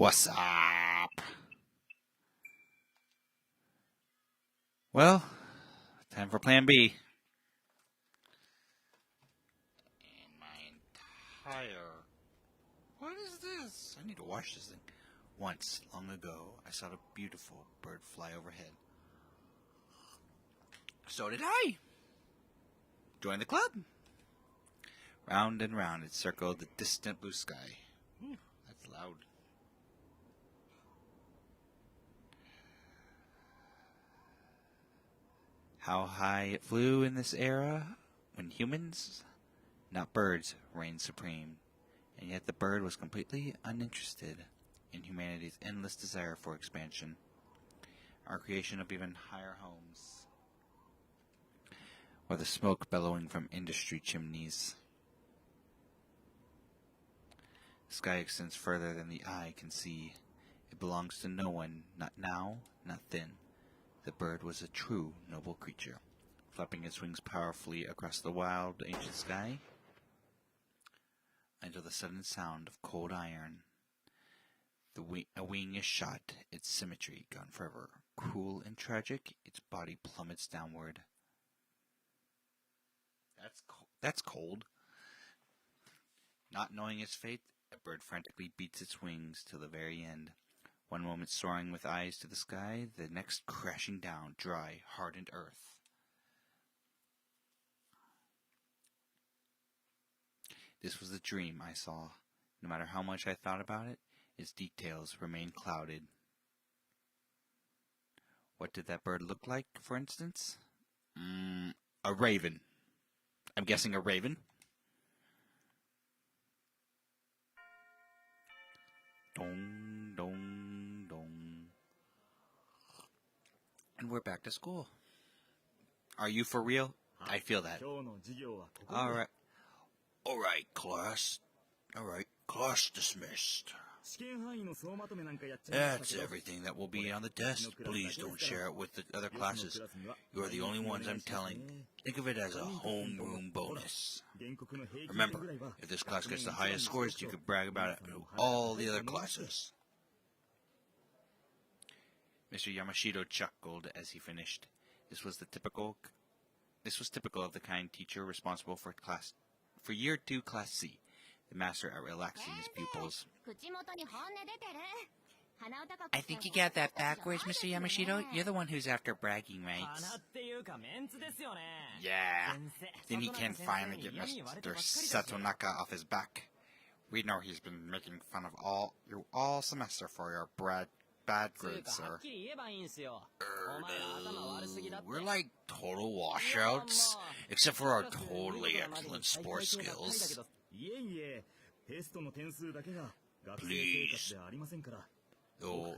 What's up? Well, time for plan B. And my entire... What is this? I need to wash this thing. Once, long ago, I saw a beautiful bird fly overhead. So did I. Join the club. Round and round it circled the distant blue sky. Ooh, that's loud. How high it flew in this era, when humans, not birds, reigned supreme. And yet the bird was completely uninterested in humanity's endless desire for expansion, our creation of even higher homes, or the smoke bellowing from industry chimneys. The sky extends further than the eye can see. It belongs to no one, not now, not then. The bird was a true, noble creature, flapping its wings powerfully across the wild, ancient sky, until the sudden sound of cold iron. A wing is shot, its symmetry gone forever. Cruel and tragic, its body plummets downward. That's cold. Not knowing its fate, a bird frantically beats its wings till the very end. One moment soaring with eyes to the sky, the next crashing down dry, hardened earth. This was the dream I saw. No matter how much I thought about it, its details remained clouded. What did that bird look like, for instance? A raven. I'm guessing a raven. Dong, dong, dong. And we're back to school. Are you for real? I feel that. Alright. Alright, class. Alright, class dismissed. That's everything that will be on the desk. Please don't share it with the other classes. You are the only ones I'm telling. Think of it as a homeroom bonus. Remember, if this class gets the highest scores, you could brag about it to all the other classes. Mr. Yamashita chuckled as he finished. This was typical of the kind teacher responsible for Year 2 Class C, the master at relaxing his pupils. I think you got that backwards, Mr. Yamashita. You're the one who's after bragging rights. Yeah. Then he can finally get Mr. Satonaka off his back. We know he's been making fun of you all semester for your bad grades, sir. We're like total washouts, except for our totally excellent sports skills. Please. Though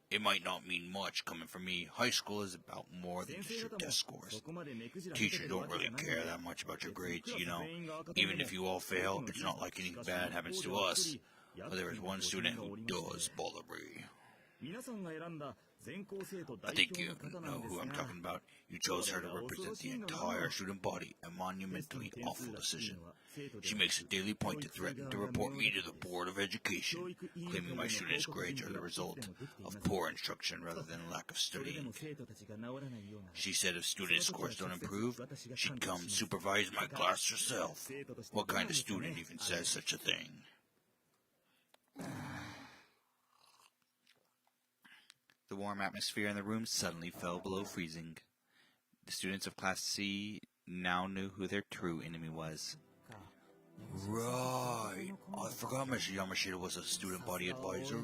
it might not mean much coming from me. High school is about more than just your test scores. Teachers don't really care that much about your grades, you know. Even if you all fail, it's not like anything bad happens to us. But there is one student who does bother me. I think you know who I'm talking about. You chose her to represent the entire student body, a monumentally awful decision. She makes a daily point to threaten to report me to the Board of Education, claiming my students' grades are the result of poor instruction rather than lack of studying. She said if student scores don't improve, she'd come supervise my class herself. What kind of student even says such a thing? The warm atmosphere in the room suddenly fell below freezing. The students of Class C now knew who their true enemy was. Right. I forgot Mr. Yamashita was a student body advisor.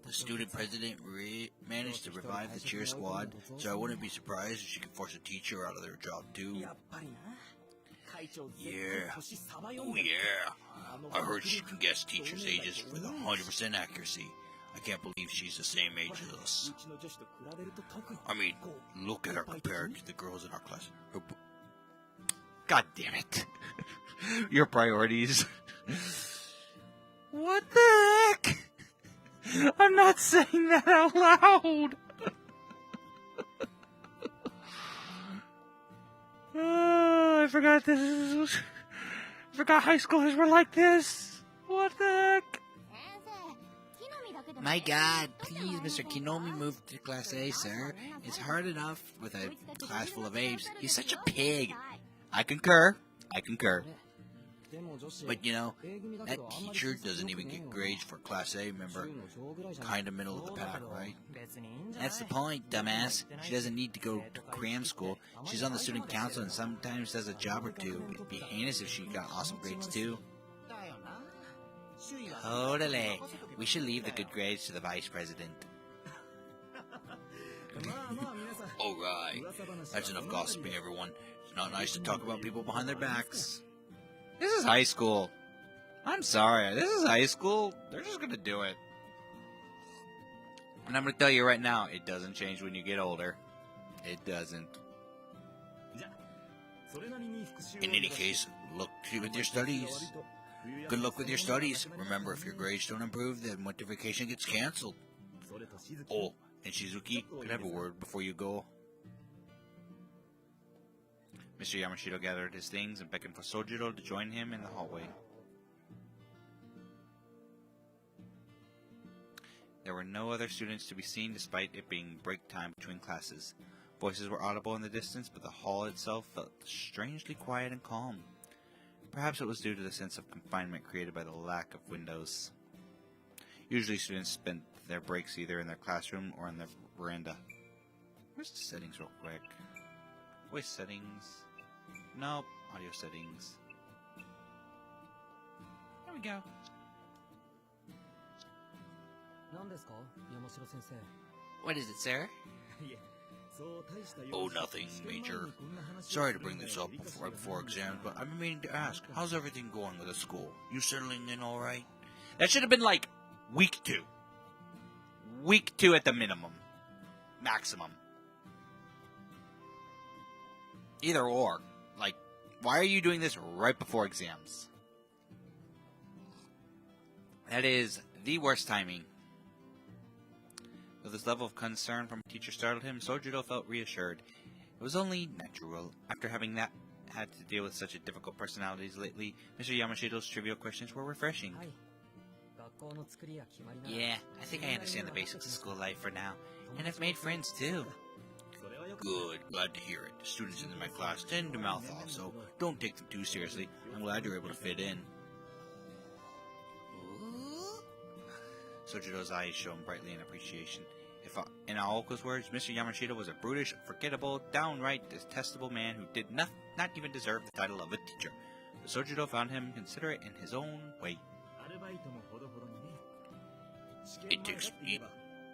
The student president managed to revive the cheer squad, so I wouldn't be surprised if she could force a teacher out of their job too. Yeah. Oh yeah. I heard she can guess teachers' ages with 100% accuracy. I can't believe she's the same age as us. I mean, look at her compared to the girls in our class. God damn it. Your priorities. What the heck? I'm not saying that out loud. Oh, I forgot high schoolers were like this. What the heck? My God, please, Mr. Kinomi, move to Class A, sir. It's hard enough with a class full of apes. He's such a pig. I concur. But you know, that teacher doesn't even get grades for Class A, remember? Kinda middle of the pack, right? That's the point, dumbass. She doesn't need to go to cram school. She's on the student council and sometimes does a job or two. It'd be heinous if she got awesome grades too. Totally. We should leave the good grades to the vice president. Alright. That's enough gossiping, everyone. It's not nice to talk about people behind their backs. This is high school. I'm sorry. This is high school. They're just gonna do it. And I'm gonna tell you right now, it doesn't change when you get older. It doesn't. In any case, look with your studies. Good luck with your studies. Remember, if your grades don't improve, then winter vacation gets canceled. Oh, and Shizuki, could I have a word before you go? Mr. Yamashita gathered his things and beckoned for Sojiro to join him in the hallway. There were no other students to be seen despite it being break time between classes. Voices were audible in the distance, but the hall itself felt strangely quiet and calm. Perhaps it was due to the sense of confinement created by the lack of windows. Usually students spent their breaks either in their classroom or in the veranda. Where's the settings real quick? Voice settings. Nope. Audio settings. There we go. What is it, sir? Oh, nothing, Major. Sorry to bring this up right before exams, but I've been meaning to ask, how's everything going with the school? You settling in all right? That should have been like week 2. Week 2 at the minimum. Maximum. Either or. Like, why are you doing this right before exams? That is the worst timing. Though this level of concern from a teacher startled him, Sojiro felt reassured. It was only natural. After having had to deal with such a difficult personalities lately, Mr. Yamashita's trivial questions were refreshing. Yeah, I think I understand the basics of school life for now, and I've made friends too. Good, glad to hear it. The students in my class tend to mouth off, so don't take them too seriously. I'm glad you're able to fit in. Sojiro's eyes shone brightly in appreciation. In Aoko's words, Mr. Yamashita was a brutish, forgettable, downright detestable man who did not even deserve the title of a teacher. But Sojiro found him considerate in his own way.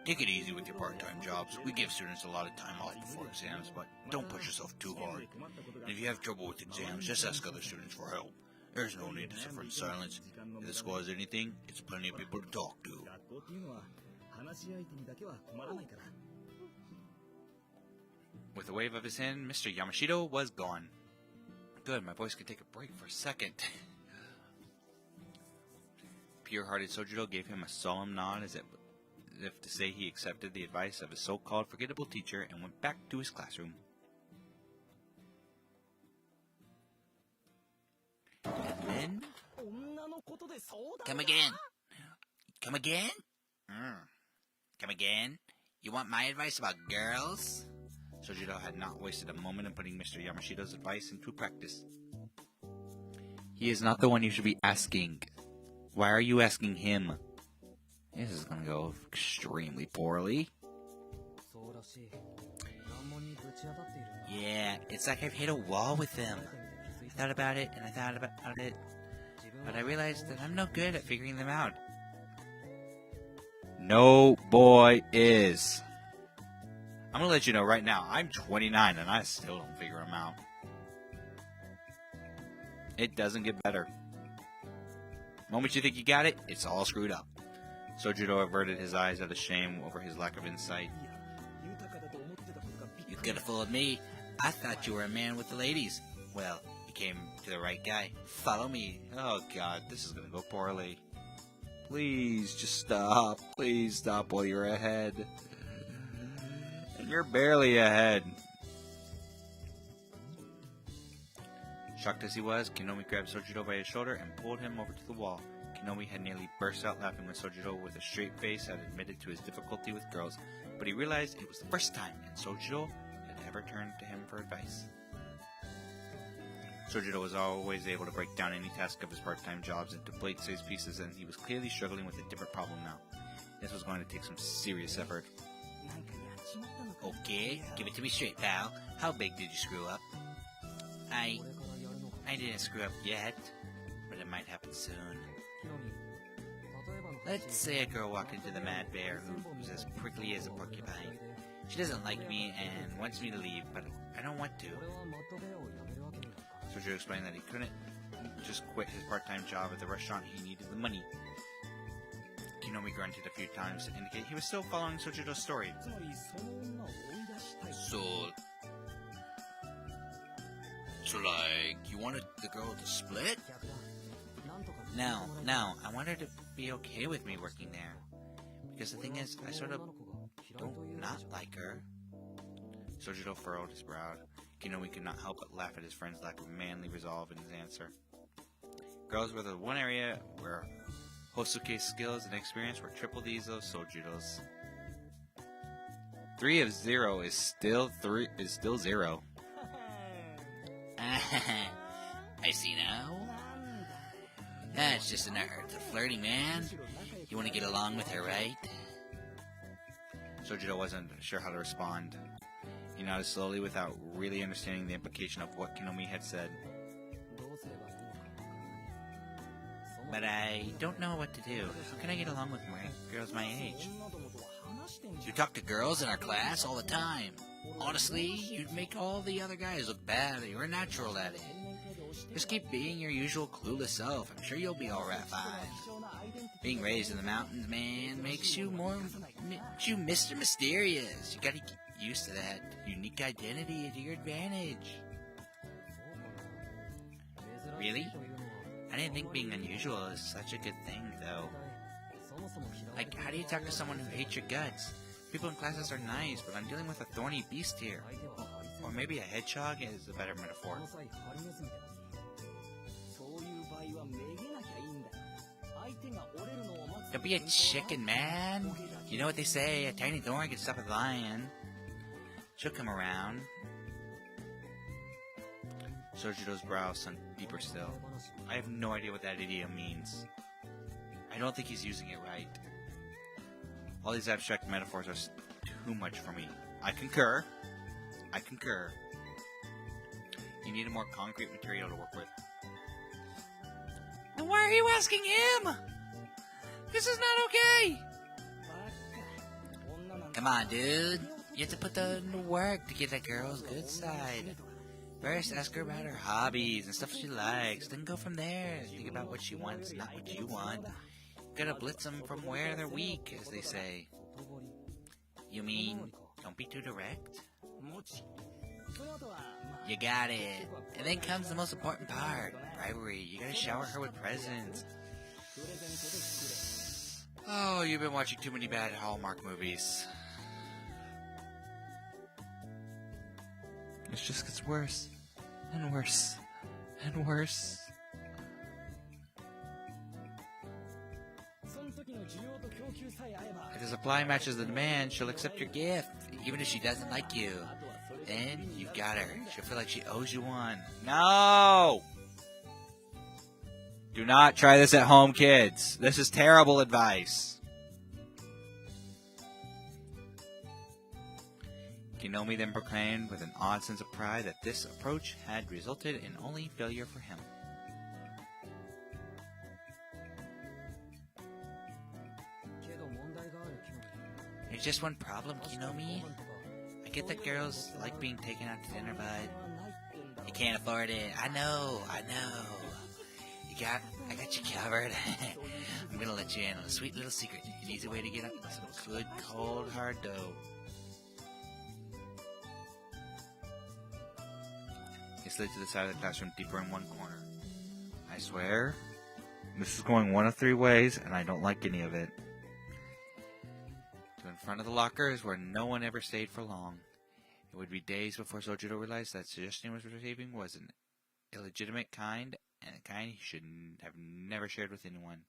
Take it easy with your part-time jobs. We give students a lot of time off before exams, but don't push yourself too hard. And if you have trouble with exams, just ask other students for help. There's no need to suffer in silence. If the school has anything, it's plenty of people to talk to. With a wave of his hand, Mr. Yamashita was gone. Good, my voice can take a break for a second. Pure-hearted Sojiro gave him a solemn nod as if to say he accepted the advice of his so-called forgettable teacher and went back to his classroom. And then... Come again? Come again? Come again? You want my advice about girls? Sojiro had not wasted a moment in putting Mr. Yamashita's advice into practice. He is not the one you should be asking. Why are you asking him? This is going to go extremely poorly. Yeah, it's like I've hit a wall with him. I thought about it and I thought about it, but I realized that I'm no good at figuring them out. No boy is. I'm going to let you know right now, I'm 29 and I still don't figure them out. It doesn't get better. The moment you think you got it, it's all screwed up. Sojiro averted his eyes out of shame over his lack of insight. You could have fooled me. I thought you were a man with the ladies. Well, you came to the right guy. Follow me. Oh God, this is going to go poorly. Please, just stop. Please stop while you're ahead. And you're barely ahead. Shocked as he was, Kinomi grabbed Sojiro by his shoulder and pulled him over to the wall. Kinomi had nearly burst out laughing when Sojiro, with a straight face, had admitted to his difficulty with girls, but he realized it was the first time, and Sojiro had ever turned to him for advice. Sojiro was always able to break down any task of his part-time jobs into plate-sized pieces, and he was clearly struggling with a different problem now. This was going to take some serious effort. Okay, give it to me straight, pal. How big did you screw up? I didn't screw up yet, but it might happen soon. Let's say a girl walked into the Mad Bear who was as prickly as a porcupine. She doesn't like me and wants me to leave, but I don't want to. Sojiro explained that he couldn't just quit his part-time job at the restaurant. He needed the money. Kinomi grunted a few times to indicate he was still following Sojiro's story. So like, you wanted the girl to split? No, I want her to be okay with me working there. Because the thing is, I sort of don't not like her. Sojiro furrowed his brow. Kinomi could not help but laugh at his friend's lack of manly resolve in his answer. Girls were the one area where Mahoutsukai skills and experience were triple these of Sojiro's. 3 of 0 is still 0. I see now. That's just an art of flirting, man. You want to get along with her, right? Sojiro wasn't sure how to respond. He nodded slowly without really understanding the implication of what Kinomi had said. But I don't know what to do. How can I get along with girls my age? You talk to girls in our class all the time. Honestly, you'd make all the other guys look bad. You're a natural at it. Just keep being your usual clueless self. I'm sure you'll be alright fine. Being raised in the mountains, man, makes you Mr. Mysterious. You gotta get used to that unique identity to your advantage. Really? I didn't think being unusual is such a good thing, though. Like, how do you talk to someone who hates your guts? People in classes are nice, but I'm dealing with a thorny beast here. Or maybe a hedgehog is a better metaphor. Don't be a chicken, man. You know what they say, a tiny thorn can stop a lion. She'll come around. Sojiro's brow sunk deeper still. I have no idea what that idiom means. I don't think he's using it right. All these abstract metaphors are too much for me. I concur. You need a more concrete material to work with. And why are you asking him? This is not okay! Come on, dude. You have to put in the work to get that girl's good side. First, ask her about her hobbies and stuff she likes. Then go from there. Think about what she wants, not what you want. You gotta blitz them from where they're weak, as they say. You mean, don't be too direct? You got it. And then comes the most important part. Bribery. You gotta shower her with presents. Oh, you've been watching too many bad Hallmark movies. It just gets worse, and worse, and worse. If the supply matches the demand, she'll accept your gift, even if she doesn't like you. Then you got her. She'll feel like she owes you one. No! Do not try this at home, kids. This is terrible advice. Kinomi then proclaimed with an odd sense of pride that this approach had resulted in only failure for him. There's just one problem, Kinomi. I get that girls like being taken out to dinner, but you can't afford it. I know. I got you covered. I'm gonna let you in on a sweet little secret. An easy way to get some good, cold, hard dough. He slid to the side of the classroom deeper in one corner. I swear, this is going one of 3 ways, and I don't like any of it. To in front of the lockers where no one ever stayed for long. It would be days before Sojiro realized that suggestion he was receiving was an illegitimate kind, and a kind he should have never shared with anyone.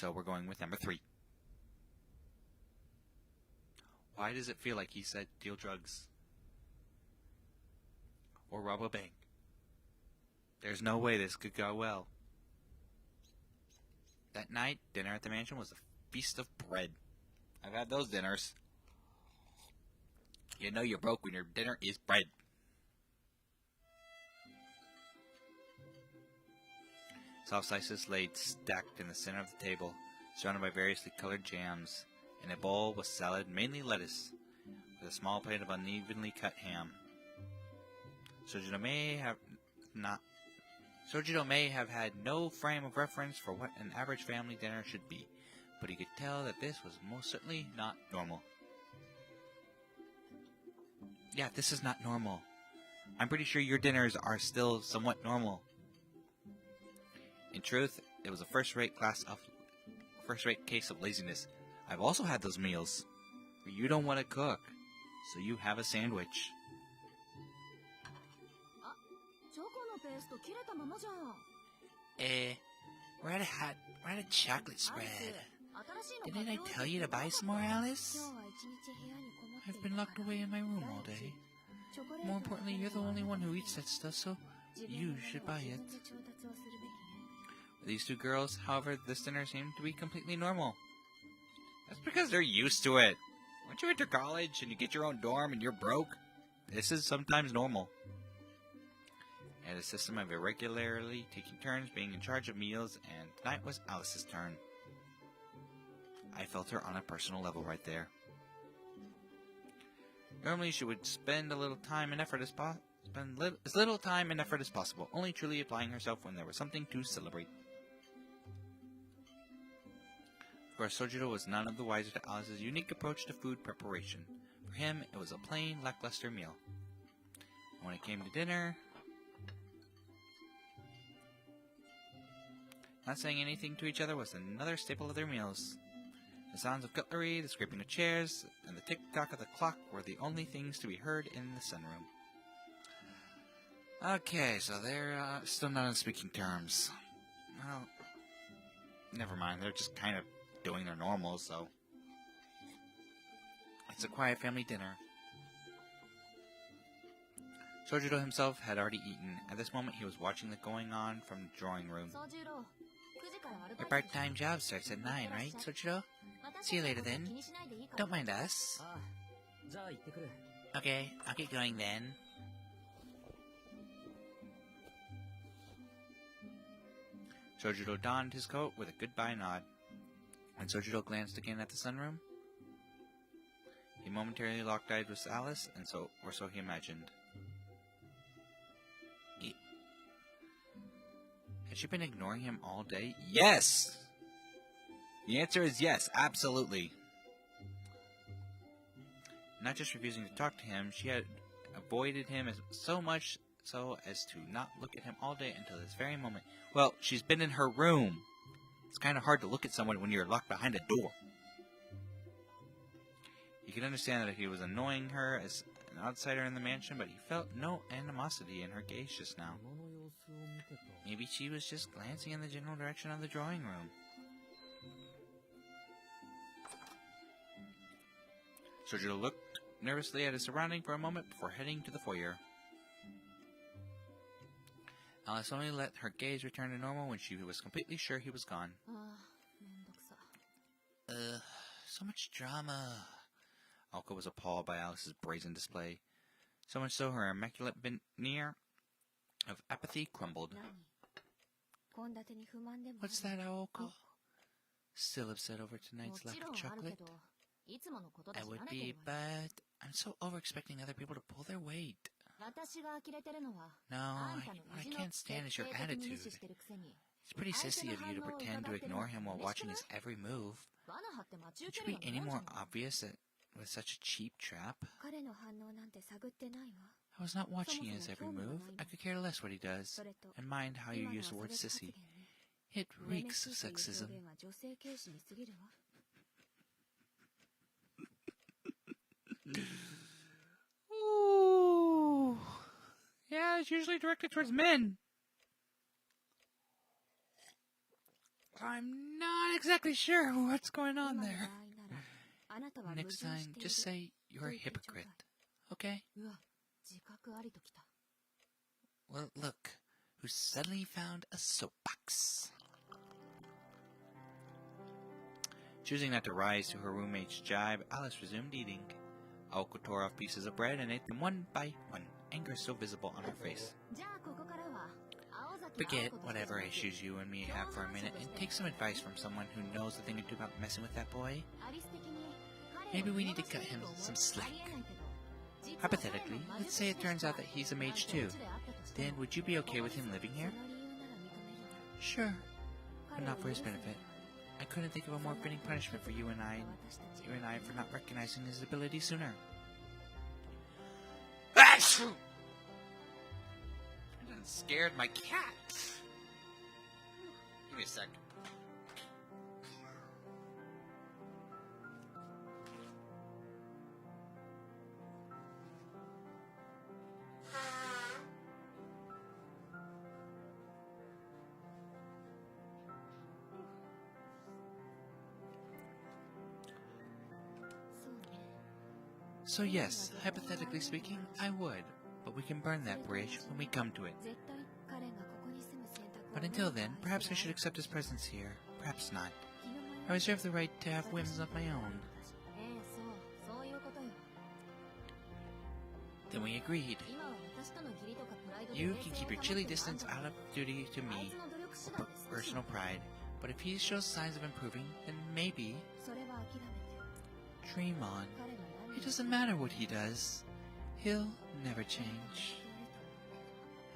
So we're going with number 3. Why does it feel like he said deal drugs? Or rob a bank? There's no way this could go well. That night, dinner at the mansion was a feast of bread. I've had those dinners. You know you're broke when your dinner is bread. Soft slices laid stacked in the center of the table, surrounded by variously colored jams. In a bowl was salad, mainly lettuce, with a small plate of unevenly cut ham. Sojiro may have had no frame of reference for what an average family dinner should be, but he could tell that this was most certainly not normal. Yeah, this is not normal. I'm pretty sure your dinners are still somewhat normal. In truth, it was a first-rate case of laziness. I've also had those meals where you don't want to cook, so you have a sandwich. We're at a chocolate spread. Didn't I tell you to buy some more, Alice? I've been locked away in my room all day. More importantly, you're the only one who eats that stuff, so you should buy it. For these two girls, however, this dinner seemed to be completely normal. That's because they're used to it. Once you enter college and you get your own dorm and you're broke, this is sometimes normal. I had a system of irregularly taking turns being in charge of meals, and tonight was Alice's turn. I felt her on a personal level right there. Normally she would spend as little time and effort as possible, only truly applying herself when there was something to celebrate. Of course, Sojiro was none of the wiser to Alice's unique approach to food preparation. For him, it was a plain, lackluster meal. And when it came to dinner, not saying anything to each other was another staple of their meals. The sounds of cutlery, the scraping of chairs, and the tick-tock of the clock were the only things to be heard in the sunroom. Okay, so they're still not on speaking terms. Well, never mind, they're just kind of doing their normal, so it's a quiet family dinner. Sojiro himself had already eaten. At this moment, he was watching the going-on from the drawing room. Your part-time job starts at 9, right, Sojiro? See you later, then. Don't mind us. Okay, I'll get going then. Sojiro donned his coat with a goodbye nod. When Sojiro glanced again at the sunroom, he momentarily locked eyes with Alice, and so he imagined. Had she been ignoring him all day? Yes! The answer is yes, absolutely. Not just refusing to talk to him, she had avoided him so much so as to not look at him all day until this very moment. Well, she's been in her room. It's kind of hard to look at someone when you're locked behind a door. He could understand that he was annoying her as an outsider in the mansion, but he felt no animosity in her gaze just now. Maybe she was just glancing in the general direction of the drawing room. Sojiro looked nervously at his surroundings for a moment before heading to the foyer. Alice only let her gaze return to normal when she was completely sure he was gone. So much drama. Alka was appalled by Alice's brazen display. So much so her immaculate veneer of apathy crumbled. What's that, Aoko? Still upset over tonight's lack of chocolate? I would be, but I'm so over-expecting other people to pull their weight. No, what I can't stand is your attitude. It's pretty sissy of you to pretend to ignore him while watching his every move. Could you be any more obvious with such a cheap trap? I was not watching his every move. I could care less what he does, and mind how you use the word sissy. It reeks of sexism. Ooh. Yeah, it's usually directed towards men. I'm not exactly sure what's going on there. Next time, just say you're a hypocrite, okay? Well, look, who suddenly found a soapbox. Choosing not to rise to her roommate's jibe, Alice resumed eating. Aoko tore off pieces of bread and ate them one by one, anger still visible on her face. Forget whatever issues you and me have for a minute and take some advice from someone who knows a thing or two about messing with that boy. Maybe we need to cut him some slack. Hypothetically, let's say it turns out that he's a mage too. Then would you be okay with him living here? Sure, but not for his benefit. I couldn't think of a more fitting punishment for you and I for not recognizing his ability sooner. Achoo! I done scared my cat. Give me a sec. So yes, hypothetically speaking, I would, but we can burn that bridge when we come to it. But until then, perhaps I should accept his presence here, perhaps not. I reserve the right to have whims of my own. Then we agreed. You can keep your chilly distance out of duty to me, or personal pride, but if he shows signs of improving, then maybe... Dream on. It doesn't matter what he does. He'll never change.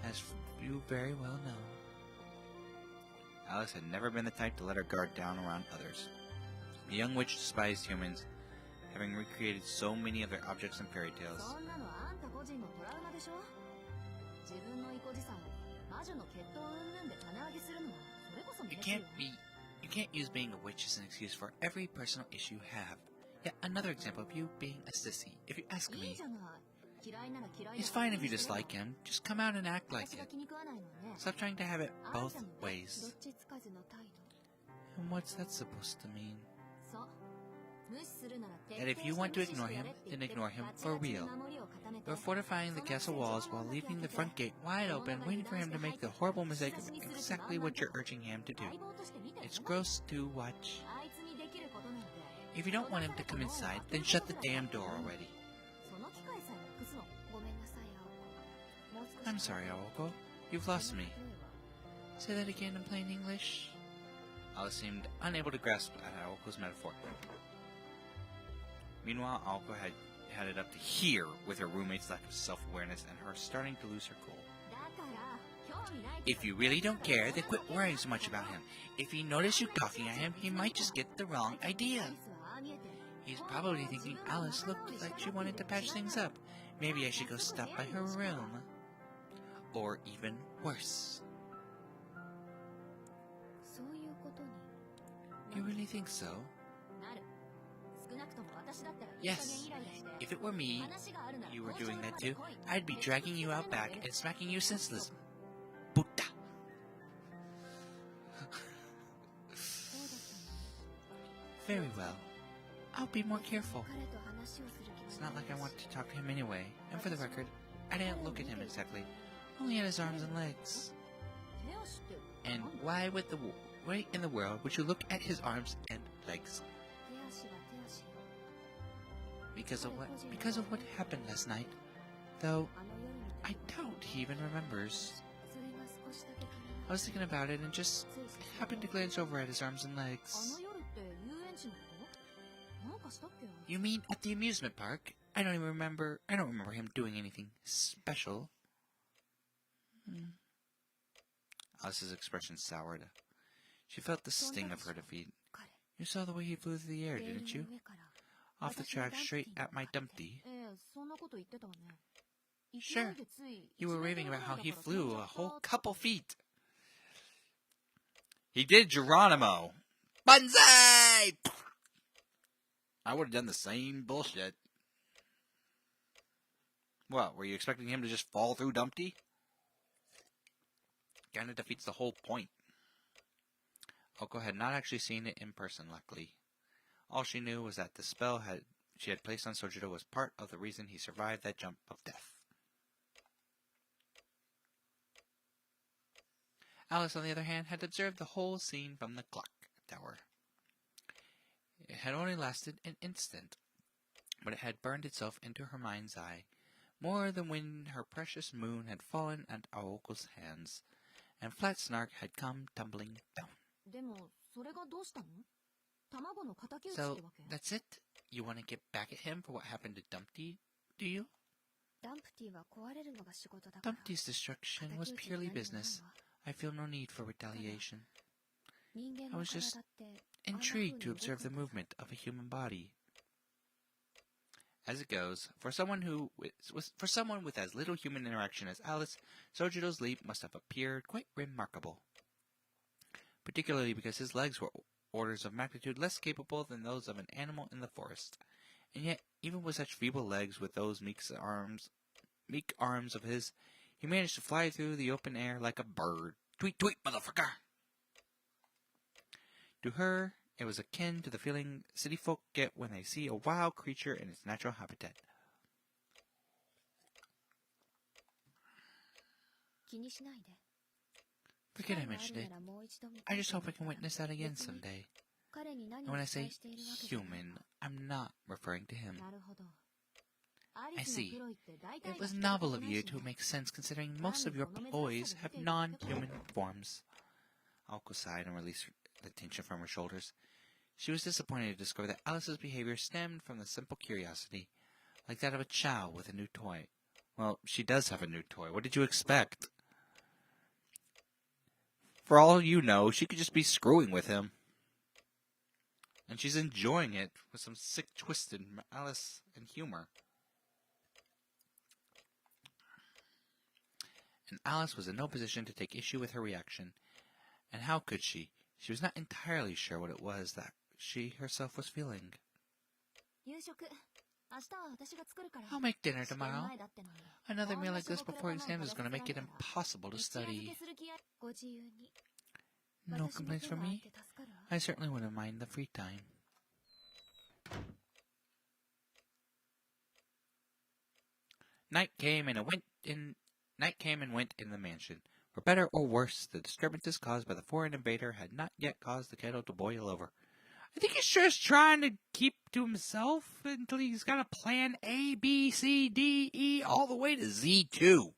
As you very well know. Alice had never been the type to let her guard down around others. The young witch despised humans, having recreated so many of their objects and fairy tales. You can't use being a witch as an excuse for every personal issue you have. Yet another example of you being a sissy, if you ask me. It's fine if you dislike him, just come out and act like it. Stop trying to have it both ways. And what's that supposed to mean? That if you want to ignore him, then ignore him for real. You're fortifying the castle walls while leaving the front gate wide open, waiting for him to make the horrible mistake of exactly what you're urging him to do. It's gross to watch. If you don't want him to come inside, then shut the damn door already. I'm sorry, Aoko. You've lost me. Say that again in plain English. Alice seemed unable to grasp at Aoko's metaphor. Meanwhile, Aoko had had it up to here with her roommate's lack of self-awareness and her starting to lose her cool. If you really don't care, then quit worrying so much about him. If he noticed you talking at him, he might just get the wrong idea. He's probably thinking Alice looked like she wanted to patch things up. Maybe I should go stop by her room. Or even worse. You really think so? Yes. If it were me, you were doing that too, I'd be dragging you out back and smacking you senseless. Buddha. Very well. I'll be more careful. It's not like I want to talk to him anyway, and for the record, I didn't look at him exactly, only at his arms and legs. And why in the world would you look at his arms and legs? Because of what happened last night. Though, I doubt he even remembers. I was thinking about it and just happened to glance over at his arms and legs. You mean at the amusement park? I don't remember him doing anything special. Alice's expression soured. She felt the sting of her defeat. You saw the way he flew through the air, didn't you? Off the track straight at my dumpty. Sure. You were raving about how he flew a whole couple feet. He did Geronimo. Banzai! I would have done the same bullshit. What, were you expecting him to just fall through Dumpty? Kinda defeats the whole point. Oko had not actually seen it in person, luckily. All she knew was that the spell she had placed on Sojiro was part of the reason he survived that jump of death. Alice, on the other hand, had observed the whole scene from the clock tower. It had only lasted an instant, but it had burned itself into her mind's eye, more than when her precious moon had fallen at Aoko's hands, and Flat Snark had come tumbling down. So, that's it? You want to get back at him for what happened to Dumpty, do you? Dumpty's destruction was purely business. I feel no need for retaliation. I was just intrigued to observe the movement of a human body. As it goes, for someone with as little human interaction as Alice, Sojiro's leap must have appeared quite remarkable, particularly because his legs were orders of magnitude less capable than those of an animal in the forest. And yet, even with such feeble legs, with those meek arms of his, he managed to fly through the open air like a bird. Tweet, tweet, motherfucker! To her, it was akin to the feeling city folk get when they see a wild creature in its natural habitat. Forget I mentioned it. I just hope I can witness that again someday. And when I say human, I'm not referring to him. I see. It was novel of you to make sense considering most of your employees have non-human forms. Aoko sighed and released the tension from her shoulders. She was disappointed to discover that Alice's behavior stemmed from the simple curiosity, like that of a child with a new toy. Well, she does have a new toy. What did you expect? For all you know, she could just be screwing with him. And she's enjoying it with some sick, twisted malice and humor. And Alice was in no position to take issue with her reaction. And how could she? She was not entirely sure what it was that she herself was feeling. I'll make dinner tomorrow. Another meal like this before exams is going to make it impossible to study. No complaints from me? I certainly wouldn't mind the free time. Night came and went in the mansion. For better or worse, the disturbances caused by the foreign invader had not yet caused the kettle to boil over. I think he's just trying to keep to himself until he's got a plan A, B, C, D, E, all the way to Z2.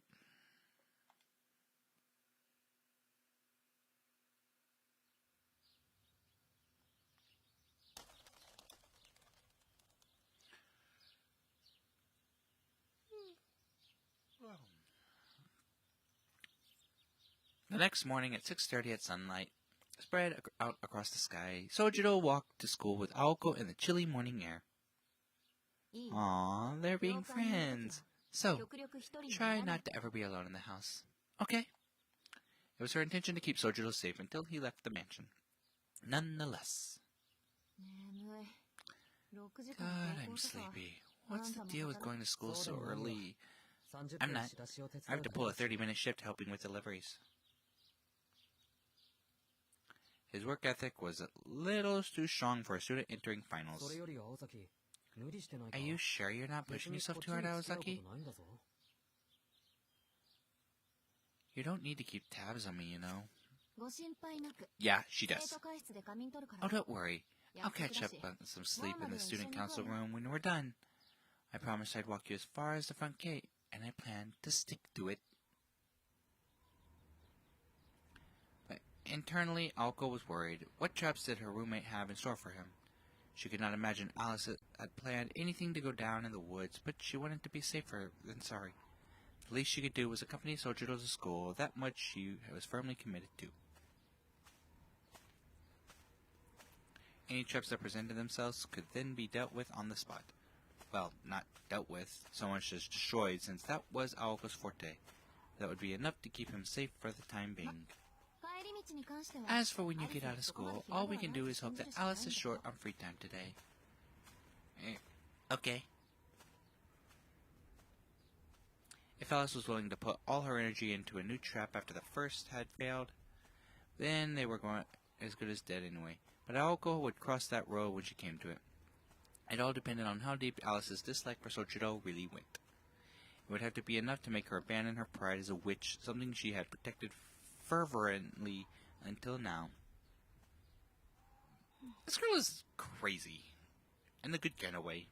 The next morning at 6:30 at sunlight, spread out across the sky, Sojiro walked to school with Aoko in the chilly morning air. Aww, they're being friends. So, try not to ever be alone in the house. Okay? It was her intention to keep Sojiro safe until he left the mansion. Nonetheless. God, I'm sleepy. What's the deal with going to school so early? I'm not. I have to pull a 30-minute shift helping with deliveries. His work ethic was a little too strong for a student entering finals. Are you sure you're not pushing yourself too hard, Aozaki? You don't need to keep tabs on me, you know. Yeah, she does. Oh, don't worry. I'll catch up on some sleep in the student council room when we're done. I promised I'd walk you as far as the front gate, and I plan to stick to it. But internally, Aoko was worried. What traps did her roommate have in store for him? She could not imagine Alice had planned anything to go down in the woods, but she wanted to be safer than sorry. The least she could do was accompany Sojiro to school. That much she was firmly committed to. Any traps that presented themselves could then be dealt with on the spot. Well, not dealt with, so much as destroyed, since that was Aoko's forte. That would be enough to keep him safe for the time being. As for when you get out of school, all we can do is hope that Alice is short on free time today. Okay. If Alice was willing to put all her energy into a new trap after the first had failed, then they were as good as dead anyway, but Aoko would cross that road when she came to it. It all depended on how deep Alice's dislike for Sochiro really went. It would have to be enough to make her abandon her pride as a witch, something she had protected fervently until now. This girl is crazy, in the good kind of way.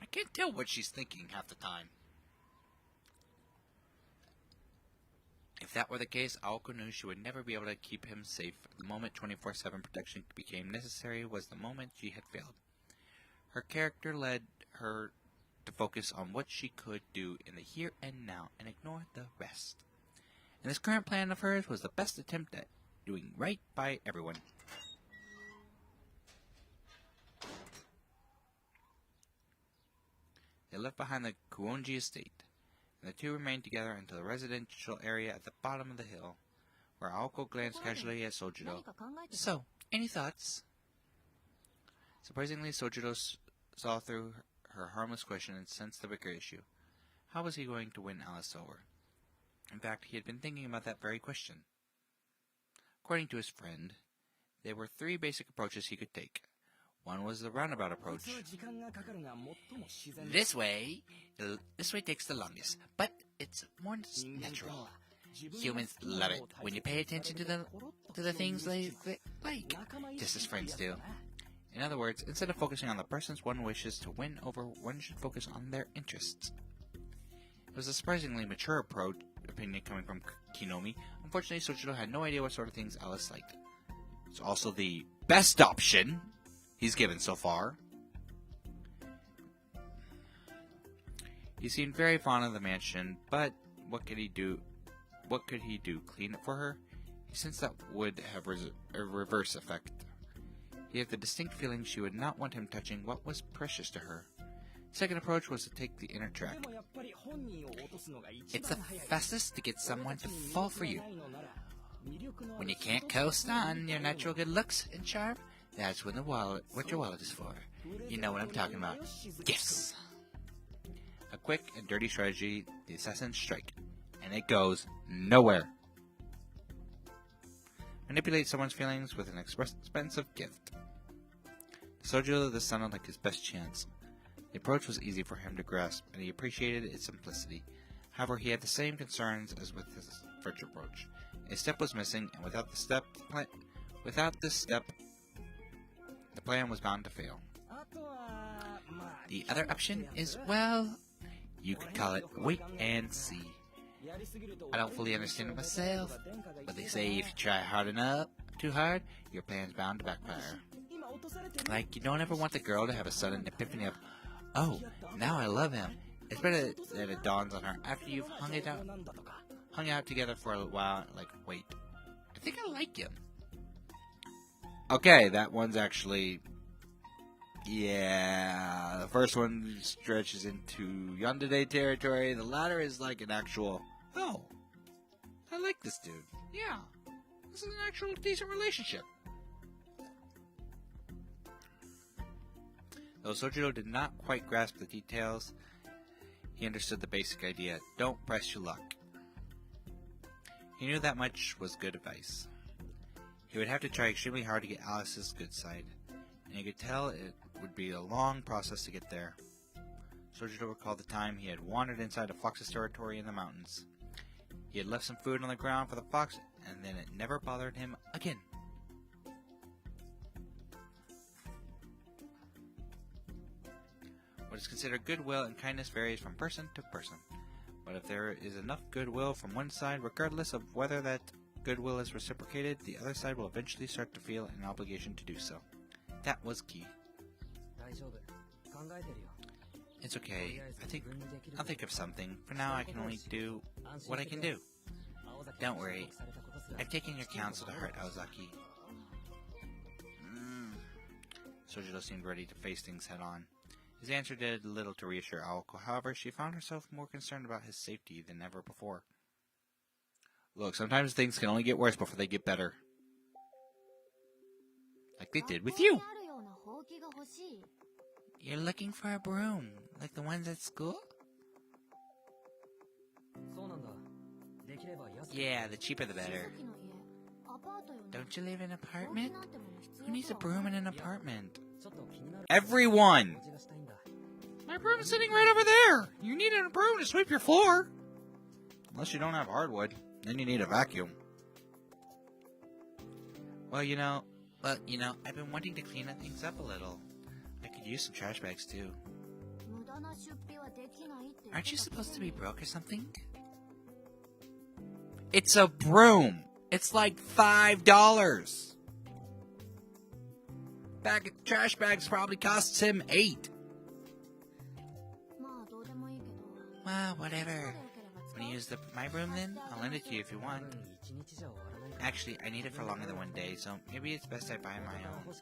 I can't tell what she's thinking half the time. If that were the case, Aoko knew she would never be able to keep him safe. The moment 24/7 protection became necessary was the moment she had failed. Her character led her to focus on what she could do in the here and now and ignore the rest. And this current plan of hers was the best attempt at doing right by everyone. They left behind the Kuonji estate, and the two remained together until the residential area at the bottom of the hill, where Aoko glanced casually at Sojiro. So, any thoughts? Surprisingly, Sojiro saw through her harmless question and sensed the bigger issue. How was he going to win Alice over? In fact, he had been thinking about that very question. According to his friend, there were 3 basic approaches he could take. One was the roundabout approach. This way takes the longest, but it's more natural. Humans love it when you pay attention to the things they like, just as friends do. In other words, instead of focusing on the persons one wishes to win over, one should focus on their interests. It was a surprisingly mature opinion coming from Kinomi. Unfortunately, Sochiro had no idea what sort of things Alice liked. It's also the best option he's given so far. He seemed very fond of the mansion, but what could he do? Clean it for her? He sensed that would have a reverse effect. He had the distinct feeling she would not want him touching what was precious to her. Second approach was to take the inner track. It's the fastest to get someone to fall for you. When you can't coast on your natural good looks and charm, that's when what your wallet is for. You know what I'm talking about. Yes! A quick and dirty strategy, the assassin's strike. And it goes nowhere. Manipulate someone's feelings with an expensive gift. Sojiro, this sounded like his best chance. The approach was easy for him to grasp, and he appreciated its simplicity. However, he had the same concerns as with his first approach. A step was missing, and without this step, the plan was bound to fail. The other option is, well, you could call it wait and see. I don't fully understand it myself, but they say if you try too hard, your plan's bound to backfire. Like, you don't ever want the girl to have a sudden epiphany of, oh, now I love him. It's better that it dawns on her after you've hung out together for a while, like, wait, I think I like him. Okay, that one's actually, yeah, the first one stretches into yandere territory. The latter is like an actual, oh, I like this dude. Yeah, this is an actual decent relationship. Though Sojiro did not quite grasp the details, he understood the basic idea. Don't press your luck. He knew that much was good advice. He would have to try extremely hard to get Alice's good side, and he could tell it would be a long process to get there. Sojiro recalled the time he had wandered inside a fox's territory in the mountains. He had left some food on the ground for the fox, and then it never bothered him again. What is considered goodwill and kindness varies from person to person, but if there is enough goodwill from one side, regardless of whether that goodwill is reciprocated, the other side will eventually start to feel an obligation to do so. That was key. It's okay. I'll think of something. For now, I can only do what I can do. Don't worry. I've taken your counsel to heart, Aozaki. Sojiro seemed ready to face things head on. His answer did little to reassure Aoko. However, she found herself more concerned about his safety than ever before. Look, sometimes things can only get worse before they get better. Like they did with you. You're looking for a broom, like the ones at school? Yeah, the cheaper the better. Don't you live in an apartment? Who needs a broom in an apartment? Everyone! My broom's sitting right over there! You need a broom to sweep your floor! Unless you don't have hardwood, then you need a vacuum. Well, I've been wanting to clean things up a little. I could use some trash bags, too. Aren't you supposed to be broke or something? It's a broom! It's like $5! Bag of trash bags probably costs him $8. Well, whatever. Want to use my broom then? I'll lend it to you if you want. Actually, I need it for longer than one day, so maybe it's best I buy my own.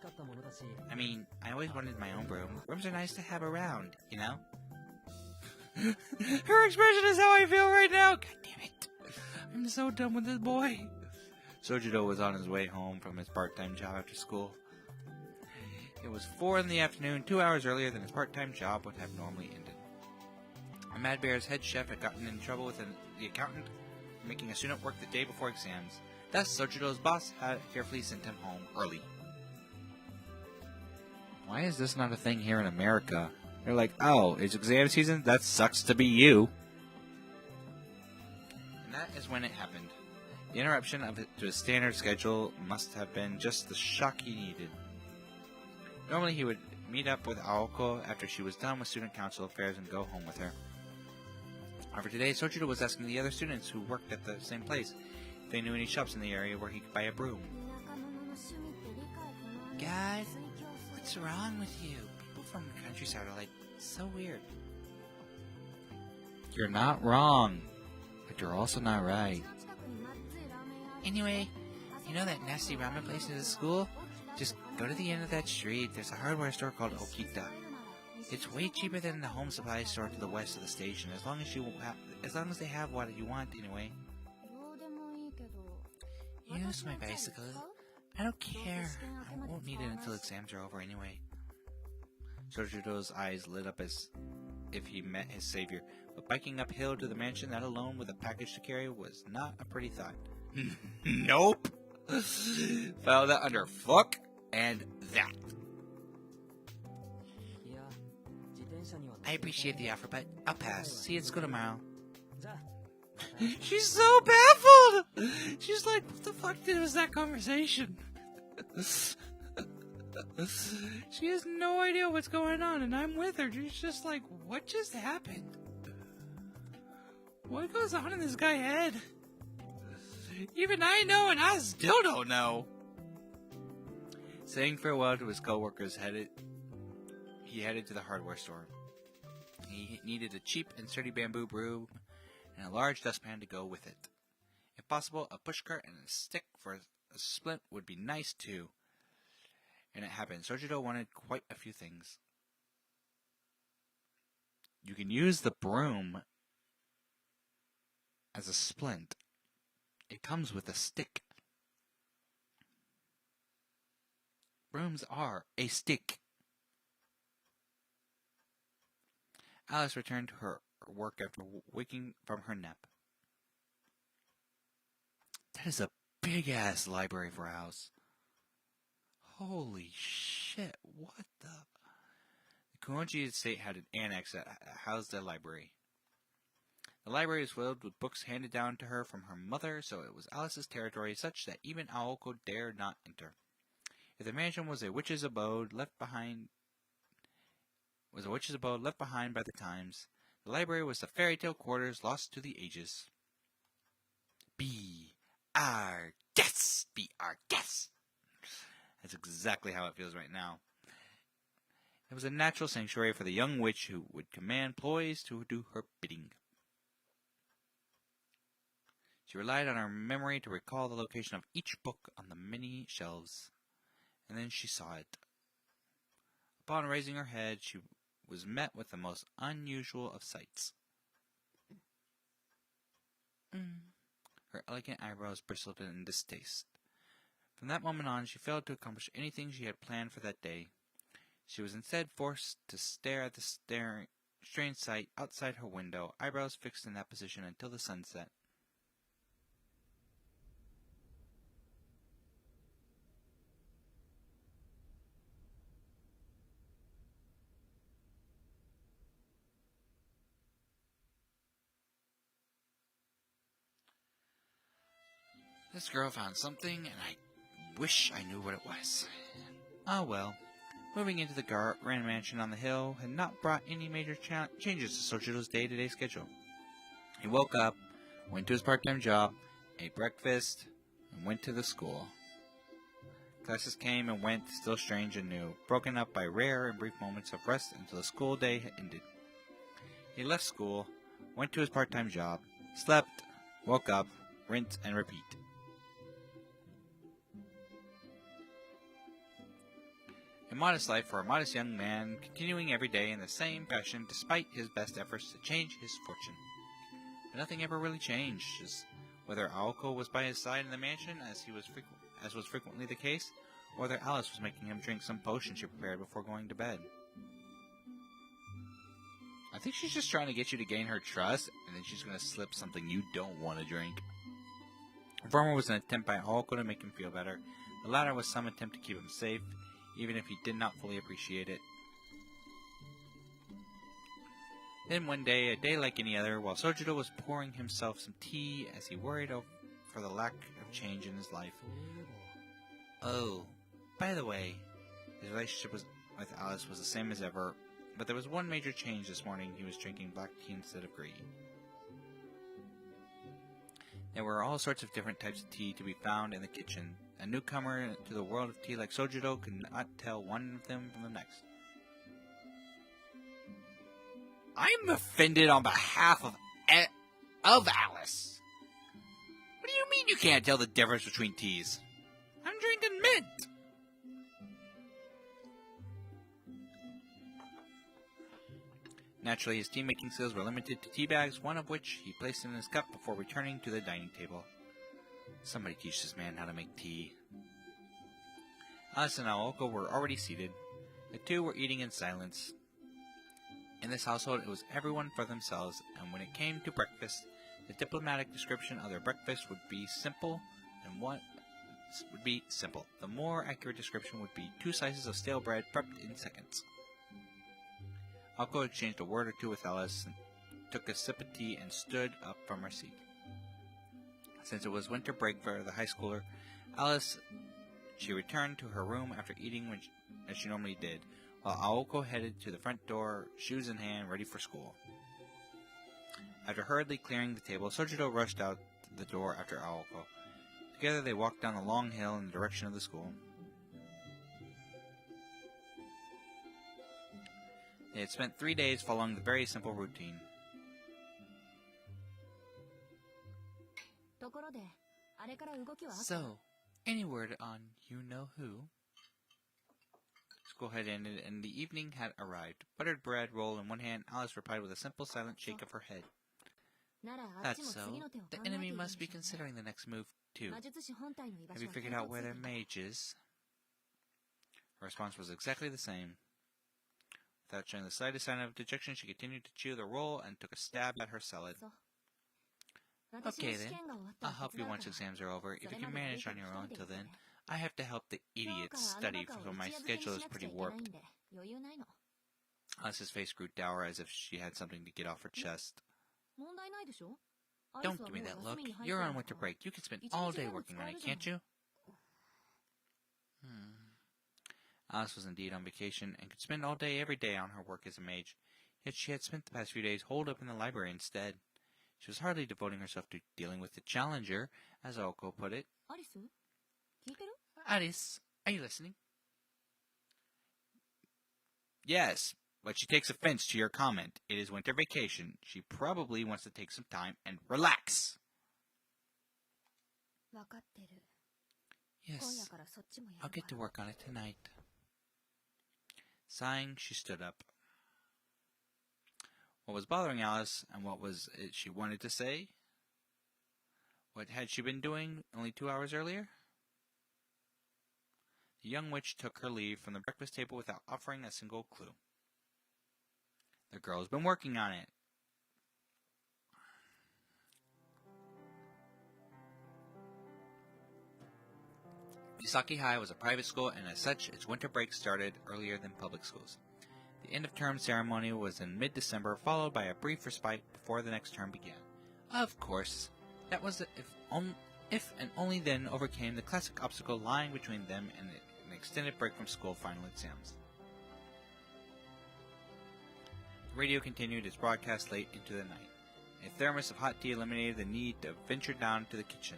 I mean, I always wanted my own broom. Brooms are nice to have around, you know? Her expression is how I feel right now. God damn it. I'm so done with this boy. Sojido was on his way home from his part-time job after school. It was 4 in the afternoon, 2 hours earlier than his part-time job would have normally ended. A Mad Bear's head chef had gotten in trouble with the accountant for making a student work the day before exams. Thus, Sojido's boss had carefully sent him home early. Why is this not a thing here in America? They're like, oh, it's exam season? That sucks to be you. And that is when it happened. The interruption to his standard schedule must have been just the shock he needed. Normally he would meet up with Aoko after she was done with student council affairs and go home with her. However, today Sojido was asking the other students who worked at the same place if they knew any shops in the area where he could buy a broom. God, what's wrong with you? People from the countryside are so weird. You're not wrong, but you're also not right. Anyway, you know that nasty ramen place near the school? Just go to the end of that street. There's a hardware store called Okita. It's way cheaper than the home supply store to the west of the station, as long as they have what you want anyway. Use my bicycle. I don't care. I won't need it until exams are over anyway. Sojido's eyes lit up as if he met his savior, but biking uphill to the mansion, that alone with a package to carry, was not a pretty thought. Nope! File that under fuck and that. I appreciate the offer, but I'll pass. See you at school tomorrow. She's so baffled! She's like, what the fuck was that conversation? She has no idea what's going on, and I'm with her. She's just like, what just happened? What goes on in this guy's head? Even I know, and I still don't know. Saying farewell to his co-workers, he headed to the hardware store. He needed a cheap and sturdy bamboo broom and a large dustpan to go with it. If possible, a pushcart and a stick for a splint would be nice too. And it happened. Sojido wanted quite a few things. You can use the broom as a splint. It comes with a stick. Brooms are a stick. Alice returned to her work after waking from her nap. That is a big-ass library for a house. Holy shit, what the... The Kuonji estate had an annex that housed a library. The library was filled with books handed down to her from her mother, so it was Alice's territory such that even Aoko dared not enter. If the mansion was a witch's abode left behind by the times, the library was the fairy tale quarters lost to the ages. Be our guest! Be our guest! That's exactly how it feels right now. It was a natural sanctuary for the young witch who would command employees to do her bidding. She relied on her memory to recall the location of each book on the many shelves, and then she saw it. Upon raising her head, she was met with the most unusual of sights. Her elegant eyebrows bristled in distaste. From that moment on, she failed to accomplish anything she had planned for that day. She was instead forced to stare at the strange sight outside her window, eyebrows fixed in that position until the sun set. This girl found something, and I wish I knew what it was. Ah well. Moving into the Grand Mansion on the hill had not brought any major changes to Sojiro's day-to-day schedule. He woke up, went to his part-time job, ate breakfast, and went to the school. Classes came and went, still strange and new, broken up by rare and brief moments of rest until the school day had ended. He left school, went to his part-time job, slept, woke up, rinse, and repeat. A modest life for a modest young man, continuing every day in the same fashion despite his best efforts to change his fortune. But nothing ever really changed, as whether Aoko was by his side in the mansion as was frequently the case, or whether Alice was making him drink some potion she prepared before going to bed. I think she's just trying to get you to gain her trust, and then she's going to slip something you don't want to drink. The former was an attempt by Aoko to make him feel better. The latter was some attempt to keep him safe, even if he did not fully appreciate it. Then one day, a day like any other, while Sojiro was pouring himself some tea as he worried for the lack of change in his life. Oh, by the way, his relationship with Alice was the same as ever, but there was one major change this morning. He was drinking black tea instead of green. There were all sorts of different types of tea to be found in the kitchen. A newcomer to the world of tea like Sojiro could not tell one of them from the next. I'm offended on behalf of Alice. What do you mean you can't tell the difference between teas? I'm drinking mint. Naturally, his tea-making skills were limited to tea bags, one of which he placed in his cup before returning to the dining table. Somebody teach this man how to make tea. Alice and Aoko were already seated. The two were eating in silence. In this household, it was everyone for themselves, and when it came to breakfast, the diplomatic description of their breakfast would be simple, The more accurate description would be 2 slices of stale bread prepped in seconds. Aoko exchanged a word or two with Alice, and took a sip of tea and stood up from her seat. Since it was winter break for the high schooler, she returned to her room after eating as she normally did, while Aoko headed to the front door, shoes in hand, ready for school. After hurriedly clearing the table, Sojiro rushed out the door after Aoko. Together they walked down the long hill in the direction of the school. They had spent 3 days following the very simple routine. So, any word on you-know-who? School had ended, and the evening had arrived. Buttered bread roll in one hand, Alice replied with a simple, silent shake of her head. That's so. The enemy must be considering the next move, too. Have you figured out where their mage is? Her response was exactly the same. Without showing the slightest sign of dejection, she continued to chew the roll and took a stab at her salad. Okay then, I'll help you once exams are over. If you can manage on your own till then, I have to help the idiots study, so my schedule is pretty warped. Alice's face grew dour as if she had something to get off her chest. Don't give me that look. You're on winter break. You can spend all day working on it, can't you? Alice was indeed on vacation and could spend all day every day on her work as a mage, yet she had spent the past few days holed up in the library instead. She was hardly devoting herself to dealing with the challenger, as Aoko put it. Alice, are you listening? Yes, but she takes offense to your comment. It is winter vacation. She probably wants to take some time and relax. Yes, I'll get to work on it tonight. Sighing, she stood up. What was bothering Alice, and what was it she wanted to say? What had she been doing only 2 hours earlier? The young witch took her leave from the breakfast table without offering a single clue. The girl's been working on it. Misaki High was a private school, and as such, its winter break started earlier than public schools. The end-of-term ceremony was in mid-December, followed by a brief respite before the next term began. Of course, that was if and only then overcame the classic obstacle lying between them and an extended break from school final exams. The radio continued its broadcast late into the night. A thermos of hot tea eliminated the need to venture down to the kitchen.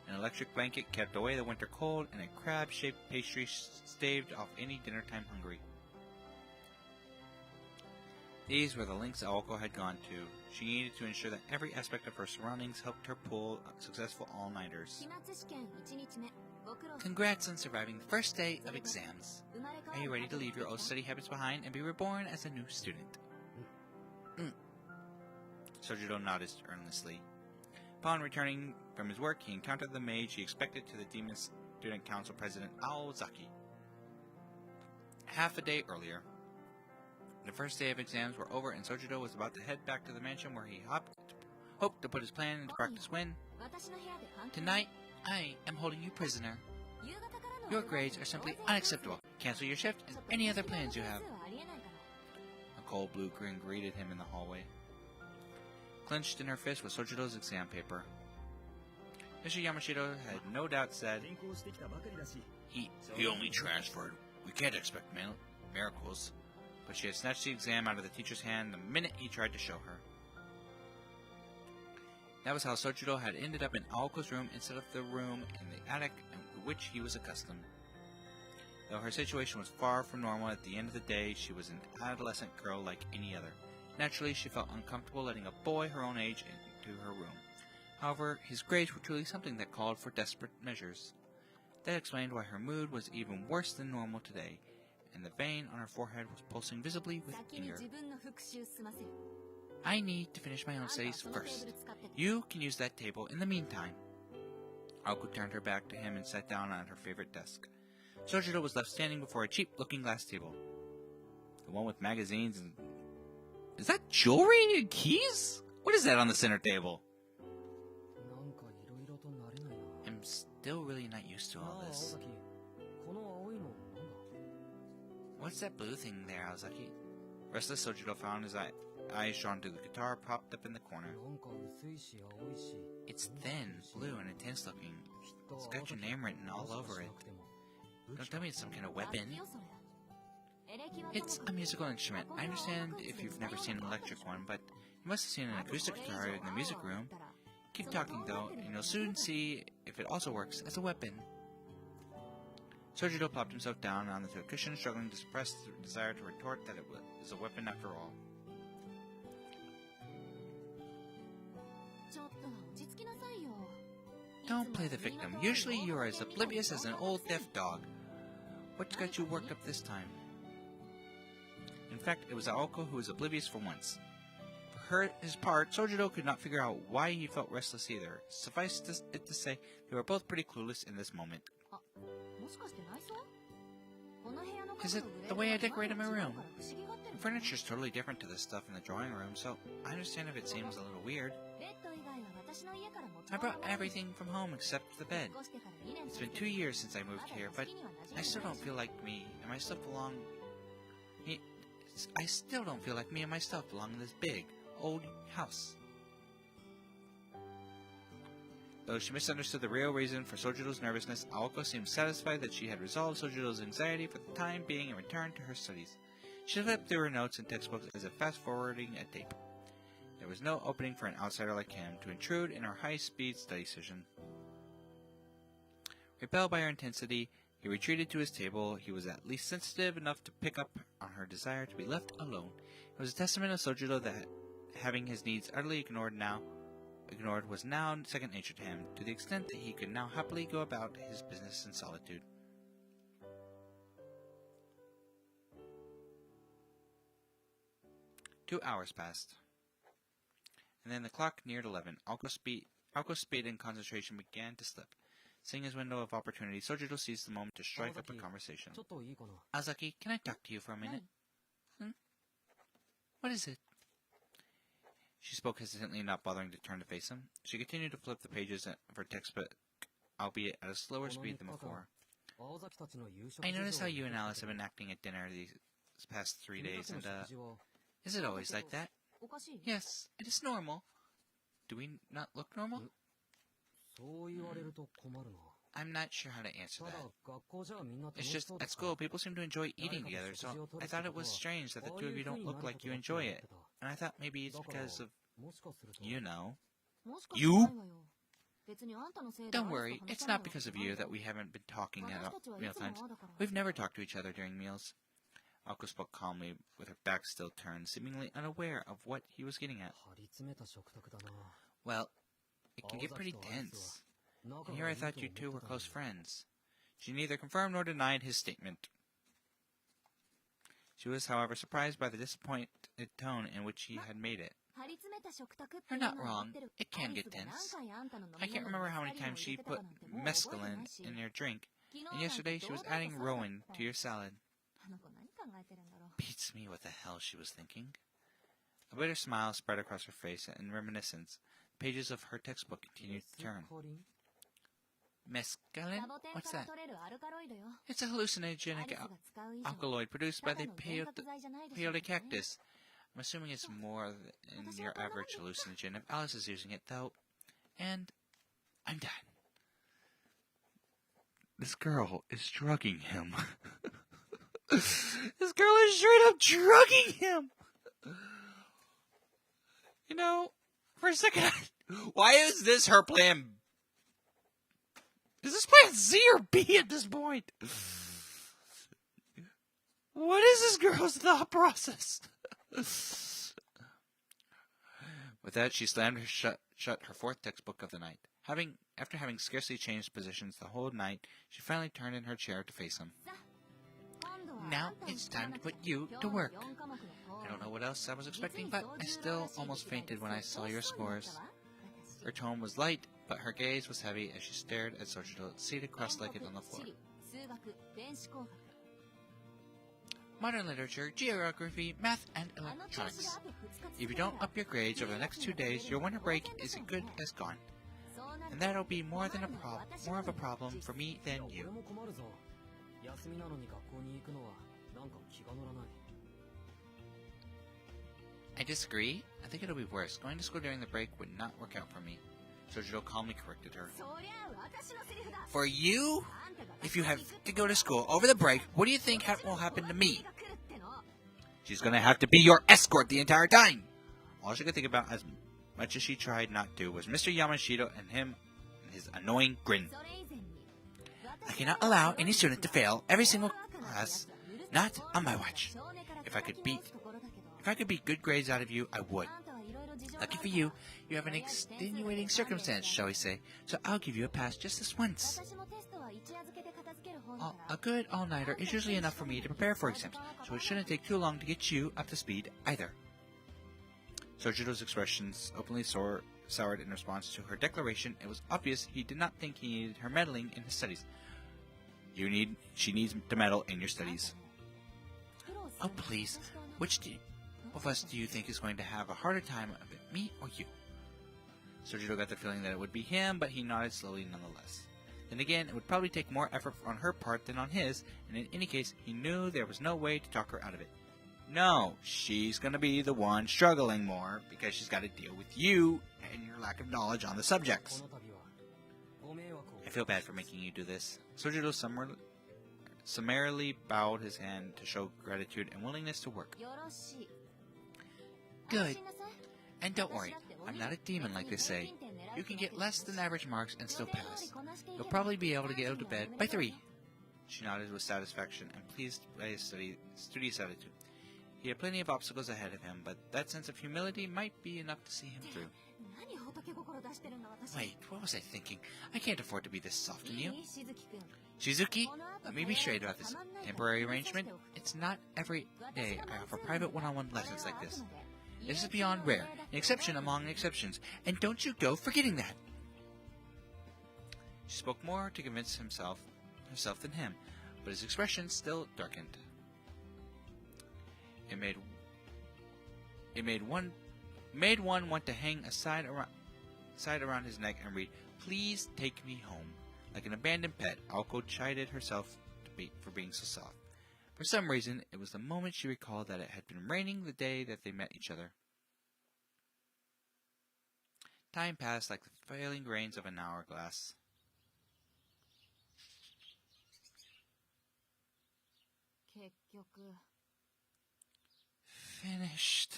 An electric blanket kept away the winter cold, and a crab-shaped pastry staved off any dinner-time hungry. These were the lengths Aoko had gone to. She needed to ensure that every aspect of her surroundings helped her pull successful all-nighters. Congrats on surviving the first day of exams. Are you ready to leave your old study habits behind and be reborn as a new student? Sojiro nodded earnestly. Upon returning from his work, he encountered the maid he expected to the Demon Student Council President Aozaki. Half a day earlier, the first day of exams were over, and Sojiro was about to head back to the mansion where he hoped to put his plan into practice when... Tonight, I am holding you prisoner. Your grades are simply unacceptable. Cancel your shift and any other plans you have. A cold blue grin greeted him in the hallway. Clenched in her fist was Sojiro's exam paper. Mr. Yamashita had no doubt said, He only transferred. We can't expect miracles. But she had snatched the exam out of the teacher's hand the minute he tried to show her. That was how Sojiro had ended up in Aoko's room instead of the room in the attic to which he was accustomed. Though her situation was far from normal, at the end of the day she was an adolescent girl like any other. Naturally, she felt uncomfortable letting a boy her own age into her room. However, his grades were truly something that called for desperate measures. That explained why her mood was even worse than normal today, and the vein on her forehead was pulsing visibly with anger. I need to finish my own studies first. You can use that table in the meantime. Aoko turned her back to him and sat down on her favorite desk. Sojiro was left standing before a cheap looking glass table. The one with magazines and... Is that jewelry and keys? What is that on the center table? I'm still really not used to all this. What's that blue thing there, Aozaki? Restless Sojiro found his eyes drawn to the guitar propped up in the corner. It's thin, blue, and intense looking. It's got your name written all over it. Don't tell me it's some kind of weapon. It's a musical instrument. I understand if you've never seen an electric one, but you must have seen an acoustic guitar in the music room. Keep talking, though, and you'll soon see if it also works as a weapon. Sojiro plopped himself down onto a cushion, struggling to suppress the desire to retort that it was a weapon after all. Don't play the victim. Usually you are as oblivious as an old deaf dog. What's got you worked up this time? In fact, it was Aoko who was oblivious for once. For his part, Sojiro could not figure out why he felt restless either. Suffice it to say, they were both pretty clueless in this moment. Is it the way I decorated my room? The furniture is totally different to the stuff in the drawing room, so I understand if it seems a little weird. I brought everything from home except the bed. It's been 2 years since I moved here, but I still don't feel like me and my stuff belong... I still don't feel like me and my stuff belong in this big, old house. Though she misunderstood the real reason for Sojiro's nervousness, Aoko seemed satisfied that she had resolved Sojiro's anxiety for the time being and returned to her studies. She flipped through her notes and textbooks as if fast-forwarding a tape. There was no opening for an outsider like him to intrude in her high-speed study session. Repelled by her intensity, he retreated to his table. He was at least sensitive enough to pick up on her desire to be left alone. It was a testament of Sojiro that having his needs utterly ignored was now second nature to him, to the extent that he could now happily go about his business in solitude. Two hours passed, and then the clock neared 11. Aoko's speed and concentration began to slip. Seeing his window of opportunity, Sojiro seized the moment to strike up a conversation. Aozaki, can I talk to you for a minute? What is it? She spoke hesitantly, not bothering to turn to face him. She continued to flip the pages of her textbook, albeit at a slower speed than before. I noticed how you and Alice have been acting at dinner these past 3 days, and, is it always like that? Yes, it is normal. Do we not look normal? I'm not sure how to answer that. It's just, at school, people seem to enjoy eating together, so I thought it was strange that the two of you don't look like you enjoy it. And I thought maybe it's because of, you know. You? Don't worry, it's not because of you that we haven't been talking at mealtimes. We've never talked to each other during meals. Ako spoke calmly, with her back still turned, seemingly unaware of what he was getting at. Well, it can get pretty tense. And here I thought you two were close friends. She neither confirmed nor denied his statement. She was, however, surprised by the disappointed tone in which he had made it. You're not wrong. It can get tense. I can't remember how many times she put mescaline in your drink, and yesterday she was adding rowan to your salad. Beats me what the hell she was thinking. A bitter smile spread across her face, and in reminiscence, the pages of her textbook continued to turn. Mescaline? What's that? It's a hallucinogenic alkaloid produced by the peyote cactus. I'm assuming it's more than your average hallucinogen if Alice is using it, though. And I'm done. This girl is drugging him. This girl is straight up drugging him. You know, for a second, why is this her plan? Is this plan C or B at this point? What is this girl's thought process? With that, she slammed shut her fourth textbook of the night. After having scarcely changed positions the whole night, she finally turned in her chair to face him. Now it's time to put you to work. I don't know what else I was expecting, but I still almost fainted when I saw your scores. Her tone was light, but her gaze was heavy as she stared at Sojiro, seated cross-legged on the floor. Modern literature, geography, math, and electronics. If you don't up your grades over the next 2 days, your winter break is as good as gone. And that'll be more of a problem for me than you. I disagree. I think it'll be worse. Going to school during the break would not work out for me. Sojiro calmly corrected her. For you? If you have to go to school over the break, what do you think will happen to me? She's gonna have to be your escort the entire time! All she could think about, as much as she tried not to, was Mr. Yamashita and his annoying grin. I cannot allow any student to fail every single class, not on my watch. If I could beat good grades out of you, I would. Lucky for you, you have an extenuating circumstance, shall we say, so I'll give you a pass just this once. A good all-nighter is usually enough for me to prepare for exams, so it shouldn't take too long to get you up to speed either. Sojiro's expressions openly soured in response to her declaration. It was obvious he did not think he needed her meddling in his studies. She needs to meddle in your studies. Oh, please. Which of us do you think is going to have a harder time of it, me or you? Sojiro got the feeling that it would be him, but he nodded slowly nonetheless. Then again, it would probably take more effort on her part than on his, and in any case, he knew there was no way to talk her out of it. No, she's going to be the one struggling more, because she's got to deal with you and your lack of knowledge on the subjects. I feel bad for making you do this. Sojiro summarily bowed his hand to show gratitude and willingness to work. Good. And don't worry, I'm not a demon like they say. You can get less than average marks and still pass. You'll probably be able to get out of bed by 3. She nodded with satisfaction and pleased by his studious attitude. He had plenty of obstacles ahead of him, but that sense of humility might be enough to see him through. Wait, what was I thinking? I can't afford to be this soft on you. Shizuki, let me be straight about this temporary arrangement. It's not every day I offer private one-on-one lessons like this. This is beyond rare, an exception among exceptions, and don't you go forgetting that. She spoke more to convince herself than him, but his expression still darkened. It made one want to hang a side around his neck and read, "Please take me home." Like an abandoned pet, Aoko chided herself for being so soft. For some reason, it was the moment she recalled that it had been raining the day that they met each other. Time passed like the failing grains of an hourglass. Finished.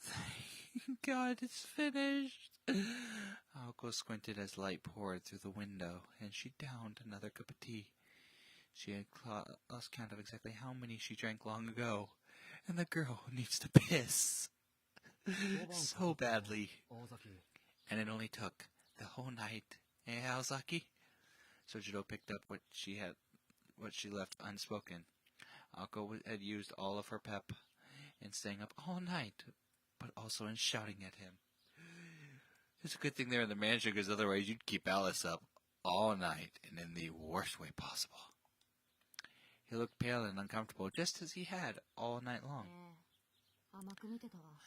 Thank God it's finished. Aoko squinted as light poured through the window, and she downed another cup of tea. She had lost count of exactly how many she drank long ago, and the girl needs to piss so badly. And it only took the whole night. Eh, Aozaki? Sojiro picked up what she left unspoken. Aoko had used all of her pep in staying up all night, but also in shouting at him. It's a good thing they're in the mansion, because otherwise you'd keep Alice up all night, and in the worst way possible. He looked pale and uncomfortable, just as he had all night long.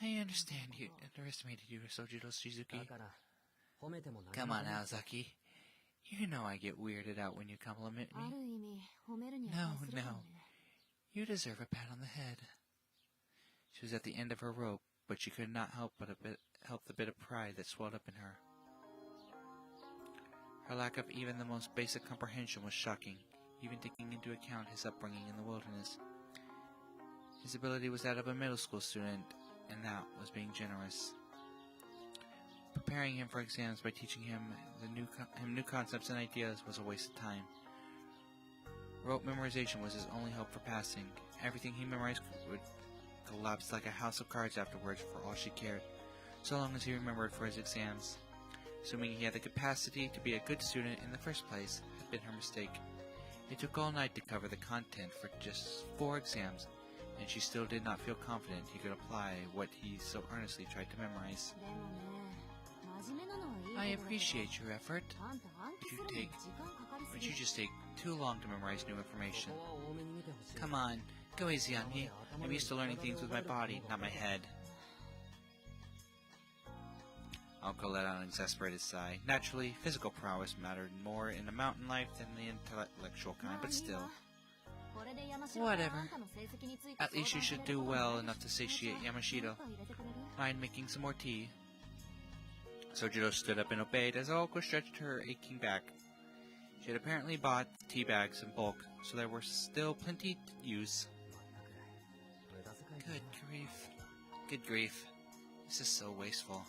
I understand you underestimated you, Sojiro Shizuki. Come on, Aozaki. You know I get weirded out when you compliment me. No. You deserve a pat on the head. She was at the end of her rope, but she could not help the bit of pride that swelled up in her. Her lack of even the most basic comprehension was shocking, even taking into account his upbringing in the wilderness. His ability was that of a middle school student, and that was being generous. Preparing him for exams by teaching him new concepts and ideas was a waste of time. Rote memorization was his only hope for passing. Everything he memorized would collapse like a house of cards afterwards for all she cared, so long as he remembered for his exams. Assuming he had the capacity to be a good student in the first place had been her mistake. It took all night to cover the content for just 4 exams, and she still did not feel confident he could apply what he so earnestly tried to memorize. I appreciate your effort, but you just take too long to memorize new information. Come on, go easy on me. I'm used to learning things with my body, not my head. Aoko let out an exasperated sigh. Naturally, physical prowess mattered more in a mountain life than the intellectual kind, but still. Whatever. At least you should do well enough to satiate Yamashita. Mind making some more tea? Sojiro stood up and obeyed as Aoko stretched her aching back. She had apparently bought tea bags in bulk, so there were still plenty to use. Good grief. This is so wasteful.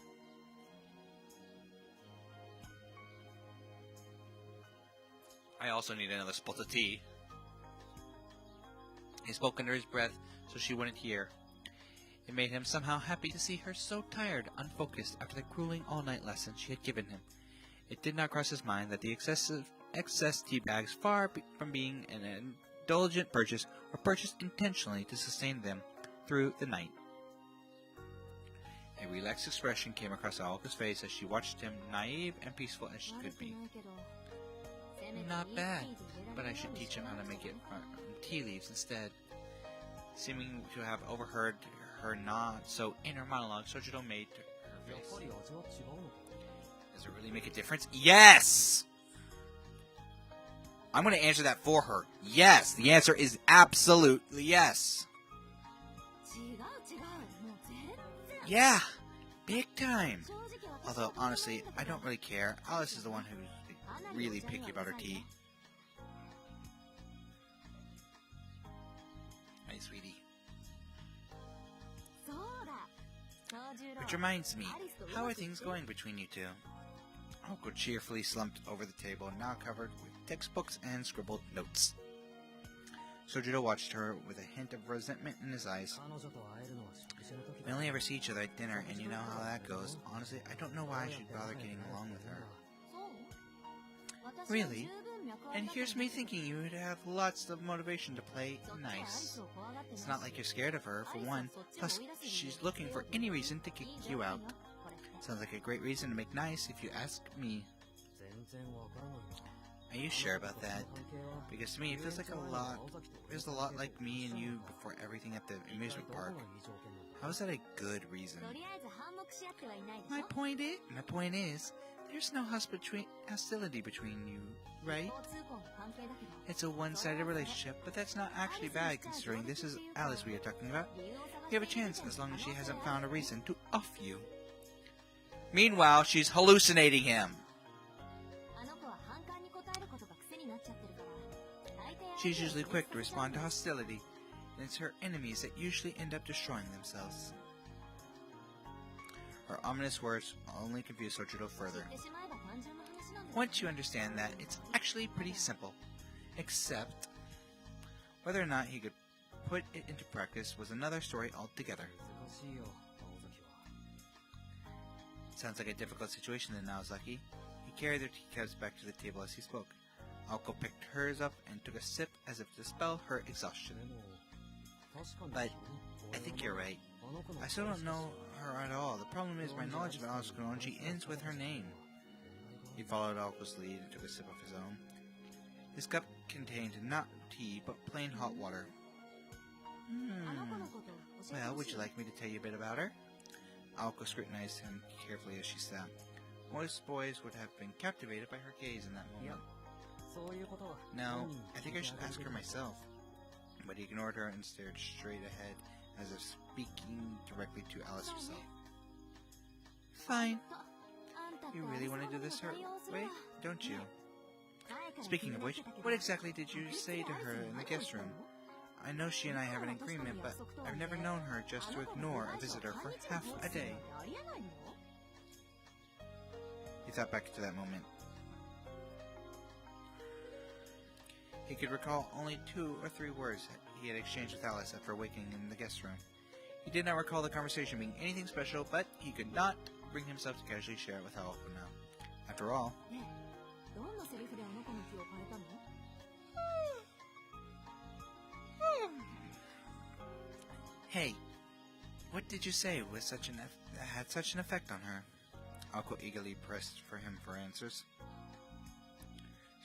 I also need another spot of tea. He spoke under his breath so she wouldn't hear. It made him somehow happy to see her so tired, unfocused after the grueling all-night lesson she had given him. It did not cross his mind that the excess tea bags, far from being an indulgent purchase, were purchased intentionally to sustain them through the night. A relaxed expression came across Aoko's face as she watched him, naive and peaceful as she could be. Not bad, but I should teach him how to make it from tea leaves instead. Seeming to have overheard her not-so-inner monologue, Sojiro made her face. Does it really make a difference? Yes! I'm going to answer that for her. Yes! The answer is absolutely yes! Yeah! Big time! Although, honestly, I don't really care. Alice is the one who's really picky about her tea. Hi, sweetie. Which reminds me, how are things going between you two? Aoko cheerfully slumped over the table, now covered with textbooks and scribbled notes. Sojiro watched her with a hint of resentment in his eyes. We only ever see each other at dinner, and you know how that goes. Honestly, I don't know why I should bother getting along with her. Really? And here's me thinking you would have lots of motivation to play nice. It's not like you're scared of her, for one. Plus, she's looking for any reason to kick you out. Sounds like a great reason to make nice, if you ask me. Are you sure about that? Because to me, it feels like there's a lot like me and you before everything at the amusement park. How is that a good reason? My point is, there's no hostility between you, right? It's a one-sided relationship, but that's not actually bad considering this is Alice we are talking about. You have a chance as long as she hasn't found a reason to off you. Meanwhile, she's hallucinating him. She's usually quick to respond to hostility, and it's her enemies that usually end up destroying themselves. Her ominous words only confuse Sochiro further. Once you understand that, it's actually pretty simple. Except, whether or not he could put it into practice was another story altogether. Sounds like a difficult situation then, Naozaki. He carried their teacups back to the table as he spoke. Aoko picked hers up and took a sip as if to dispel her exhaustion. But I think you're right. I still don't know her at all. The problem is my knowledge of Alice Koronji ends with her name. He followed Aoko's lead and took a sip of his own. His cup contained not tea, but plain hot water. Well, would you like me to tell you a bit about her? Aoko scrutinized him carefully as she sat. Most boys would have been captivated by her gaze in that moment. No, I think I should ask her myself. But he ignored her and stared straight ahead, as if speaking directly to Alice herself. Fine. You really want to do this her way, don't you? Speaking of which, what exactly did you say to her in the guest room? I know she and I have an agreement, but I've never known her just to ignore a visitor for half a day. He thought back to that moment. He could recall only 2 or 3 words he had exchanged with Alice after waking in the guest room. He did not recall the conversation being anything special, but he could not bring himself to casually share it with Aoko now. After all, hey, what did you say with had such an effect on her? Aoko eagerly pressed for him for answers.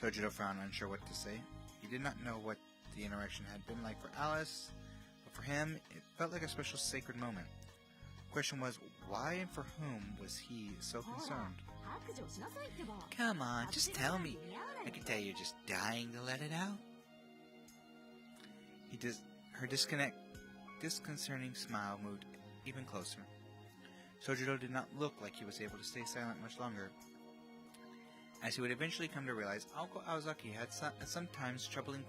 Sochiro frowned, unsure what to say. He did not know what the interaction had been like for Alice, but for him, it felt like a special sacred moment. The question was, why and for whom was he so concerned? Come on, just tell me. I can tell you're just dying to let it out. Her disconcerting smile moved even closer. Sochiro did not look like he was able to stay silent much longer. As he would eventually come to realize, Aoko Aozaki had a sometimes troubling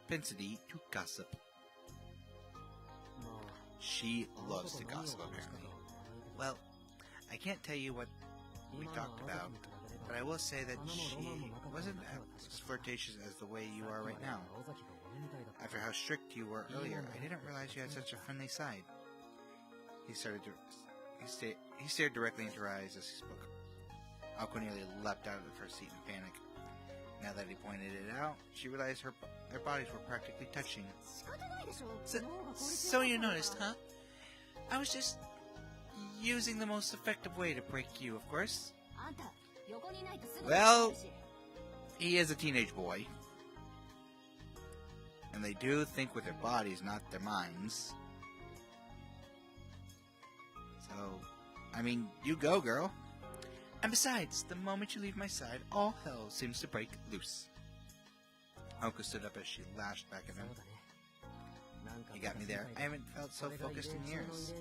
propensity to gossip. She loves to gossip, apparently. Well, I can't tell you what we talked about, but I will say that she wasn't as flirtatious as the way you are right now. After how strict you were earlier, I didn't realize you had such a friendly side. He stared directly into her eyes as he spoke. Aoko nearly leapt out of her seat in panic. Now that he pointed it out, she realized their bodies were practically touching. So you noticed, huh? I was just using the most effective way to break you, of course. Well, he is a teenage boy. And they do think with their bodies, not their minds. So, I mean, you go, girl. And besides, the moment you leave my side, all hell seems to break loose. Aoko stood up as she lashed back at him. You got me there. I haven't felt so focused in years.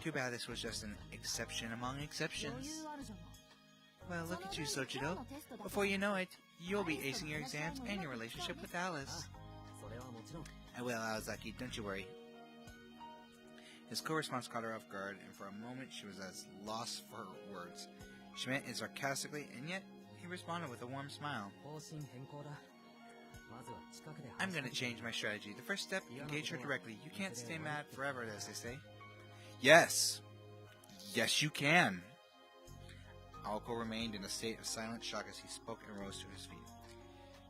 Too bad this was just an exception among exceptions. Well, look at you, Sochiro. Before you know it, you'll be acing your exams and your relationship with Alice. I will, Aozaki, don't you worry. His co-response caught her off guard, and for a moment she was as lost for words. She meant it sarcastically, and yet he responded with a warm smile. I'm going to change my strategy. The first step, engage her directly. You can't stay mad forever, as they say. Yes. Yes, you can. Aoko remained in a state of silent shock as he spoke and rose to his feet.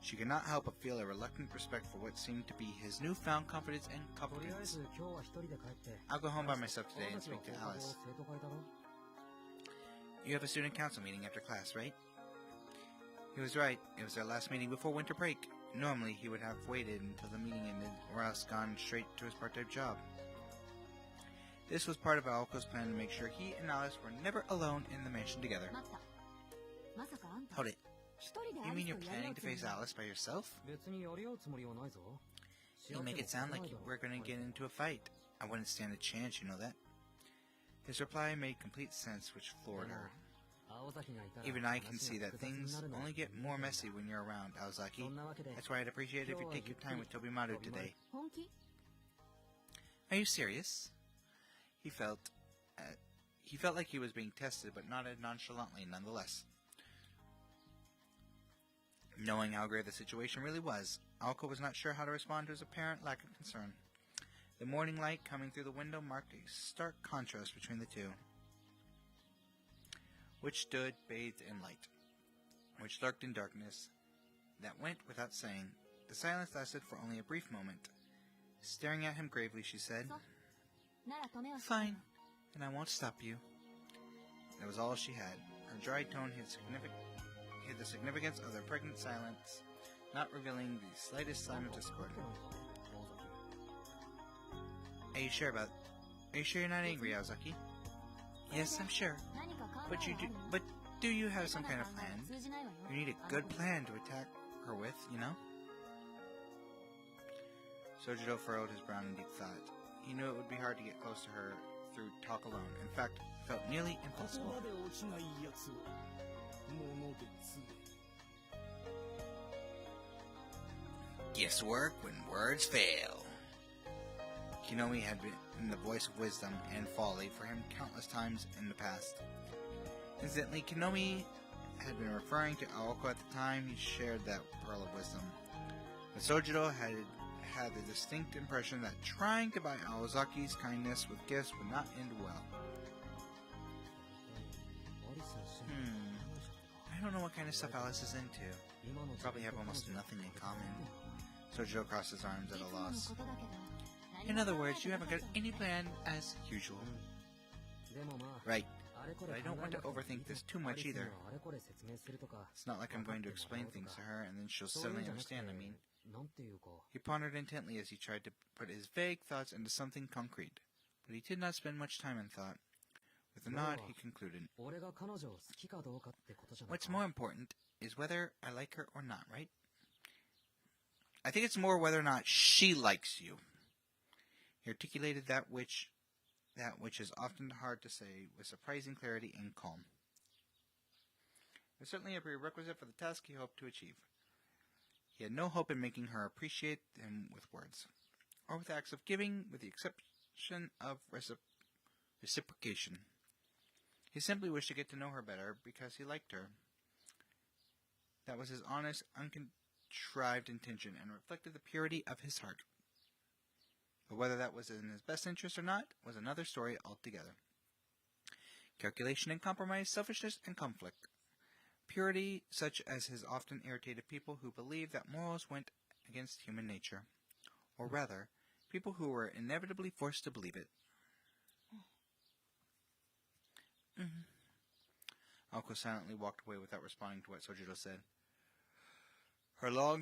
She could not help but feel a reluctant respect for what seemed to be his newfound confidence and competence. I'll go home by myself today and speak to Alice. You have a student council meeting after class, right? He was right. It was their last meeting before winter break. Normally, he would have waited until the meeting ended, or else gone straight to his part-time job. This was part of Aoko's plan to make sure he and Alice were never alone in the mansion together. Hold it. You mean you're planning to face Alice by yourself? You make it sound like we're going to get into a fight. I wouldn't stand a chance, you know that. His reply made complete sense, which floored her. Even I can see that things only get more messy when you're around, Aozaki. That's why I'd appreciate it if you take your time with Tobimaru today. Are you serious? He felt like he was being tested, but nodded nonchalantly nonetheless. Knowing how grave the situation really was, Aoko was not sure how to respond to his apparent lack of concern. The morning light coming through the window marked a stark contrast between the two, which stood bathed in light, which lurked in darkness that went without saying. The silence lasted for only a brief moment. Staring at him gravely, she said, "Fine, and I won't stop you." That was all she had. Her dry tone hid the significance of their pregnant silence, not revealing the slightest sign of discord. Are you sure you're not angry, Aozaki? Yes, I'm sure. But do you have some kind of plan? You need a good plan to attack her with, you know? Sojiro furrowed his brow in deep thought. He knew it would be hard to get close to her through talk alone. In fact, it felt nearly impossible. Guesswork when words fail. Kinomi had been the voice of wisdom and folly for him countless times in the past. Incidentally, Kinomi had been referring to Aoko at the time he shared that pearl of wisdom. But Sojiro had the distinct impression that trying to buy Aozaki's kindness with gifts would not end well. I don't know what kind of stuff Alice is into. Probably have almost nothing in common. Sojiro crossed his arms at a loss. In other words, you haven't got any plan as usual. Right. But I don't want to overthink this too much either. It's not like I'm going to explain things to her and then she'll suddenly understand, I mean. He pondered intently as he tried to put his vague thoughts into something concrete, but he did not spend much time in thought. With a nod, he concluded, "What's more important is whether I like her or not, right? I think it's more whether or not she likes you." He articulated that which is often hard to say with surprising clarity and calm. It was certainly a prerequisite for the task he hoped to achieve. He had no hope in making her appreciate him with words, or with acts of giving, with the exception of reciprocation. He simply wished to get to know her better because he liked her. That was his honest, uncontrived intention, and reflected the purity of his heart. But whether that was in his best interest or not was another story altogether. Calculation and compromise, selfishness and conflict. Purity such as has often irritated people who believed that morals went against human nature. Or rather, people who were inevitably forced to believe it. Aoko silently walked away without responding to what Sojiro said. Her long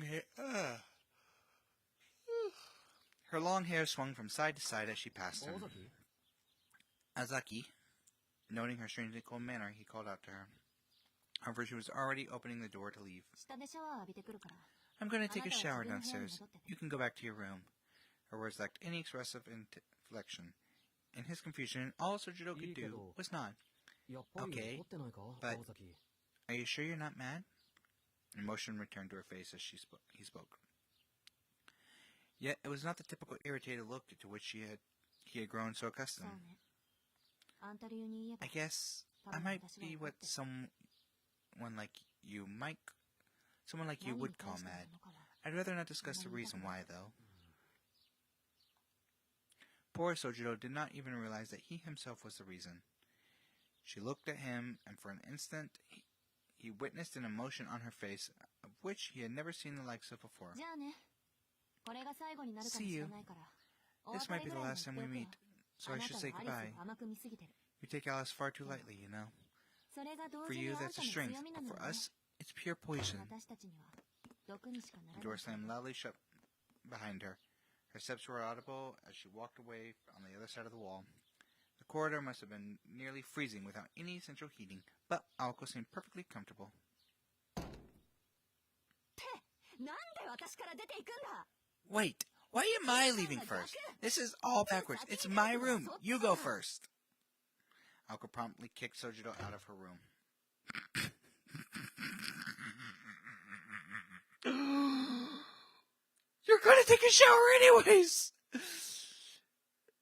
hair swung from side to side as she passed him. Aozaki. Noting her strangely cold manner, he called out to her. However, she was already opening the door to leave. "I'm going to take a shower downstairs. You can go back to your room." Her words lacked any expressive inflection. In his confusion, all Sojiro could do was nod. "Okay, but are you sure you're not mad?" Emotion returned to her face as he spoke. Yet it was not the typical irritated look to which he had grown so accustomed. "I guess I might be what someone like you would call mad. I'd rather not discuss the reason why, though." Poor Sojiro did not even realize that he himself was the reason. She looked at him, and for an instant he witnessed an emotion on her face of which he had never seen the likes of before. "See you. This might be the last time we meet, so I should say goodbye. You take Alice far too lightly, you know. For you, that's a strength, but for us, it's pure poison." The door slammed loudly shut behind her. Her steps were audible as she walked away on the other side of the wall. The corridor must have been nearly freezing without any central heating, but Aoko seemed perfectly comfortable. "Wait, why am I leaving first? This is all backwards. It's my room. You go first." Aoko promptly kicked Sojiro out of her room. You're gonna take a shower anyways!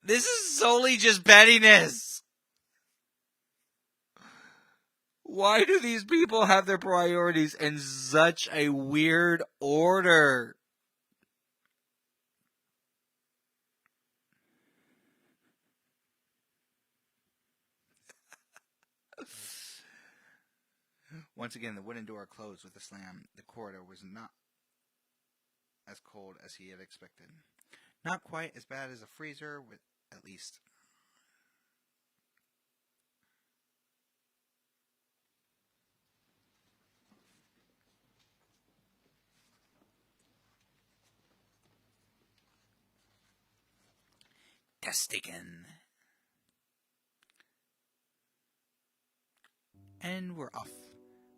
This is solely just pettiness! Why do these people have their priorities in such a weird order? Once again, the wooden door closed with a slam. The corridor was not as cold as he had expected. Not quite as bad as a freezer, at least. Testigan. And we're off,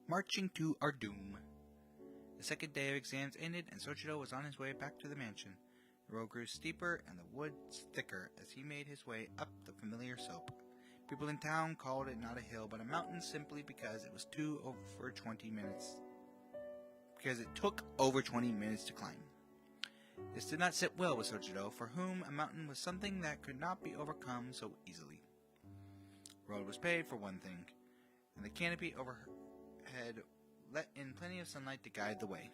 marching to our doom. The second day of exams ended, and Sojiro was on his way back to the mansion. The road grew steeper and the woods thicker as he made his way up the familiar slope. People in town called it not a hill, but a mountain simply because it was over 20 minutes. Because it took over 20 minutes to climb. This did not sit well with Sojiro, for whom a mountain was something that could not be overcome so easily. The road was paved, for one thing, and the canopy overhead let in plenty of sunlight to guide the way.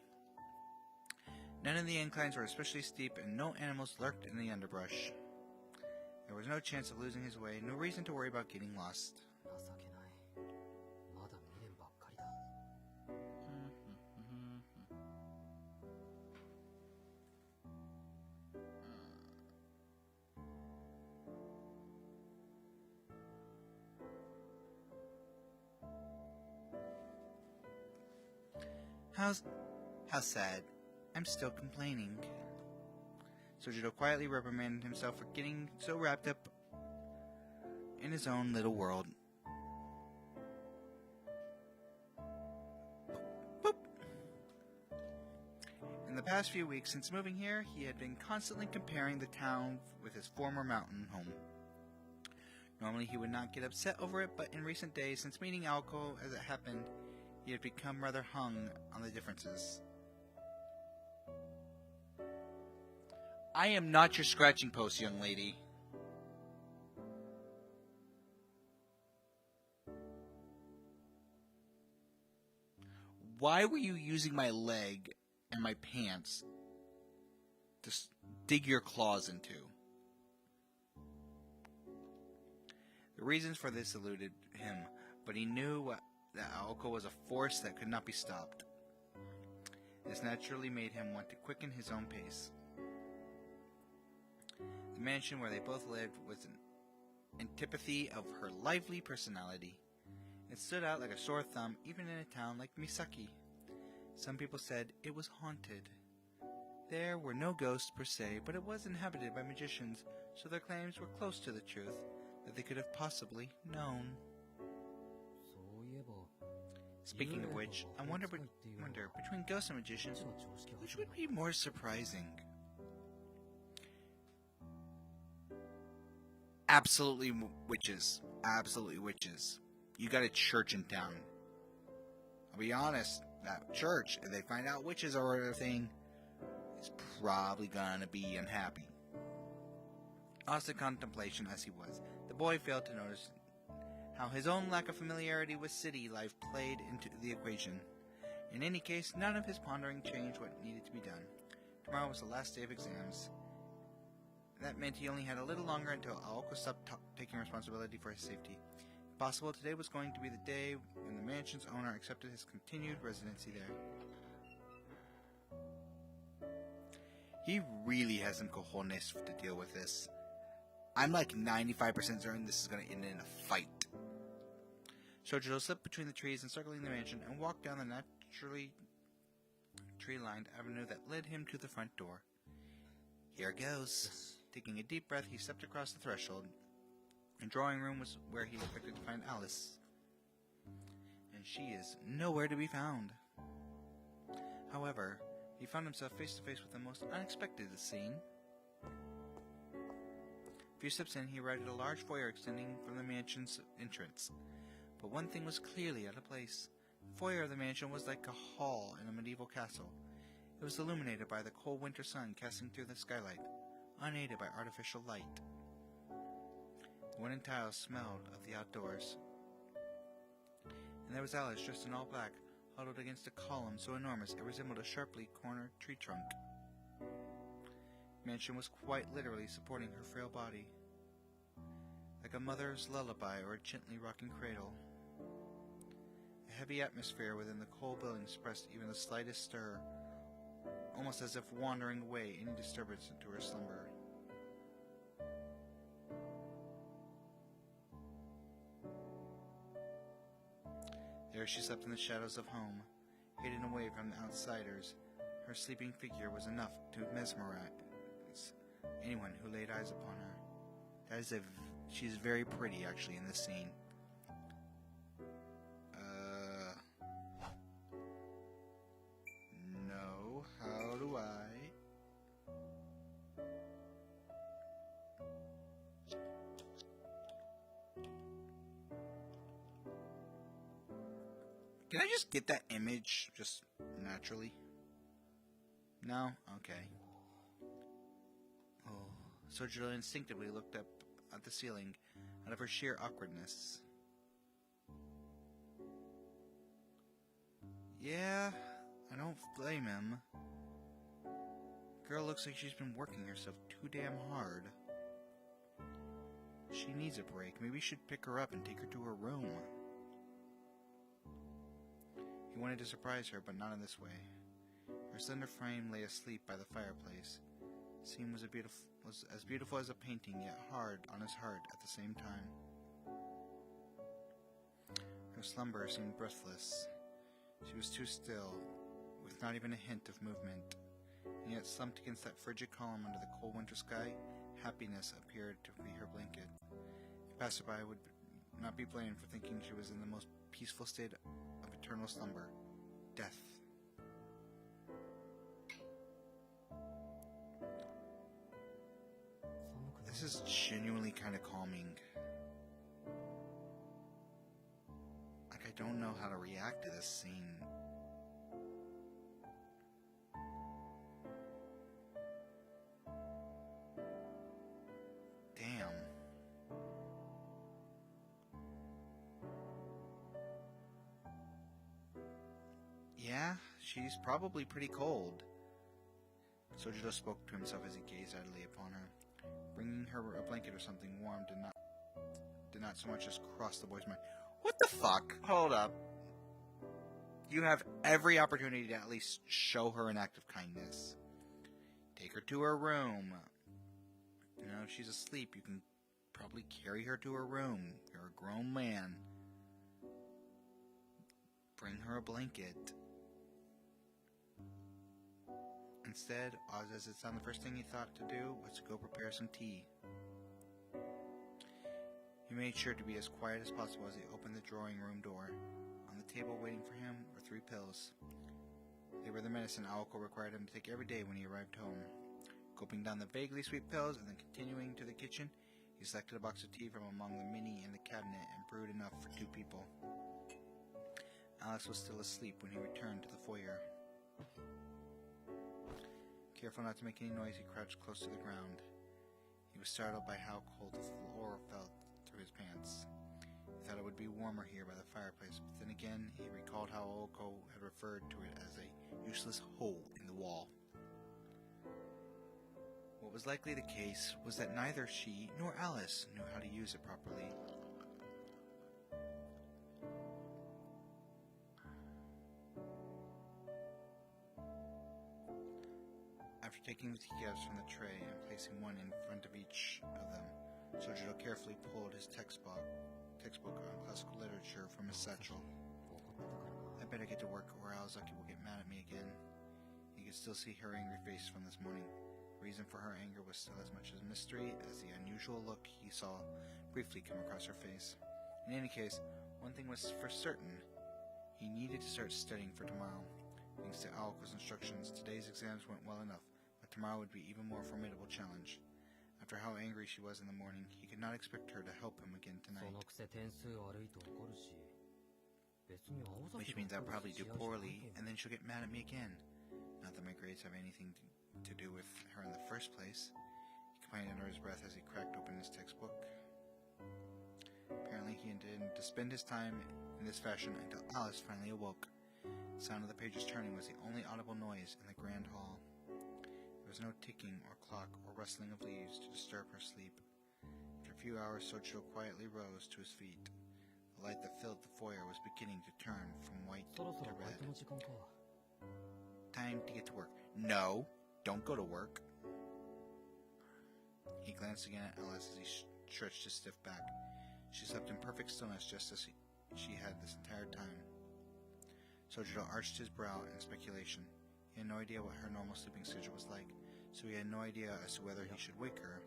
None of the inclines were especially steep, and no animals lurked in the underbrush. There was no chance of losing his way, no reason to worry about getting lost. How sad. I'm still complaining. Sojiro quietly reprimanded himself for getting so wrapped up in his own little world. Boop. In the past few weeks since moving here, he had been constantly comparing the town with his former mountain home. Normally he would not get upset over it, but in recent days, since meeting Aoko as it happened, he had become rather hung on the differences. I am not your scratching post, young lady. Why were you using my leg and my pants to dig your claws into? The reasons for this eluded him, but he knew that Aoko was a force that could not be stopped. This naturally made him want to quicken his own pace. The mansion where they both lived was an antipathy of her lively personality. It stood out like a sore thumb even in a town like Misaki. Some people said it was haunted. There were no ghosts per se, but it was inhabited by magicians, so their claims were close to the truth that they could have possibly known. Speaking of which, I wonder between ghosts and magicians, which would be more surprising? Absolutely witches. Absolutely witches. You got a church in town. I'll be honest, that church, if they find out witches are everything, is probably gonna be unhappy. Lost in contemplation as he was, the boy failed to notice how his own lack of familiarity with city life played into the equation. In any case, none of his pondering changed what needed to be done. Tomorrow was the last day of exams. That meant he only had a little longer until Aoko stopped taking responsibility for his safety. If possible, today was going to be the day when the mansion's owner accepted his continued residency there. He really has some cojones to deal with this. I'm like 95% certain this is going to end in a fight. Sojiro slipped between the trees encircling the mansion and walked down the naturally tree-lined avenue that led him to the front door. Here goes. Taking a deep breath, he stepped across the threshold. The drawing room was where he expected to find Alice. And she is nowhere to be found. However, he found himself face to face with the most unexpected scene. A few steps in, he arrived at a large foyer extending from the mansion's entrance. But one thing was clearly out of place. The foyer of the mansion was like a hall in a medieval castle. It was illuminated by the cold winter sun casting through the skylight, unaided by artificial light. The wooden tiles smelled of the outdoors. And there was Alice, dressed in all black, huddled against a column so enormous it resembled a sharply cornered tree trunk. The mansion was quite literally supporting her frail body, like a mother's lullaby or a gently rocking cradle. A heavy atmosphere within the cold building suppressed even the slightest stir, almost as if wandering away any disturbance into her slumber. There she slept in the shadows of home, hidden away from the outsiders. Her sleeping figure was enough to mesmerize anyone who laid eyes upon her. She's very pretty, actually, in this scene. No, how do I? Can I just get that image, just naturally? No? Okay. Oh, Sojiro instinctively looked up at the ceiling, out of her sheer awkwardness. Yeah, I don't blame him. Girl looks like she's been working herself too damn hard. She needs a break. Maybe we should pick her up and take her to her room. He wanted to surprise her, but not in this way. Her slender frame lay asleep by the fireplace. The scene was as beautiful as a painting, yet hard on his heart at the same time. Her slumber seemed breathless. She was too still, with not even a hint of movement, and yet slumped against that frigid column under the cold winter sky, happiness appeared to be her blanket. A passerby would not be blamed for thinking she was in the most peaceful state of eternal slumber, death. This is genuinely kind of calming. Like, I don't know how to react to this scene. Damn. Yeah, she's probably pretty cold. Sojiro spoke to himself as he gazed idly upon her. Bringing her a blanket or something warm did not so much as cross the boy's mind. What the fuck? Hold up. You have every opportunity to at least show her an act of kindness. Take her to her room. You know, if she's asleep, you can probably carry her to her room. You're a grown man. Bring her a blanket. Instead, odd as it sounded, the first thing he thought to do was to go prepare some tea. He made sure to be as quiet as possible as he opened the drawing room door. On the table waiting for him were 3 pills. They were the medicine Aoko required him to take every day when he arrived home. Gulping down the vaguely sweet pills and then continuing to the kitchen, he selected a box of tea from among the many in the cabinet and brewed enough for 2 people. Alice was still asleep when he returned to the foyer. Careful not to make any noise, he crouched close to the ground. He was startled by how cold the floor felt through his pants. He thought it would be warmer here by the fireplace, but then again he recalled how Aoko had referred to it as a useless hole in the wall. What was likely the case was that neither she nor Alice knew how to use it properly. After taking the teacups from the tray and placing one in front of each of them, Sojiro carefully pulled his textbook on classical literature from his satchel. I better get to work or Aozaki will get mad at me again. He could still see her angry face from this morning. The reason for her anger was still as much a mystery as the unusual look he saw briefly come across her face. In any case, one thing was for certain. He needed to start studying for tomorrow. Thanks to Aoko's instructions, today's exams went well enough, but tomorrow would be an even more formidable challenge. After how angry she was in the morning, he could not expect her to help him again tonight. Which means I'll probably do poorly, and then she'll get mad at me again. Not that my grades have anything to do with her in the first place. He complained under his breath as he cracked open his textbook. Apparently he intended to spend his time in this fashion until Alice finally awoke. The sound of the pages turning was the only audible noise in the grand hall. There was no ticking or clock or rustling of leaves to disturb her sleep. After a few hours, Soichiro quietly rose to his feet. The light that filled the foyer was beginning to turn from white to red. Time to get to work. No, don't go to work. He glanced again at Alice as he stretched his stiff back. She slept in perfect stillness just as she had this entire time. Soichiro arched his brow in speculation. He had no idea what her normal sleeping schedule was like, so he had no idea as to whether he should wake her.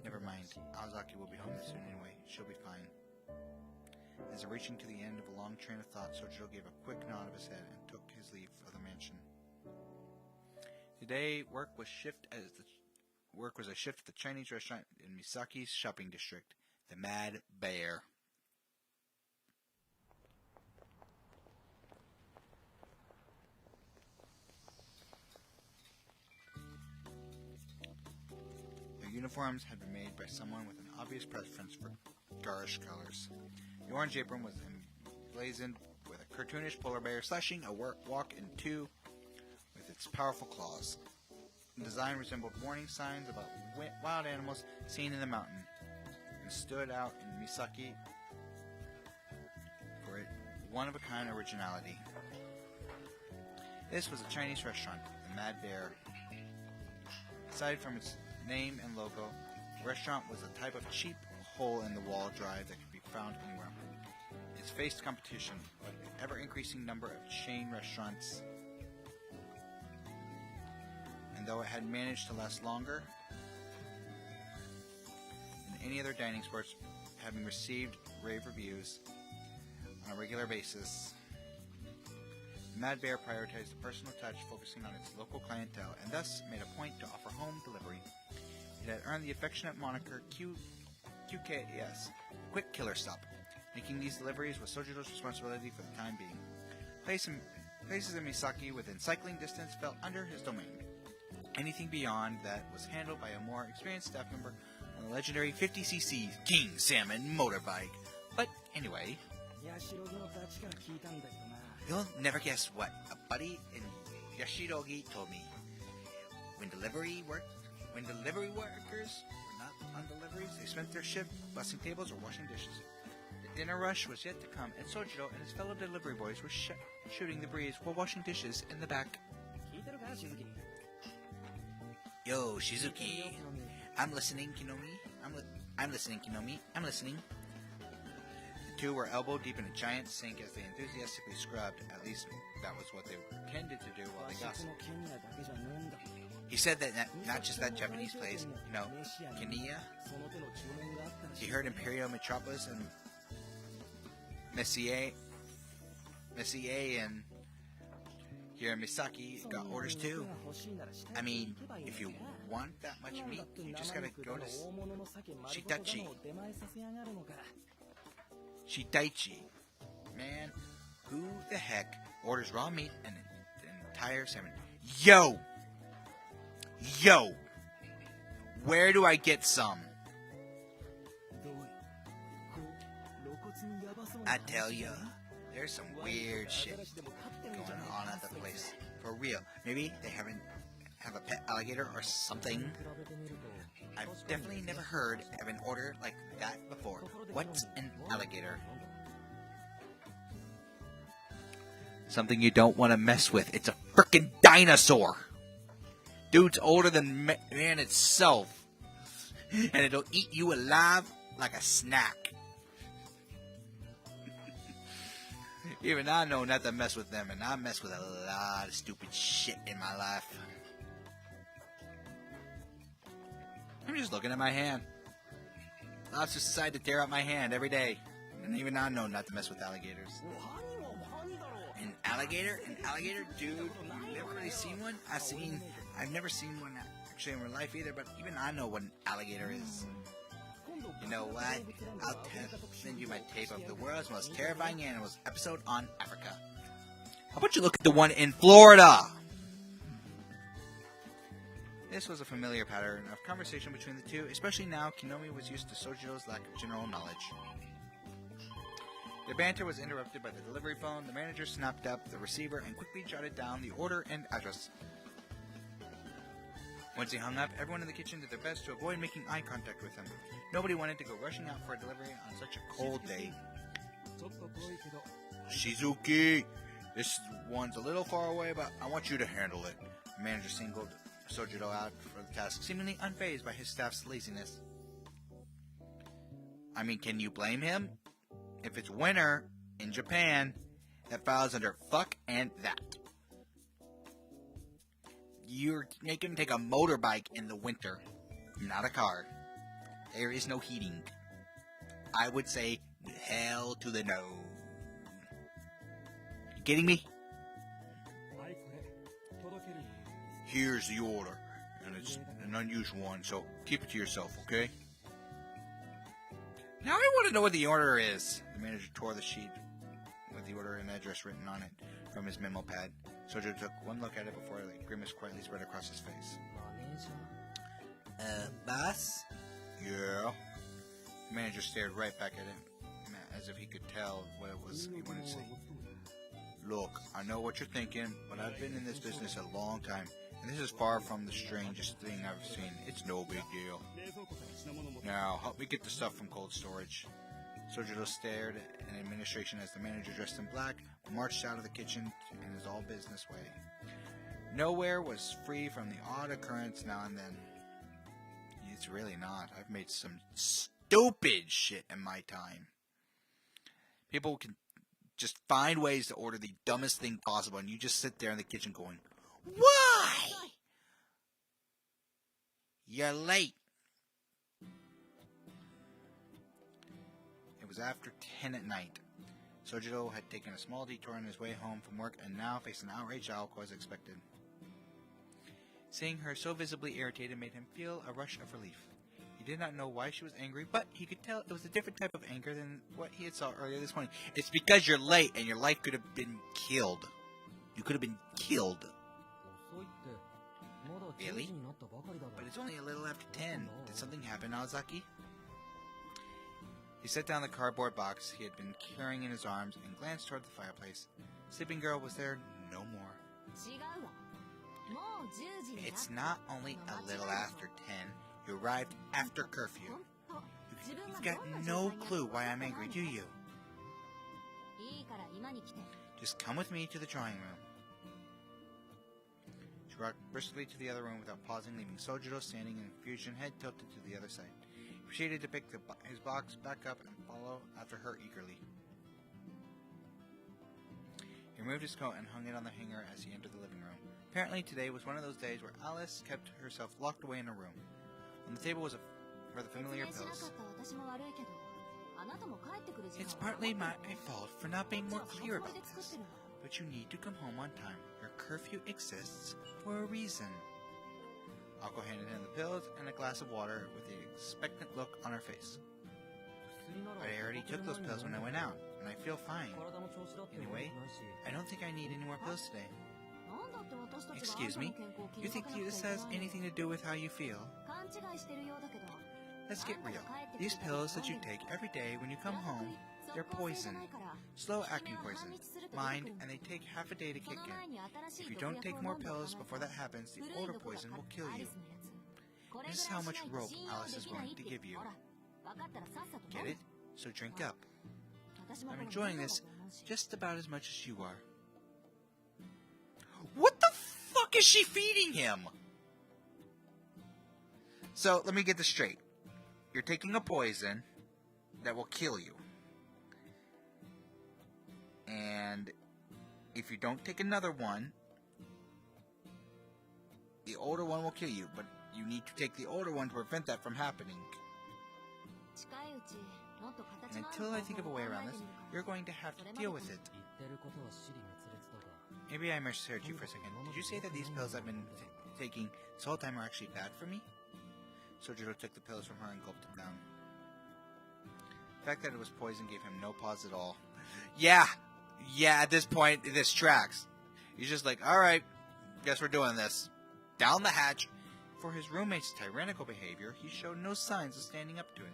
Never mind, Aozaki will be home soon anyway. She'll be fine. As if reaching to the end of a long train of thought, Soichiro gave a quick nod of his head and took his leave of the mansion. Today, work was a shift at the Chinese restaurant in Misaki's shopping district, the Mad Bear. Their uniforms had been made by someone with an obvious preference for garish colors. The orange apron was emblazoned with a cartoonish polar bear slashing a walk in two with its powerful claws. The design resembled warning signs about wild animals seen in the mountain, and stood out in Misaki for its one-of-a-kind originality. This was a Chinese restaurant, the Mad Bear. Aside from its name and logo, the restaurant was a type of cheap hole-in-the-wall drive that could be found anywhere. It faced competition with an ever-increasing number of chain restaurants, and though it had managed to last longer than any other dining spots, having received rave reviews on a regular basis, Mad Bear prioritized the personal touch, focusing on its local clientele, and thus made a point to offer home delivery. It had earned the affectionate moniker QKS, Quick Killer Stop. Making these deliveries was Soichiro's responsibility for the time being. Places in Misaki within cycling distance fell under his domain. Anything beyond that was handled by a more experienced staff member on the legendary 50cc King Salmon motorbike. But anyway, you'll never guess what a buddy in Yashirogi told me. When delivery workers were not on deliveries, they spent their shift bussing tables or washing dishes. The dinner rush was yet to come, and Soichiro and his fellow delivery boys were shooting the breeze while washing dishes in the back. Yo, Shizuki. I'm listening, Kinomi. I'm listening, Kinomi. I'm listening. The two were elbow deep in a giant sink as they enthusiastically scrubbed. At least that was what they intended to do while they gossiped. He said that not just that Japanese place, Kiniya. He heard Imperial Metropolis and Messier and here in Misaki got orders too. I mean, if you want that much meat, you just gotta go to Shitaichi. Man, who the heck orders raw meat and an entire salmon? Yo! Where do I get some? I tell ya, there's some weird shit going on at the place. For real. Maybe they have a pet alligator or something. I've definitely never heard of an order like that before. What's an alligator? Something you don't want to mess with. It's a frickin' dinosaur. Dude's older than man itself. And it'll eat you alive like a snack. Even I know not to mess with them, and I mess with a lot of stupid shit in my life. I'm just looking at my hand. Lots of decide to tear out my hand every day. And even I know not to mess with alligators. An alligator? Dude, you never really seen one? I've never seen one actually in real life either, but even I know what an alligator is. You know what? I'll send you my tape of the world's most terrifying animals episode on Africa. How about you look at the one in Florida? This was a familiar pattern of conversation between the two, especially now Kinomi was used to Sojiro's lack of general knowledge. Their banter was interrupted by the delivery phone. The manager snapped up the receiver and quickly jotted down the order and address. Once he hung up, everyone in the kitchen did their best to avoid making eye contact with him. Nobody wanted to go rushing out for a delivery on such a cold day. Shizuki, this one's a little far away, but I want you to handle it. The manager singled Sojiro out for the task, seemingly unfazed by his staff's laziness. I mean, can you blame him? If it's winter in Japan, that falls under fuck and that. You're making him take a motorbike in the winter, not a car. There is no heating. I would say hell to the no. You kidding me? Here's the order, and it's an unusual one, so keep it to yourself, okay? Now I want to know what the order is. The manager tore the sheet with the order and address written on it from his memo pad. Sojiro took one look at it before a grimace quietly spread across his face. Boss? Yeah? The manager stared right back at him, as if he could tell what it was he wanted to say. Look, I know what you're thinking, but I've been in this business a long time, and this is far from the strangest thing I've seen. It's no big deal. Now, help me get the stuff from cold storage. Sojiro stared in administration as the manager, dressed in black, marched out of the kitchen in his all-business way. Nowhere was free from the odd occurrence now and then. It's really not. I've made some stupid shit in my time. People can just find ways to order the dumbest thing possible, and you just sit there in the kitchen going, why? You're late. It was after 10 at night. Sojiro had taken a small detour on his way home from work and now faced an outraged Aoko as expected. Seeing her so visibly irritated made him feel a rush of relief. He did not know why she was angry, but he could tell it was a different type of anger than what he had saw earlier this morning. It's because you're late and your life could have been killed. You could have been killed. Really? But it's only a little after 10. Did something happen, Naozaki? He set down the cardboard box he had been carrying in his arms and glanced toward the fireplace. Sleeping Girl was there no more. It's not only a little after 10. You arrived after curfew. You've got no clue why I'm angry, do you? Just come with me to the drawing room. She walked briskly to the other room without pausing, leaving Sojiro standing in confusion, head tilted to the other side. He proceeded to pick his box back up and follow after her eagerly. He removed his coat and hung it on the hanger as he entered the living room. Apparently today was one of those days where Alice kept herself locked away in her room. On the table were the familiar pills. It's partly my fault for not being more clear about this, but you need to come home on time. Your curfew exists for a reason. Aoko handed him the pills and a glass of water with the expectant look on her face. I already took those pills when I went out, and I feel fine. Anyway, I don't think I need any more pills today. Excuse me? You think this has anything to do with how you feel? Let's get real. These pills that you take every day when you come home, they're poison. Slow-acting poison. Mind, and they take half a day to kick in. If you don't take more pills before that happens, the older poison will kill you. This is how much rope Alice is willing to give you. Get it? So drink up. I'm enjoying this just about as much as you are. What the fuck is she feeding him? So, let me get this straight. You're taking a poison that will kill you. And if you don't take another one, the older one will kill you. But you need to take the older one to prevent that from happening. And until I think of a way around this, you're going to have to deal with it. Maybe I misheard you for a second. Did you say that these pills I've been taking this whole time are actually bad for me? Sojiro took the pills from her and gulped it down. The fact that it was poison gave him no pause at all. Yeah, at this point, this tracks. He's just like, alright, guess we're doing this. Down the hatch. For his roommate's tyrannical behavior, he showed no signs of standing up to it.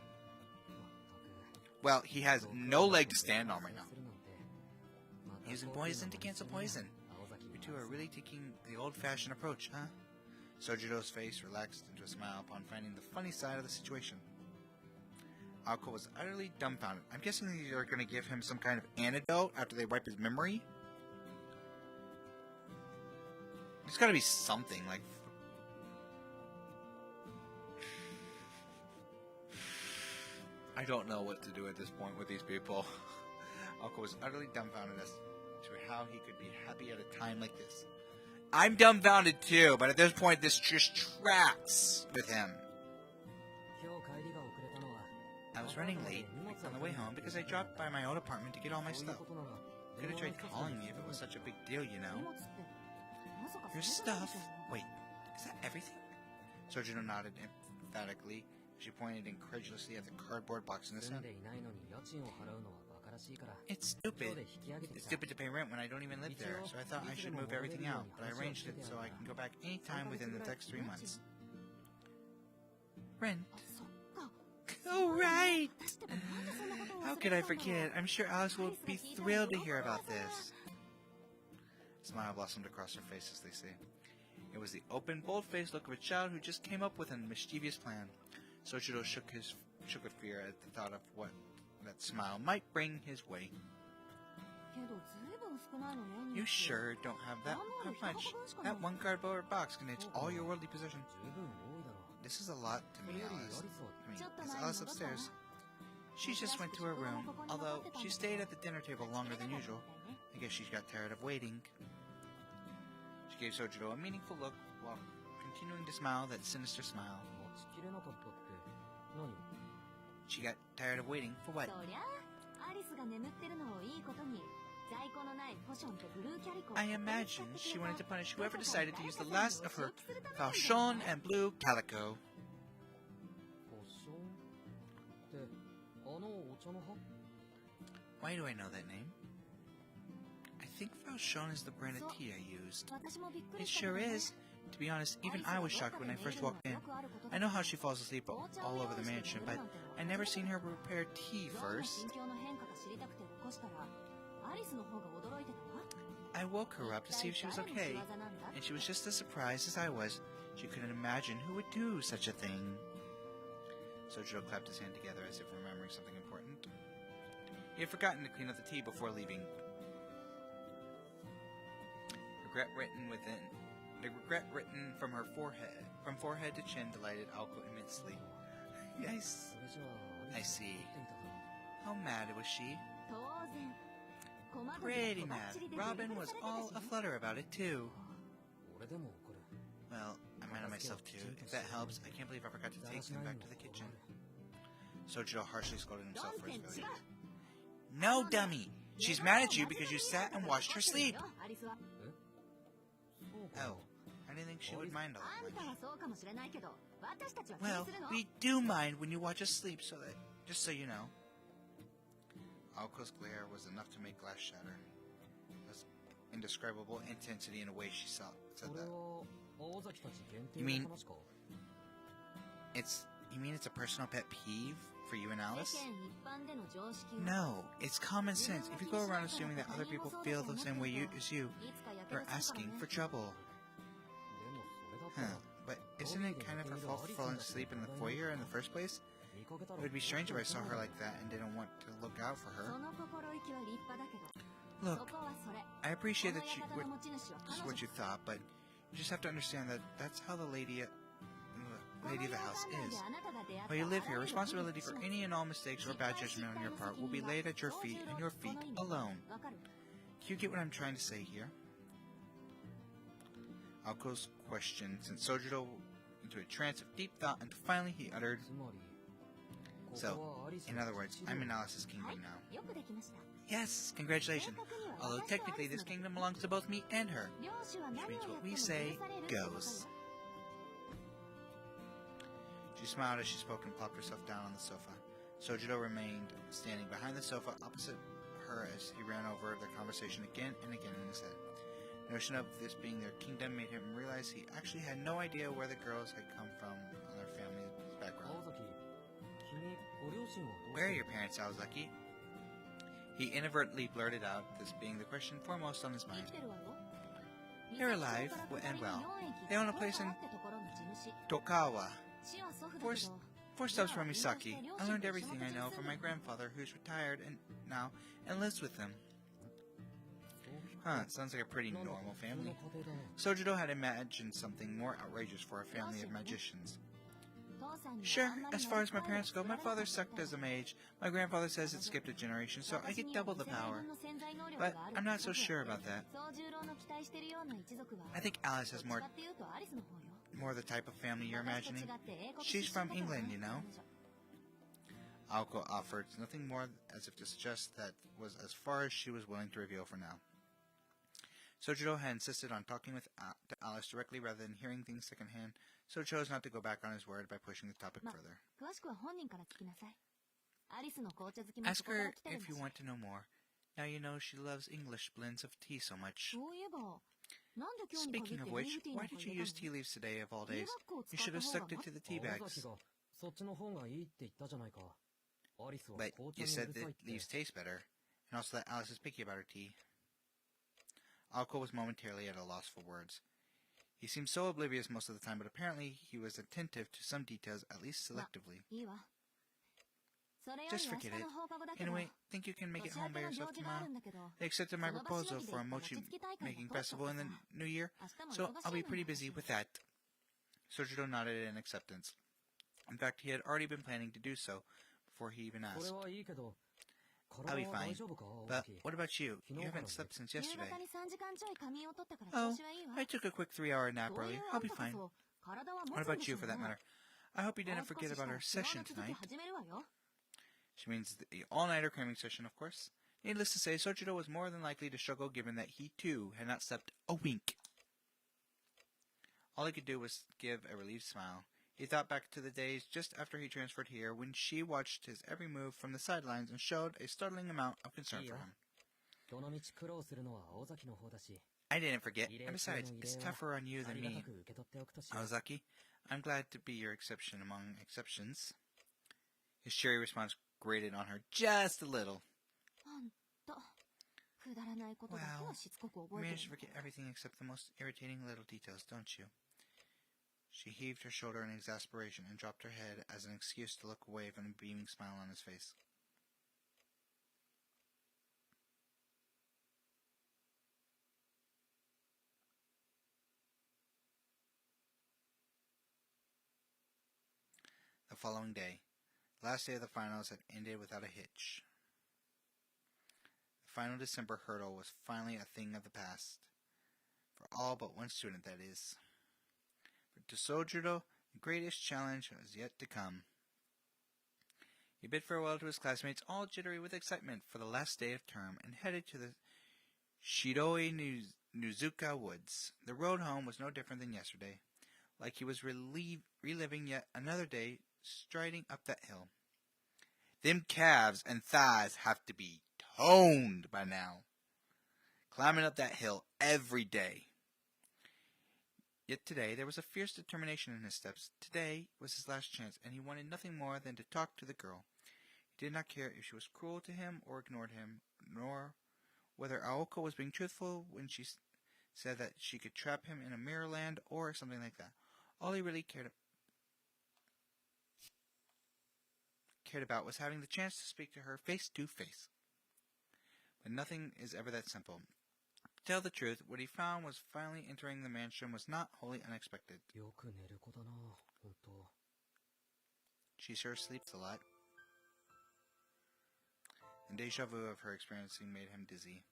Well, he has no leg to stand on right now. Using poison to cancel poison. You two are really taking the old-fashioned approach, huh? Sojiro's face relaxed into a smile upon finding the funny side of the situation. Aoko was utterly dumbfounded. I'm guessing they are going to give him some kind of antidote after they wipe his memory? There's got to be something, like... I don't know what to do at this point with these people. Aoko was utterly dumbfounded as to how he could be happy at a time like this. I'm dumbfounded too, but at this point this just tracks with him. I was running late on the way home because I dropped by my old apartment to get all my stuff. Could have tried calling me if it was such a big deal, you know. Your stuff? Wait, is that everything? Sojiro nodded emphatically. She pointed incredulously at the cardboard box in the center. It's stupid. It's stupid to pay rent when I don't even live there, so I thought I should move everything out, but I arranged it so I can go back any time within the next 3 months. Rent? Oh, right! How could I forget? I'm sure Alice will be thrilled to hear about this. A smile blossomed across her face as they say. It was the open, bold-faced look of a child who just came up with a mischievous plan. Sojiro shook with fear at the thought of what that smile might bring his way. You sure don't have that much. That one cardboard box contains all your worldly possessions. This is a lot to me, Alice. Is Alice upstairs? She just went to her room, although she stayed at the dinner table longer than usual. I guess she got tired of waiting. She gave Sojiro a meaningful look while continuing to smile that sinister smile. She got tired of waiting for what? I imagine she wanted to punish whoever decided to use the last of her falchion and blue calico. Why do I know that name? I think falchion is the brand of tea I used. It sure is. To be honest, even I was shocked when I first walked in. I know how she falls asleep all over the mansion, but I never seen her prepare tea first. I woke her up to see if she was okay, and she was just as surprised as I was. She couldn't imagine who would do such a thing. Sojiro clapped his hand together as if remembering something important. He had forgotten to clean up the tea before leaving. The regret written from her forehead to chin delighted Aoko immensely. Yes, I see. How mad was she? Pretty mad. Robin was all aflutter about it too. Well, I'm mad at myself too. If that helps, I can't believe I forgot to take them back to the kitchen. Sojiro harshly scolded himself for his failure. No, dummy! She's mad at you because you sat and watched her sleep! Oh, I didn't think she would mind all that much. Well, we do mind when you watch us sleep, just so you know. Aoko's glare was enough to make glass shatter. It was indescribable intensity in a way she said that. You mean it's a personal pet peeve for you and Alice? No, it's common sense. If you go around assuming that other people feel the same way as you, you're asking for trouble. Huh, but isn't it kind of her fault for falling asleep in the foyer in the first place? It would be strange if I saw her like that and didn't want to look out for her. Look, I appreciate that this is what you thought, but you just have to understand that that's how the lady of the house is. While you live here, responsibility for any and all mistakes or bad judgment on your part will be laid at your feet and your feet alone. Do you get what I'm trying to say here? Aoko's question sent Sojiro into a trance of deep thought until finally he uttered, so, in other words, I'm in Alice's kingdom now. Yes, congratulations. Although technically this kingdom belongs to both me and her, which means what we say goes. She smiled as she spoke and plopped herself down on the sofa. Sojiro remained standing behind the sofa opposite her as he ran over their conversation again and again in his head. The notion of this being their kingdom made him realize he actually had no idea where the girls had come from on their family's background. Where are your parents, Aozaki? He inadvertently blurted out, this being the question foremost on his mind. They're alive and well. They own a place in Tokawa. Four steps from Misaki. I learned everything I know from my grandfather, who's retired now and lives with them. Huh, sounds like a pretty normal family. Sojiro had imagined something more outrageous for a family of magicians. Sure, as far as my parents go, my father sucked as a mage. My grandfather says it skipped a generation, so I get double the power. But I'm not so sure about that. I think Alice has more the type of family you're imagining. She's from England, you know. Aoko offered nothing more as if to suggest that was as far as she was willing to reveal for now. Sojiro had insisted on talking to Alice directly rather than hearing things secondhand, so chose not to go back on his word by pushing the topic further. Ask her if you want to know more. Now you know she loves English blends of tea so much. Speaking of which, why did you use tea leaves today of all days? You should have stuck it to the tea bags. But you said that leaves taste better, and also that Alice is picky about her tea. Aoko was momentarily at a loss for words. He seemed so oblivious most of the time, but apparently he was attentive to some details, at least selectively. Just forget it. Anyway, think you can make it home by yourself tomorrow? They accepted my proposal for a mochi-making festival in the new year, so I'll be pretty busy with that. Sojiro nodded in acceptance. In fact, he had already been planning to do so before he even asked. I'll be fine. But what about you? You haven't slept since yesterday. Oh, I took a quick 3-hour nap earlier. I'll be fine. What about you, for that matter? I hope you didn't forget about our session tonight. She means the all-nighter cramming session, of course. Needless to say, Sojiro was more than likely to struggle given that he, too, had not slept a wink. All he could do was give a relieved smile. He thought back to the days just after he transferred here when she watched his every move from the sidelines and showed a startling amount of concern for him. I didn't forget, and besides, it's tougher on you than me. Aozaki, I'm glad to be your exception among exceptions. His cheery response grated on her just a little. Wow, you manage to forget everything except the most irritating little details, don't you? She heaved her shoulder in exasperation and dropped her head as an excuse to look away from the beaming smile on his face. The following day, the last day of the finals, had ended without a hitch. The final December hurdle was finally a thing of the past. For all but one student, that is. But to Sojiro, the greatest challenge was yet to come. He bid farewell to his classmates, all jittery with excitement for the last day of term, and headed to the Shiroi Nuzuka woods. The road home was no different than yesterday, like he was reliving yet another day striding up that hill. Them calves and thighs have to be toned by now. Climbing up that hill every day. Yet today there was a fierce determination in his steps. Today was his last chance, and he wanted nothing more than to talk to the girl. He did not care if she was cruel to him or ignored him, nor whether Aoko was being truthful when she said that she could trap him in a mirror land or something like that. All he really cared about was having the chance to speak to her face to face. But nothing is ever that simple. To tell the truth, what he found was finally entering the mansion was not wholly unexpected. She sure sleeps a lot. The deja vu of her experiencing made him dizzy.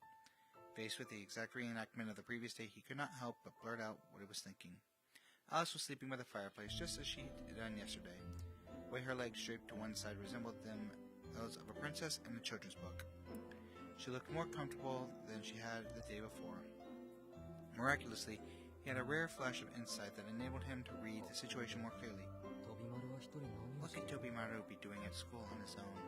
Faced with the exact reenactment of the previous day, he could not help but blurt out what he was thinking. Alice was sleeping by the fireplace, just as she had done yesterday. The way her legs draped to one side resembled those of a princess in a children's book. She looked more comfortable than she had the day before. Miraculously, he had a rare flash of insight that enabled him to read the situation more clearly. What could Tobimaru be doing at school on his own?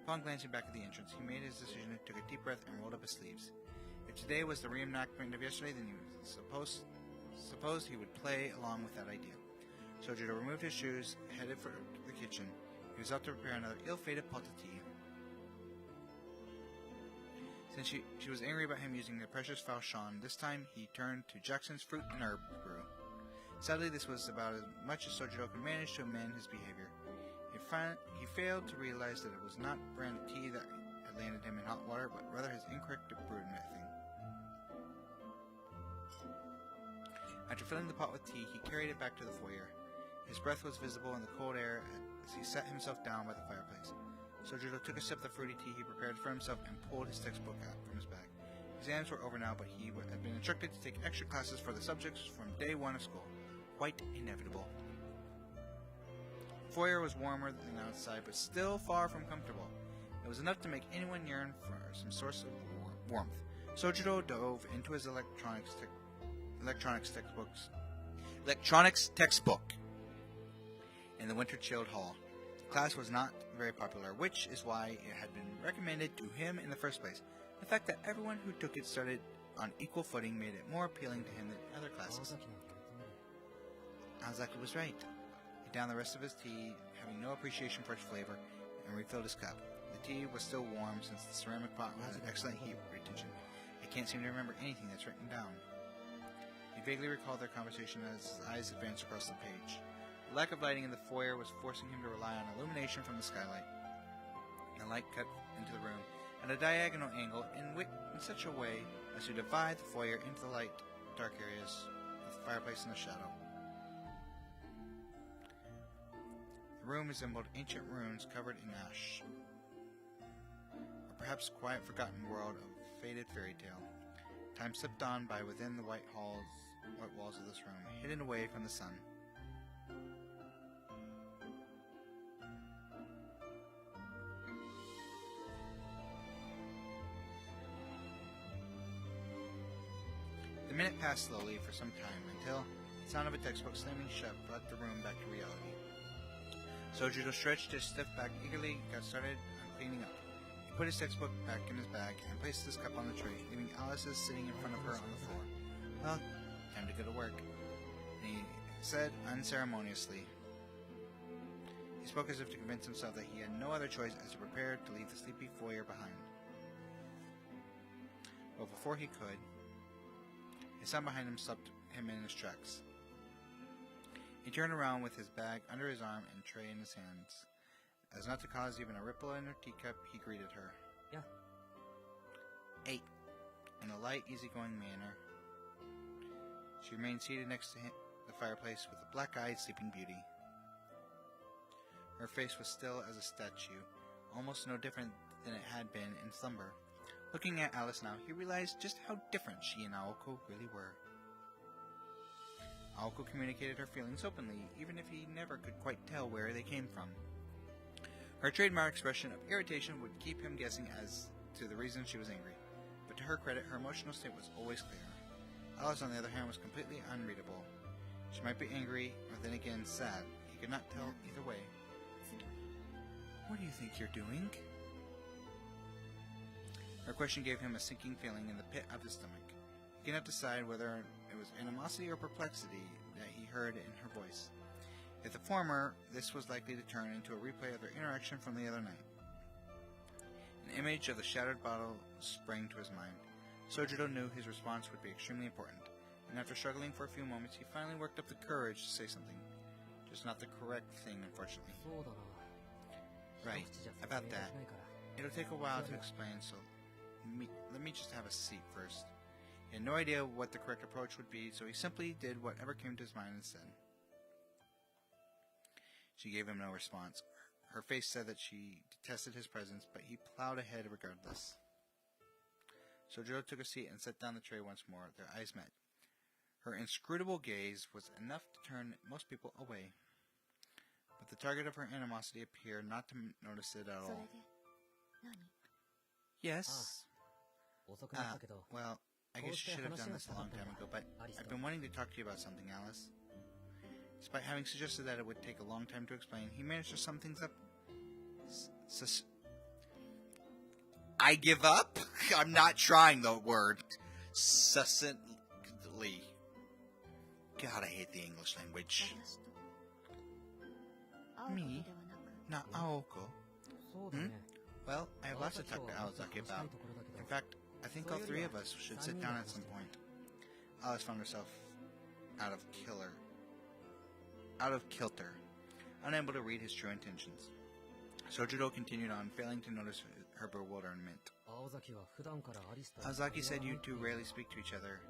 Upon glancing back at the entrance, he made his decision, took a deep breath, and rolled up his sleeves. If today was the reenactment of yesterday, then he was supposed he would play along with that idea. Sojiro removed his shoes, headed for the kitchen. He was out to prepare another ill-fated pot of tea. Since she was angry about him using the precious falchion, this time he turned to Jackson's fruit and herb brew. Sadly, this was about as much as Sojiro could manage to amend his behavior. He failed to realize that it was not brand tea that had landed him in hot water, but rather his incorrect brewing method. After filling the pot with tea, he carried it back to the foyer. His breath was visible in the cold air as he sat himself down by the fireplace. Sojiro took a sip of the fruity tea he prepared for himself and pulled his textbook out from his bag. Exams were over now, but he had been instructed to take extra classes for the subjects from day one of school. Quite inevitable. The foyer was warmer than outside, but still far from comfortable. It was enough to make anyone yearn for some source of warmth. Sojiro dove into his electronics textbook in the winter-chilled hall. The class was not very popular, which is why it had been recommended to him in the first place. The fact that everyone who took it started on equal footing made it more appealing to him than other classes. Azaki was right. He downed the rest of his tea, having no appreciation for its flavor, and refilled his cup. The tea was still warm since the ceramic pot had excellent heat retention. I can't seem to remember anything that's written down. He vaguely recalled their conversation as his eyes advanced across the page. The lack of lighting in the foyer was forcing him to rely on illumination from the skylight. The light cut into the room at a diagonal angle in such a way as to divide the foyer into the light, dark areas, with the fireplace in the shadow. The room resembled ancient ruins covered in ash, or perhaps quiet, forgotten world of faded fairy tale. Time slipped on by within the white walls of this room, hidden away from the sun. The minute passed slowly for some time until the sound of a textbook slamming shut brought the room back to reality. Sojiro stretched his stiff back eagerly and got started on cleaning up. He put his textbook back in his bag and placed his cup on the tray, leaving Alice's sitting in front of her on the floor. Well, time to go to work, and he said unceremoniously. He spoke as if to convince himself that he had no other choice as he prepared to leave the sleepy foyer behind. But before he could, a sound behind him stopped him in his tracks. He turned around with his bag under his arm and tray in his hands. As not to cause even a ripple in her teacup, he greeted her. Yeah. 8. In a light, easygoing manner. She remained seated next to the fireplace with a black-eyed sleeping beauty. Her face was still as a statue, almost no different than it had been in slumber. Looking at Alice now, he realized just how different she and Aoko really were. Aoko communicated her feelings openly, even if he never could quite tell where they came from. Her trademark expression of irritation would keep him guessing as to the reason she was angry, but to her credit, her emotional state was always clear. Alice, on the other hand, was completely unreadable. She might be angry, or then again sad. He could not tell either way. What do you think you're doing? Her question gave him a sinking feeling in the pit of his stomach. He could not decide whether it was animosity or perplexity that he heard in her voice. If the former, this was likely to turn into a replay of their interaction from the other night. An image of the shattered bottle sprang to his mind. Sojiro knew his response would be extremely important, and after struggling for a few moments, he finally worked up the courage to say something. Just not the correct thing, unfortunately. Right, about that. It'll take a while to explain, so let me just have a seat first. He had no idea what the correct approach would be, so he simply did whatever came to his mind instead. She gave him no response. Her face said that she detested his presence, but he plowed ahead regardless. Sojiro took a seat and set down the tray once more. Their eyes met. Her inscrutable gaze was enough to turn most people away. But the target of her animosity appeared not to notice it at all. Yes. Well, I guess you should have done this a long time ago, but I've been wanting to talk to you about something, Alice. Despite having suggested that it would take a long time to explain, he managed to sum things up. I give up? I'm not trying the word. Succinctly. God, I hate the English language. Me? Not Aoko. Well, I have lots to talk to Aozaki about. In fact, I think all three of us should sit down at some point. Alice found herself out of kilter, unable to read his true intentions. Sojiro continued on, failing to notice her bewilderment. Aozaki said you two rarely speak to each other.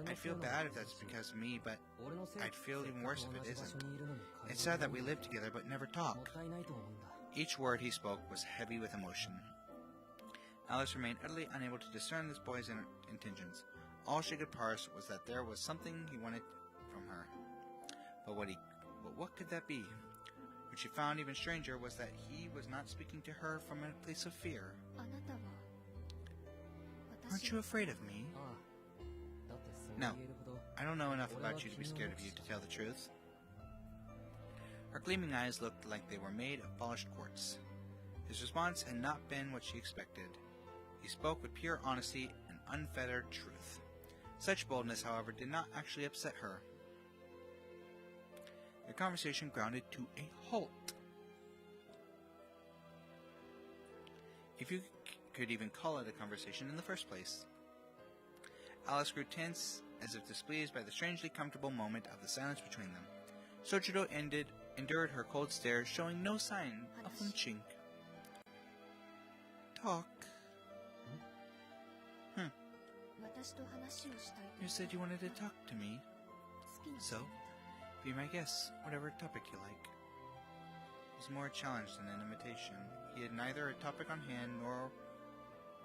I'd feel bad if that's because of me, but I'd feel even worse if it isn't. It's sad that we live together but never talk. Each word he spoke was heavy with emotion. Alice remained utterly unable to discern this boy's intentions. All she could parse was that there was something he wanted from her. But what could that be? What she found even stranger was that he was not speaking to her from a place of fear. Aren't you afraid of me? No, I don't know enough about you to be scared of you, to tell the truth. Her gleaming eyes looked like they were made of polished quartz. His response had not been what she expected. He spoke with pure honesty and unfettered truth. Such boldness, however, did not actually upset her. Their conversation grounded to a halt. If you could even call it a conversation in the first place. Alice grew tense, as if displeased by the strangely comfortable moment of the silence between them. Sojiro endured her cold stare, showing no sign of flinching. Talk. You said you wanted to talk to me. So, be my guest, whatever topic you like. It was more a challenge than an invitation. He had neither a topic on hand, nor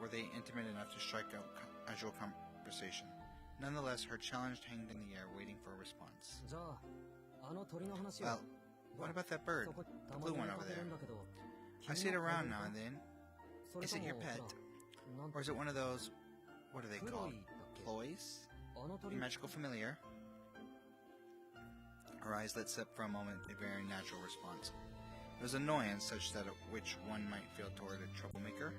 were they intimate enough to strike out casual conversation. Nonetheless, her challenge hanged in the air, waiting for a response. Well, what about that bird? The blue one over there. I see it around now and then. Is it your pet? Or is it one of those, what are they called? Ploys? A magical familiar? Her eyes lit up for a moment, a very natural response. It was annoyance such that which one might feel toward a troublemaker.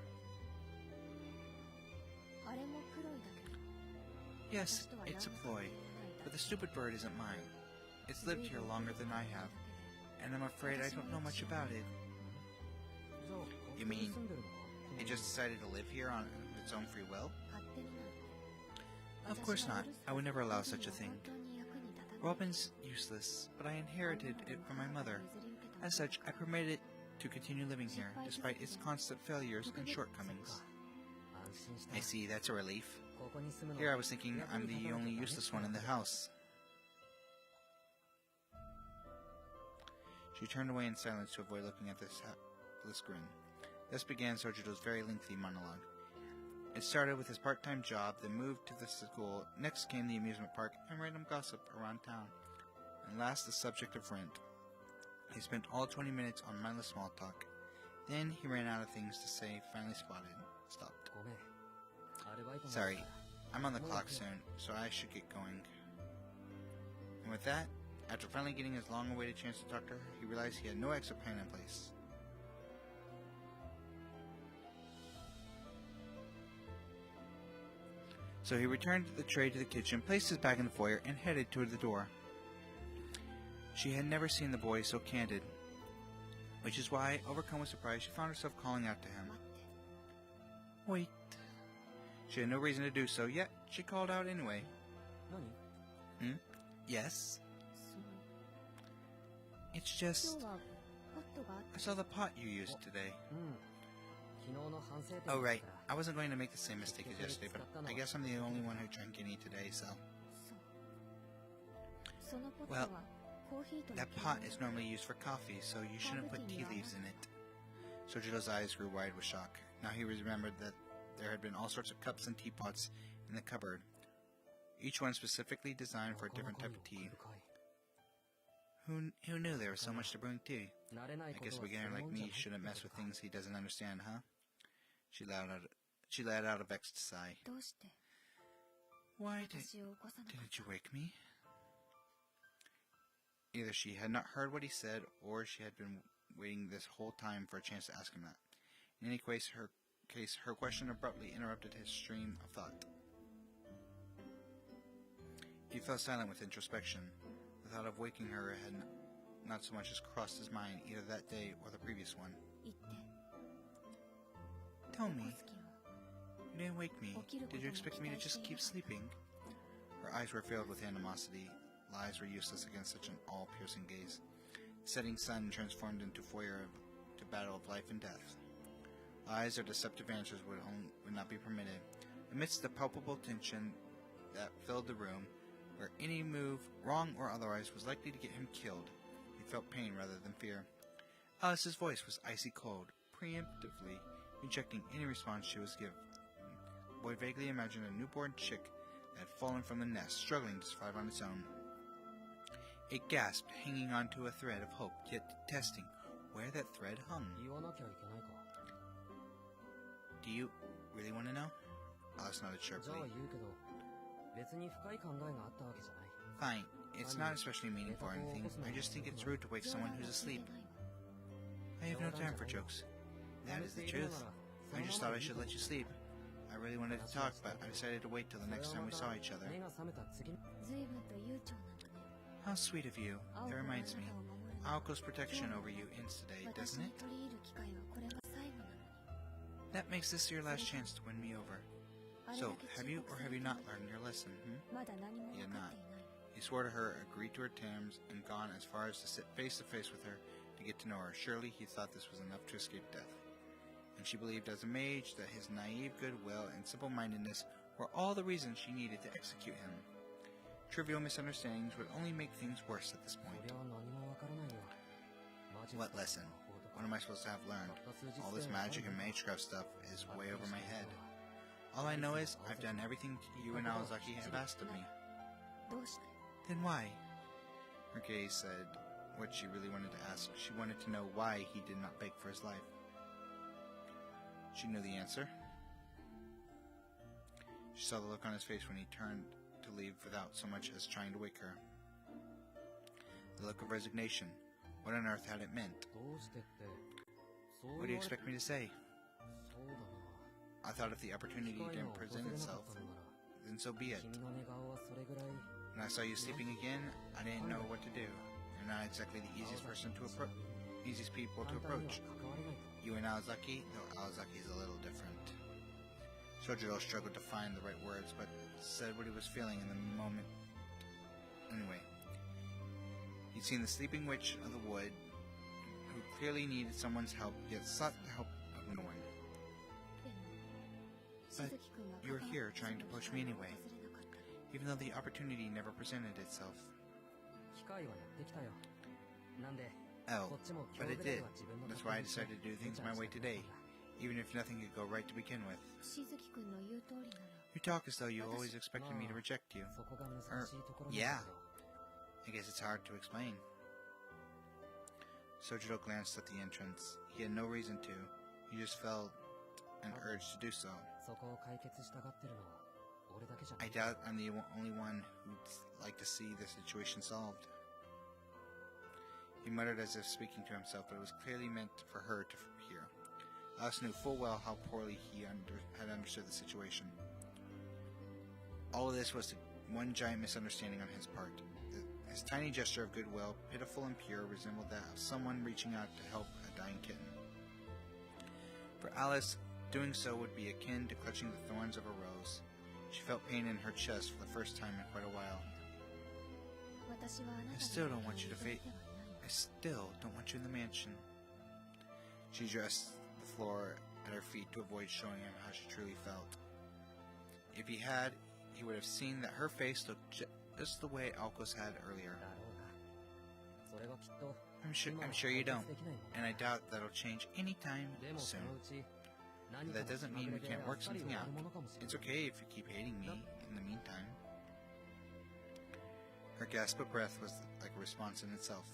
Yes, it's a ploy, but the stupid bird isn't mine. It's lived here longer than I have, and I'm afraid I don't know much about it. You mean, it just decided to live here on its own free will? Of course not. I would never allow such a thing. Robin's useless, but I inherited it from my mother. As such, I permitted it to continue living here, despite its constant failures and shortcomings. I see, that's a relief. Here I was thinking I'm the only useless one in the house. She turned away in silence to avoid looking at this grin. Thus began Sojiro's very lengthy monologue. It started with his part-time job, then moved to the school, next came the amusement park, and random gossip around town, and last the subject of rent. He spent all 20 minutes on mindless small talk. Then he ran out of things to say, finally stopped. Sorry, I'm on the clock soon, so I should get going. And with that, after finally getting his long-awaited chance to talk to her, he realized he had no exit plan in place. So he returned the tray to the kitchen, placed his bag in the foyer, and headed toward the door. She had never seen the boy so candid, which is why, overcome with surprise, she found herself calling out to him. Wait. She had no reason to do so, yet she called out anyway. Yes? It's just... I saw the pot you used today. Oh, right. I wasn't going to make the same mistake as yesterday, but I guess I'm the only one who drank any today, so... Well, that pot is normally used for coffee, so you shouldn't put tea leaves in it. Sojiro's eyes grew wide with shock. Now he remembered that there had been all sorts of cups and teapots in the cupboard, each one specifically designed for a different type of tea. Who knew there was so much to brewing tea? I guess a beginner like me shouldn't mess with things he doesn't understand, huh? She let out a vexed sigh. Why didn't you wake me? Either she had not heard what he said, or she had been waiting this whole time for a chance to ask him that. In any case, her question abruptly interrupted his stream of thought. He fell silent with introspection. The thought of waking her had not so much as crossed his mind either that day or the previous one. Tell me, you didn't wake me. Did you expect me to just keep sleeping? Her eyes were filled with animosity. Lies were useless against such an all-piercing gaze. The setting sun transformed into foyer to battle of life and death. Lies or deceptive answers would not be permitted. Amidst the palpable tension that filled the room, where any move, wrong or otherwise, was likely to get him killed, he felt pain rather than fear. Alice's voice was icy cold, preemptively rejecting any response she was given. The boy vaguely imagined a newborn chick that had fallen from the nest, struggling to survive on its own. It gasped, hanging onto a thread of hope, yet detesting where that thread hung. Do you really want to know? Alice nodded sharply. Fine. It's not especially meaningful or anything. I just think it's rude to wake someone who's asleep. I have no time for jokes. That is the truth. I just thought I should let you sleep. I really wanted to talk, but I decided to wait till the next time we saw each other. How sweet of you. That reminds me. Aoko's protection over you ends today, doesn't it? That makes this your last chance to win me over. So, have you or have you not learned your lesson, He had not. He swore to her, agreed to her terms, and gone as far as to sit face to face with her to get to know her. Surely he thought this was enough to escape death. And she believed as a mage that his naive goodwill and simple-mindedness were all the reasons she needed to execute him. Trivial misunderstandings would only make things worse at this point. What lesson? What am I supposed to have learned? All this magic and magecraft stuff is way over my head. All I know is I've done everything you and Aozaki have asked of me. Then why? Her gaze said what she really wanted to ask. She wanted to know why he did not beg for his life. She knew the answer. She saw the look on his face when he turned to leave without so much as trying to wake her. The look of resignation. What on earth had it meant? What do you expect me to say? I thought if the opportunity didn't present itself, then so be it. When I saw you sleeping again, I didn't know what to do. You're not exactly the easiest people to approach. You and Aozaki, though Aozaki is a little different. Sojiro struggled to find the right words, but said what he was feeling in the moment. Anyway, he'd seen the sleeping witch of the wood, who clearly needed someone's help, yet sought the help of no one. But you were here trying to push me anyway, even though the opportunity never presented itself. Oh, but it did. That's why I decided to do things my way today, even if nothing could go right to begin with. You talk as though you always expected me to reject you. Yeah. I guess it's hard to explain. Sojiro glanced at the entrance. He had no reason to. He just felt an urge to do so. I doubt I'm the only one who'd like to see the situation solved. He muttered as if speaking to himself, but it was clearly meant for her to hear. Alice knew full well how poorly he had understood the situation. All of this was one giant misunderstanding on his part. His tiny gesture of goodwill, pitiful and pure, resembled that of someone reaching out to help a dying kitten. For Alice, doing so would be akin to clutching the thorns of a rose. She felt pain in her chest for the first time in quite a while. I still don't want you in the mansion. She addressed the floor at her feet to avoid showing him how she truly felt. If he had, he would have seen that her face looked just the way Aoko's had earlier. I'm sure you don't, and I doubt that'll change anytime soon. But that doesn't mean we can't work something out. It's okay if you keep hating me in the meantime. Her gasp of breath was like a response in itself,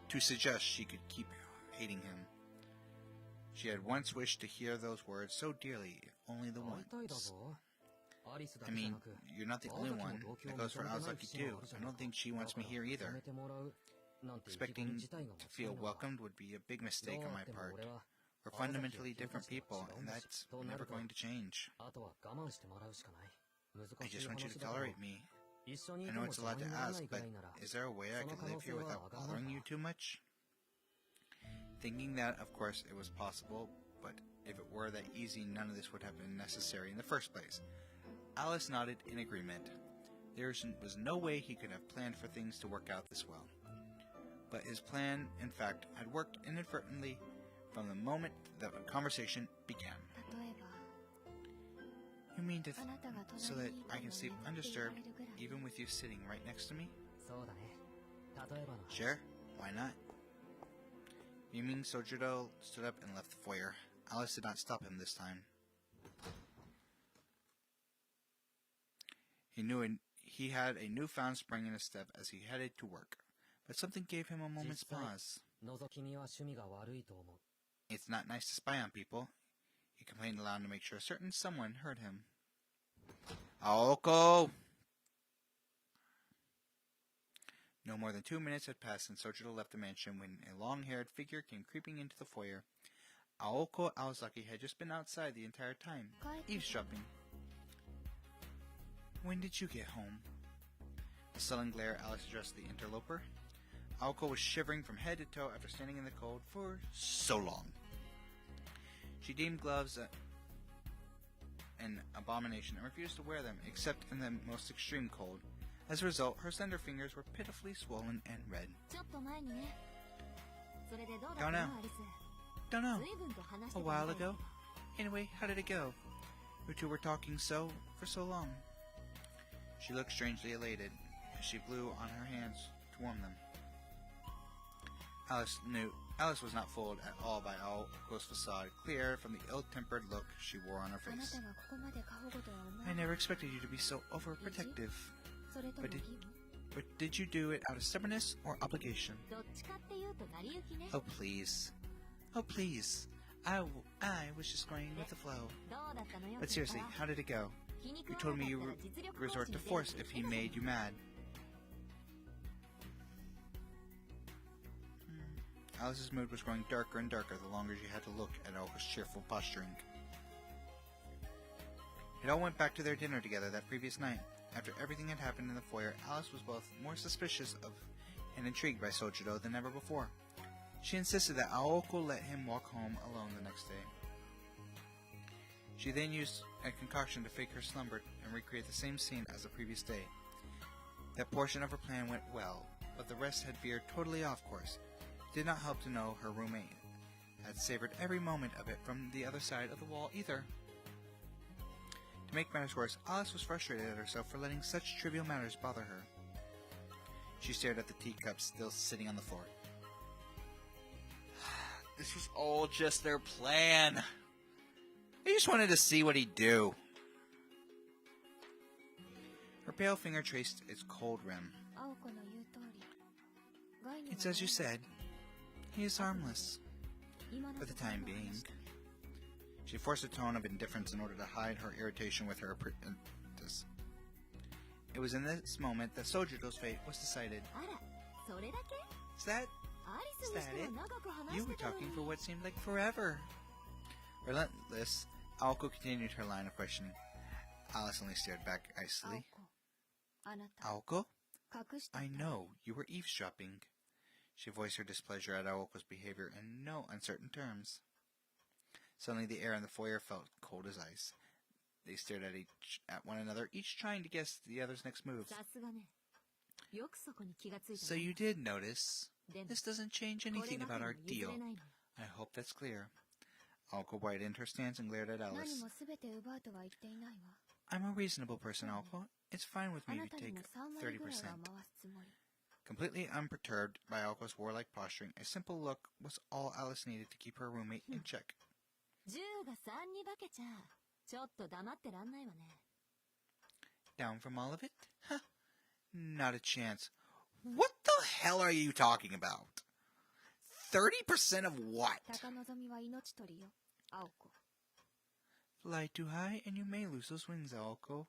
to suggest she could keep hating him. She had once wished to hear those words so dearly, if only the once. I mean, you're not the only one. That goes for Aozaki too. I don't think she wants me here either. Expecting to feel welcomed would be a big mistake on my part. We're fundamentally different people, and that's never going to change. I just want you to tolerate me. I know it's a lot to ask, but is there a way I could live here without bothering you too much? Thinking that, of course, it was possible, but if it were that easy, none of this would have been necessary in the first place. Alice nodded in agreement. There was no way he could have planned for things to work out this well. But his plan, in fact, had worked inadvertently from the moment the conversation began. You mean so that I can sleep undisturbed, even with you sitting right next to me? Sure, why not? Beaming, Sojiro stood up and left the foyer. Alice did not stop him this time. He knew he had a newfound spring in his step as he headed to work, but something gave him a moment's pause. It's not nice to spy on people, he complained aloud to make sure a certain someone heard him. Aoko! No more than 2 minutes had passed since Sojiro left the mansion when a long-haired figure came creeping into the foyer. Aoko Aozaki had just been outside the entire time, eavesdropping. When did you get home? A sullen glare, Alice addressed the interloper. Aoko was shivering from head to toe after standing in the cold for so long. She deemed gloves an abomination and refused to wear them except in the most extreme cold. As a result, her slender fingers were pitifully swollen and red. Don't know. A while ago. Anyway, how did it go? You two were talking for so long. She looked strangely elated as she blew on her hands to warm them. Alice was not fooled at all by Aoko's facade, clear from the ill-tempered look she wore on her face. I never expected you to be so overprotective. But did you do it out of stubbornness or obligation? Oh, please. Oh, please. I was just going with the flow. But seriously, how did it go? You told me you resort to force if he made you mad. Alice's mood was growing darker and darker the longer she had to look at Aoko's cheerful posturing. It all went back to their dinner together that previous night. After everything had happened in the foyer, Alice was both more suspicious of and intrigued by Sojiro than ever before. She insisted that Aoko let him walk home alone the next day. She then used a concoction to fake her slumber and recreate the same scene as the previous day. That portion of her plan went well, but the rest had veered totally off course. It did not help to know her roommate had savored every moment of it from the other side of the wall either. To make matters worse, Alice was frustrated at herself for letting such trivial matters bother her. She stared at the teacups still sitting on the floor. This was all just their plan. They just wanted to see what he'd do. Her pale finger traced its cold rim. It's as you said. He is harmless. For the time being. She forced a tone of indifference in order to hide her irritation with her apprentice. It was in this moment that Sojiro's fate was decided. Is that it? You were talking for what seemed like forever. Relentless, Aoko continued her line of questioning. Alice only stared back icily. Aoko? I know, you were eavesdropping. She voiced her displeasure at Aoko's behavior in no uncertain terms. Suddenly the air in the foyer felt cold as ice. They stared at one another, each trying to guess the other's next move. So you did notice. This doesn't change anything about our deal. I hope that's clear. Aoko widened her stance and glared at Alice. I'm a reasonable person, Aoko. It's fine with me to take 30%. Completely unperturbed by Aoko's warlike posturing, a simple look was all Alice needed to keep her roommate in check. Down from all of it? Huh. Not a chance. What the hell are you talking about? 30% of what? Fly too high and you may lose those wings, Aoko.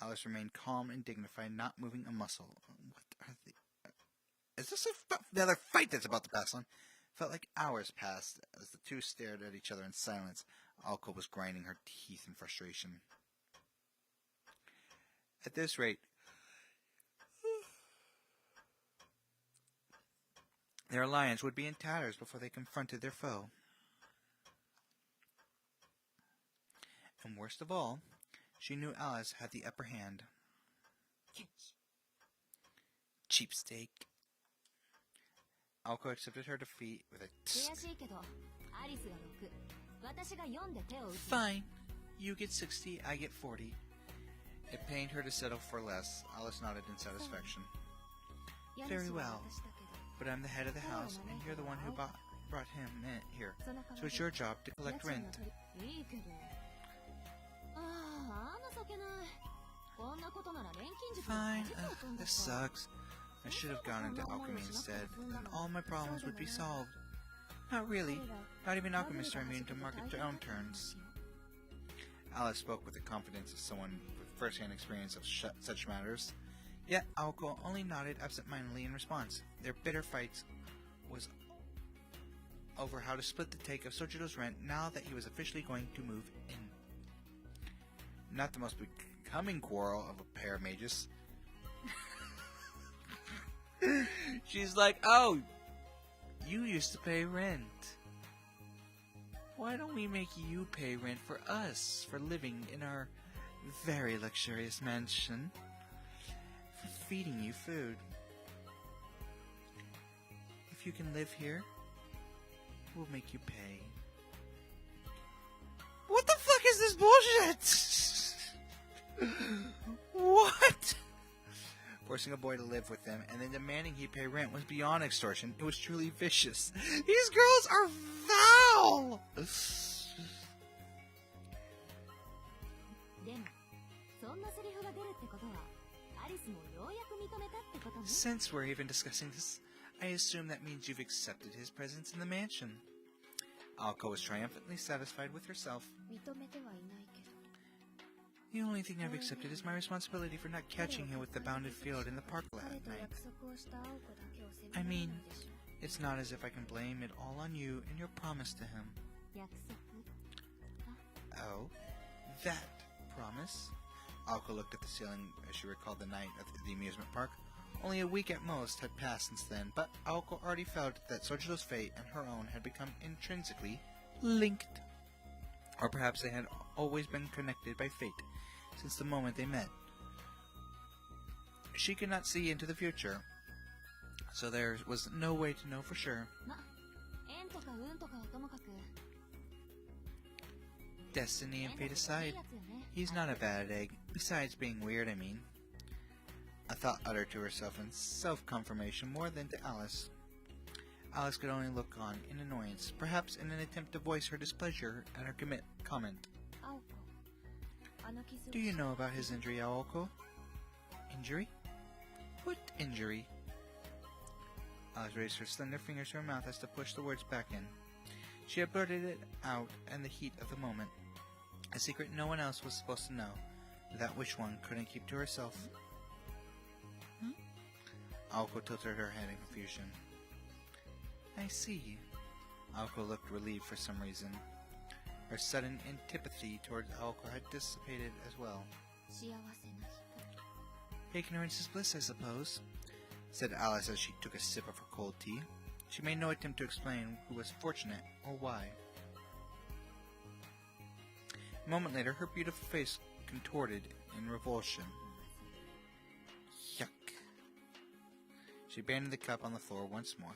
Alice remained calm and dignified, not moving a muscle. What are the... Is this another fight that's about to pass on? Felt like hours passed as the two stared at each other in silence. Aoko was grinding her teeth in frustration. At this rate, their alliance would be in tatters before they confronted their foe. And worst of all, she knew Alice had the upper hand. Cheapsteak. Aoko accepted her defeat with a tsk. Fine. You get 60, I get 40. It pained her to settle for less. Alice nodded in satisfaction. Very well. But I'm the head of the house, and you're the one who brought him in here. So it's your job to collect rent. Fine. This sucks. I should have gone into alchemy instead, and all my problems would be solved. Not really. Not even alchemists are immune to market downturns. Alice spoke with the confidence of someone with first-hand experience of such matters. Yet Aoko only nodded absent-mindedly in response. Their bitter fights was over how to split the take of Sojiro's rent now that he was officially going to move in. Not the most becoming quarrel of a pair of mages. She's like, oh, you used to pay rent. Why don't we make you pay rent for us for living in our very luxurious mansion? For feeding you food. If you can live here, we'll make you pay. What the fuck is this bullshit? What? Forcing a boy to live with them and then demanding he pay rent was beyond extortion. It was truly vicious. These girls are foul! Since we're even discussing this, I assume that means you've accepted his presence in the mansion. Aoko was triumphantly satisfied with herself. The only thing I've accepted is my responsibility for not catching him with the bounded field in the park at night. I mean, it's not as if I can blame it all on you and your promise to him. Oh, that promise? Aoko looked at the ceiling as she recalled the night at the amusement park. Only a week at most had passed since then, but Aoko already felt that Sojiro's fate and her own had become intrinsically linked. Or perhaps they had always been connected by fate since the moment they met. She could not see into the future, so there was no way to know for sure. Destiny and fate aside, he's not a bad egg, besides being weird, I mean. A thought uttered to herself in self-confirmation more than to Alice. Alice could only look on in annoyance, perhaps in an attempt to voice her displeasure at her comment. Do you know about his injury, Aoko? Injury? What injury? Alice raised her slender fingers to her mouth as to push the words back in. She had blurted it out in the heat of the moment. A secret no one else was supposed to know, that which one couldn't keep to herself. Aoko tilted her head in confusion. I see. Aoko looked relieved for some reason. Her sudden antipathy towards Aoko had dissipated as well. Ignorance is bliss, I suppose, said Alice as she took a sip of her cold tea. She made no attempt to explain who was fortunate or why. A moment later, her beautiful face contorted in revulsion. Yuck. She abandoned the cup on the floor once more.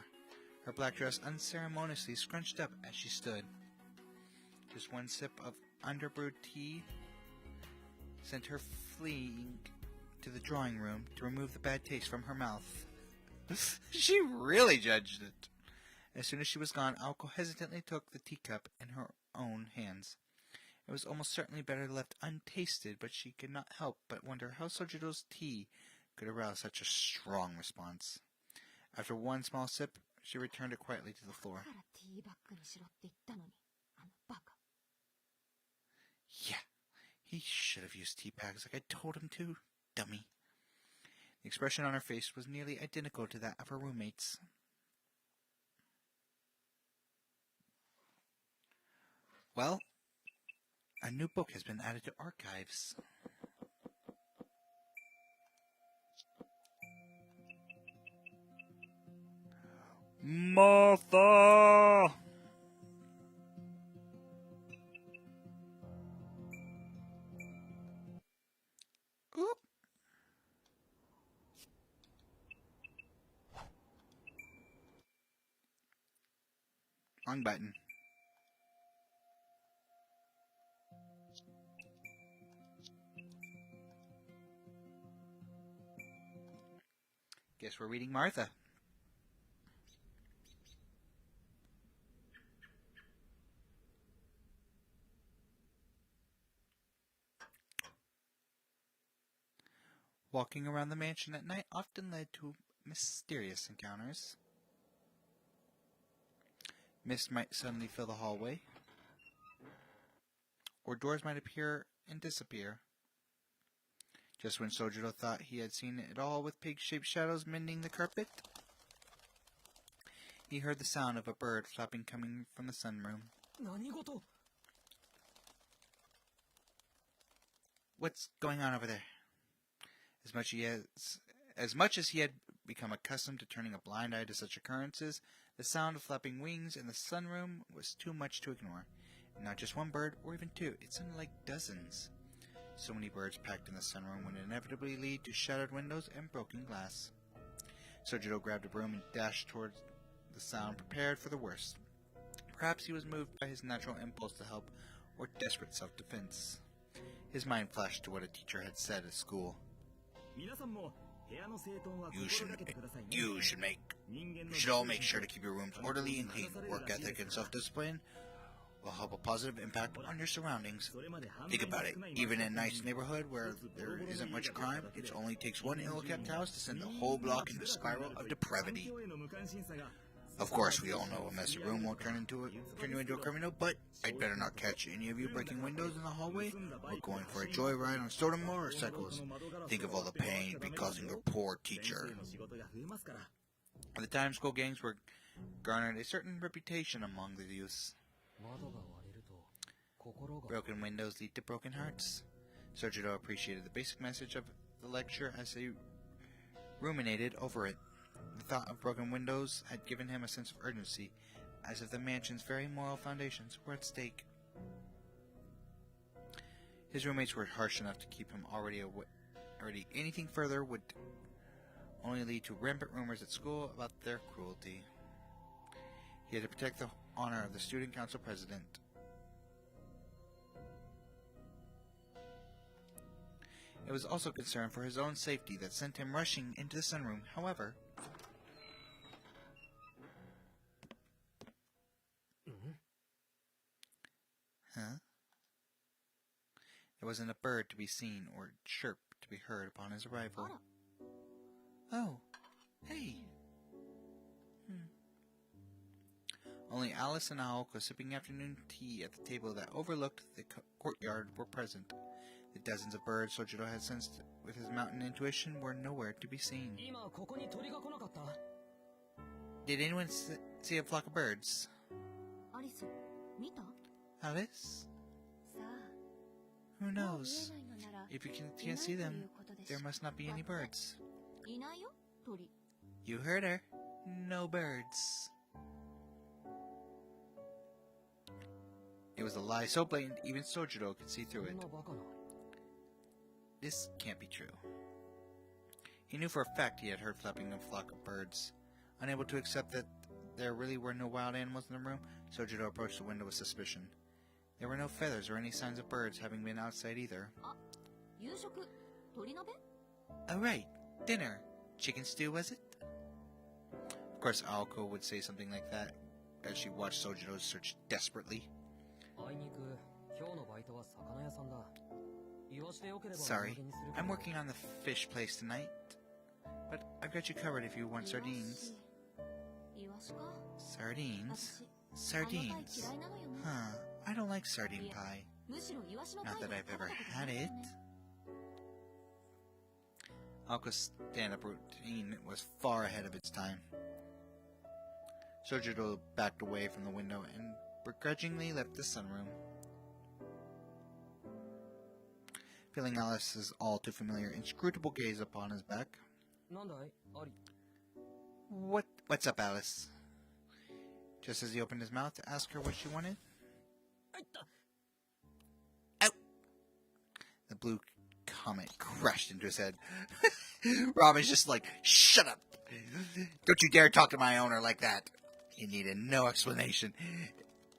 Her black dress unceremoniously scrunched up as she stood. Just one sip of underbrewed tea sent her fleeing to the drawing room to remove the bad taste from her mouth. She really judged it. As soon as she was gone, Aoko hesitantly took the teacup in her own hands. It was almost certainly better left untasted, but she could not help but wonder how Sojiro's tea could arouse such a strong response. After one small sip, she returned it quietly to the floor. Yeah, he He should have used tea bags like I told him to, dummy. The expression on her face was nearly identical to that of her roommates. Well, a new book has been added to archives. Martha! Oop. Wrong button. Guess we're reading Martha. Walking around the mansion at night often led to mysterious encounters. Mist might suddenly fill the hallway, or doors might appear and disappear. Just when Sojiro thought he had seen it all with pig-shaped shadows mending the carpet, he heard the sound of a bird flapping coming from the sunroom. What's going on over there? As much as he had become accustomed to turning a blind eye to such occurrences, the sound of flapping wings in the sunroom was too much to ignore. And not just one bird, or even two, it sounded like dozens. So many birds packed in the sunroom would inevitably lead to shattered windows and broken glass. Sojiro grabbed a broom and dashed towards the sound, prepared for the worst. Perhaps he was moved by his natural impulse to help, or desperate self-defense. His mind flashed to what a teacher had said at school. You should all make sure to keep your rooms orderly and clean. Work ethic and self-discipline will help a positive impact on your surroundings. Think about it. Even in a nice neighborhood where there isn't much crime, it only takes one ill-kept house to send the whole block into a spiral of depravity. Of course, we all know a messy room won't turn you into a criminal, but I'd better not catch any of you breaking windows in the hallway or going for a joyride on stolen motorcycles. Think of all the pain you'd be causing your poor teacher. At the time, school gangs were garnered a certain reputation among the youths. Broken windows lead to broken hearts. Sojiro appreciated the basic message of the lecture as he ruminated over it. The thought of broken windows had given him a sense of urgency, as if the mansion's very moral foundations were at stake. His roommates were harsh enough to keep him already. Anything further would only lead to rampant rumors at school about their cruelty. He had to protect the honor of the student council president. It was also concern for his own safety that sent him rushing into the sunroom. However, there wasn't a bird to be seen or chirp to be heard upon his arrival. Oh, hey. Only Alice and Aoko, sipping afternoon tea at the table that overlooked the courtyard, were present. The dozens of birds Sojiro had sensed with his mountain intuition were nowhere to be seen. Did anyone see a flock of birds? Alice? Who knows? If you can't see them, there must not be any birds. You heard her. No birds. It was a lie so blatant even Sojiro could see through it. This can't be true. He knew for a fact he had heard flapping of a flock of birds. Unable to accept that there really were no wild animals in the room, Sojiro approached the window with suspicion. There were no feathers or any signs of birds having been outside either. Oh right, dinner. Chicken stew, was it? Of course Aoko would say something like that as she watched Sojiro search desperately. Sorry, I'm working on the fish place tonight, but I've got you covered if you want sardines. Sardines? Sardines? Huh, I don't like sardine pie. Not that I've ever had it. Ako's stand-up routine was far ahead of its time. Sojiro backed away from the window and begrudgingly left the sunroom. Feeling Alice's all too familiar, inscrutable gaze upon his back. What's up, Alice? Just as he opened his mouth to ask her what she wanted. Ow! The blue comet crashed into his head. Robin's just like, shut up! Don't you dare talk to my owner like that! He needed no explanation.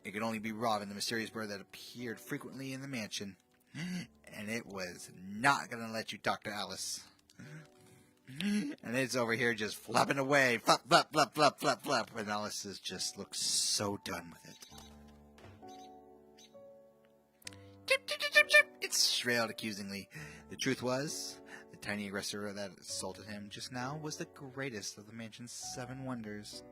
It could only be Robin, the mysterious bird that appeared frequently in the mansion. And it was not going to let you talk to Alice. And it's over here just flapping away. Flap, flap, flap, flap, flap, flap. And Alice just looks so done with it. Chip, chip, chip, chip, chip. It shrilled accusingly. The truth was, the tiny aggressor that assaulted him just now was the greatest of the mansion's 7 wonders.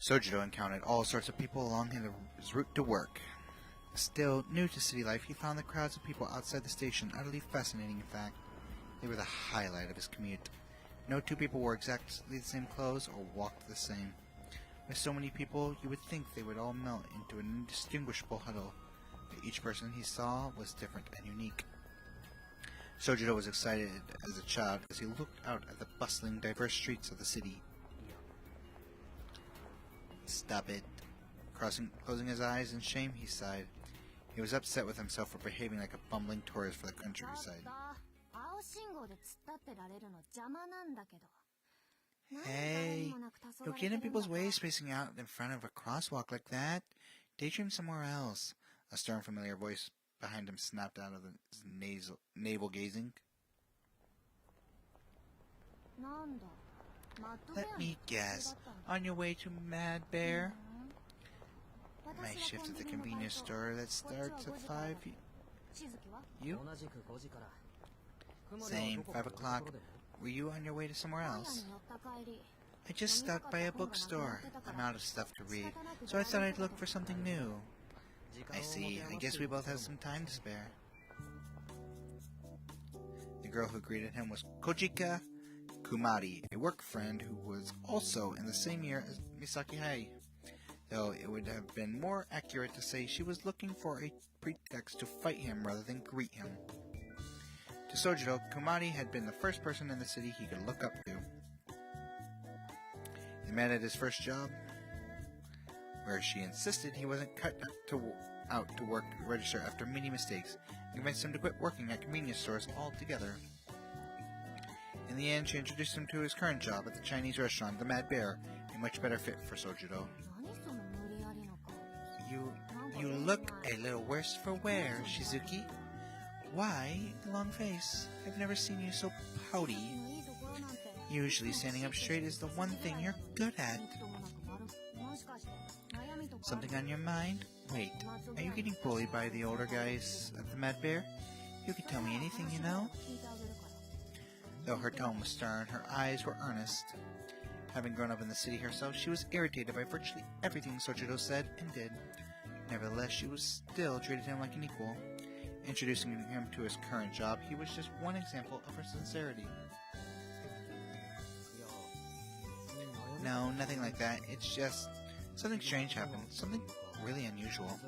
Sojiro encountered all sorts of people along his route to work. Still, new to city life, he found the crowds of people outside the station utterly fascinating. In fact, they were the highlight of his commute. No 2 people wore exactly the same clothes or walked the same. With so many people, you would think they would all melt into an indistinguishable huddle, but each person he saw was different and unique. Sojiro was excited as a child as he looked out at the bustling, diverse streets of the city. Stop it. Closing his eyes in shame, he sighed. He was upset with himself for behaving like a bumbling tourist for the countryside. Hey, you'll get in people's way spacing out in front of a crosswalk like that. Daydream somewhere else. A stern, familiar voice behind him snapped out of his navel gazing. Let me guess. On your way to Mad Bear? My shift at the convenience store that starts at 5. You? Same, 5 o'clock. Were you on your way to somewhere else? I just stopped by a bookstore. I'm out of stuff to read, so I thought I'd look for something new. I see. I guess we both have some time to spare. The girl who greeted him was Kojika Kumari, a work friend who was also in the same year as Misaki Hai, though it would have been more accurate to say she was looking for a pretext to fight him rather than greet him. To Sojiro, Kumari had been the first person in the city he could look up to. They met at his first job, where she insisted he wasn't cut out to work register after many mistakes, and convinced him to quit working at convenience stores altogether. In the end, she introduced him to his current job at the Chinese restaurant, the Mad Bear, a much better fit for Sojiro. You look a little worse for wear, Shizuki. Why the long face? I've never seen you so pouty. Usually standing up straight is the one thing you're good at. Something on your mind? Wait, are you getting bullied by the older guys at the Mad Bear? You can tell me anything you know. Though her tone was stern, her eyes were earnest. Having grown up in the city herself, she was irritated by virtually everything Sojiro said and did. Nevertheless, she was still treated him like an equal. Introducing him to his current job, he was just one example of her sincerity. No, nothing like that. It's just something strange happened. Something really unusual.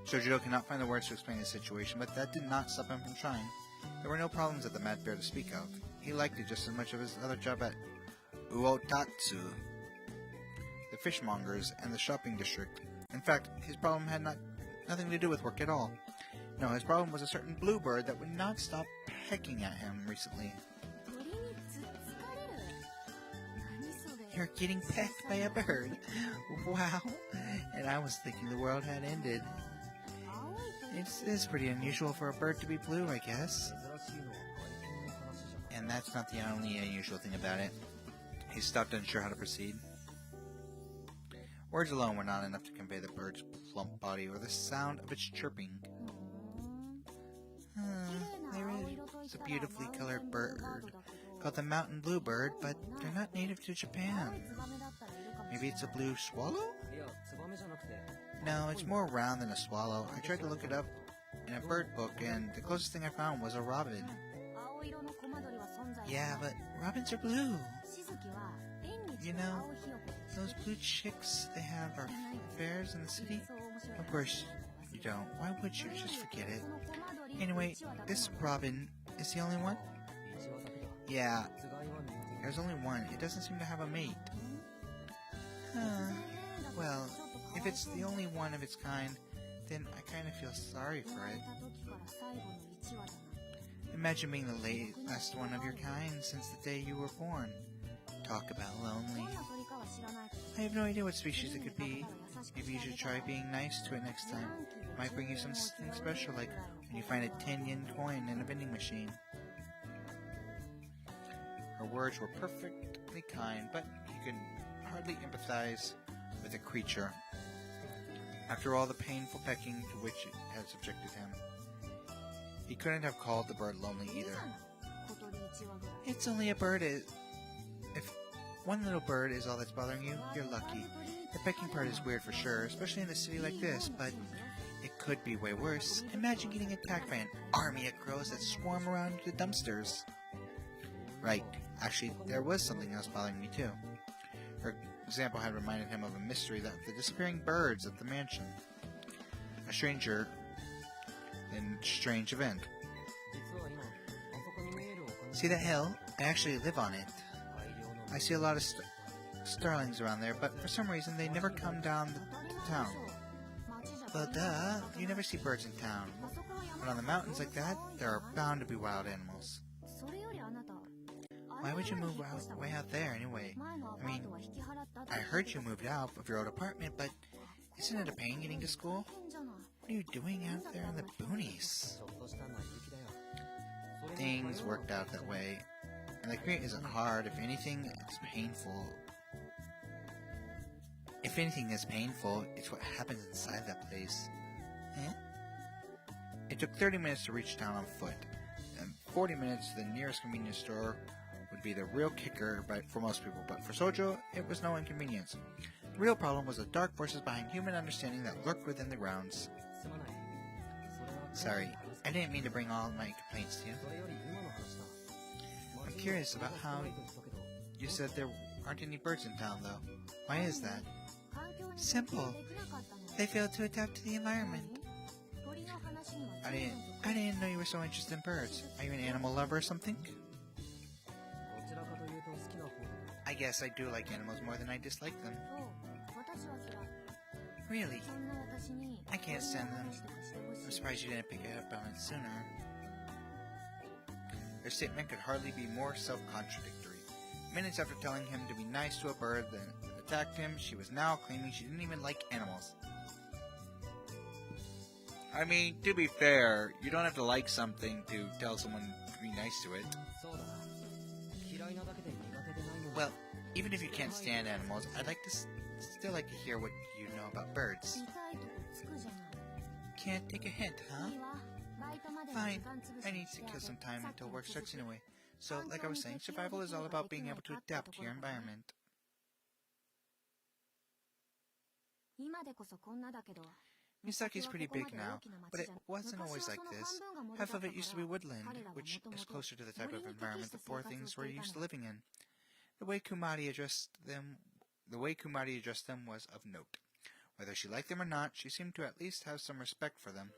Sojiro cannot find the words to explain his situation, but that did not stop him from trying. There were no problems at the Mad Bear to speak of. He liked it just as much as his other job at Uotatsu, the fishmongers, and the shopping district. In fact, his problem had nothing to do with work at all. No, his problem was a certain bluebird that would not stop pecking at him recently. You're getting pecked by a bird. Wow. And I was thinking the world had ended. It's pretty unusual for a bird to be blue, I guess. And that's not the only unusual thing about it. He stopped, unsure how to proceed. Words alone were not enough to convey the bird's plump body or the sound of its chirping. There is a beautifully colored bird called the mountain bluebird, but they're not native to Japan. Maybe it's a blue swallow? No, it's more round than a swallow. I tried to look it up in a bird book, and the closest thing I found was a robin. Yeah, but robins are blue. You know, those blue chicks they have are fairs in the city? Of course you don't. Why would you? Just forget it. Anyway, this robin is the only one? Yeah, there's only one. It doesn't seem to have a mate. Well, if it's the only one of its kind, then I kind of feel sorry for it. Imagine being the last one of your kind since the day you were born. Talk about lonely. I have no idea what species it could be. Maybe you should try being nice to it next time. It might bring you something special, like when you find a 10-yen coin in a vending machine. Her words were perfectly kind, but he could hardly empathize with the creature. After all the painful pecking to which it had subjected him, he couldn't have called the bird lonely either. It's only a bird. If one little bird is all that's bothering you, you're lucky. The pecking part is weird for sure, especially in a city like this, but it could be way worse. Imagine getting attacked by an army of crows that swarm around the dumpsters. Right. Actually, there was something else bothering me too. Her example had reminded him of a mystery that the disappearing birds at the mansion. A stranger and strange event. See that hill? I actually live on it. I see a lot of starlings around there, but for some reason they never come down to town. Well, duh. You never see birds in town. But on the mountains like that, there are bound to be wild animals. Why would you move way out there anyway? I mean, I heard you moved out of your old apartment, but isn't it a pain getting to school? What are you doing out there in the boonies? Things worked out that way. And the commute isn't hard. If anything, it's painful. If anything is painful, it's what happens inside that place. Eh? It took 30 minutes to reach town on foot, and 40 minutes to the nearest convenience store would be the real kicker for most people, but for Sojo, it was no inconvenience. The real problem was the dark forces behind human understanding that lurked within the grounds. Sorry, I didn't mean to bring all my complaints to you. I'm curious about how you said there aren't any birds in town, though. Why is that? Simple. They failed to adapt to the environment. I didn't know you were so interested in birds. Are you an animal lover or something? I guess I do like animals more than I dislike them. Really? I can't stand them. I'm surprised you didn't pick it up on it sooner. Her statement could hardly be more self-contradictory. Minutes after telling him to be nice to a bird that attacked him, she was now claiming she didn't even like animals. I mean, to be fair, you don't have to like something to tell someone to be nice to it. Well, even if you can't stand animals, I'd still like to hear what you know about birds. Can't take a hint, huh? Fine, I need to kill some time until work starts anyway. So, like I was saying, survival is all about being able to adapt to your environment. Misaki's pretty big now, but it wasn't always like this. Half of it used to be woodland, which is closer to the type of environment the poor things were used to living in. The way Kumari addressed them was of note. Whether she liked them or not, she seemed to at least have some respect for them.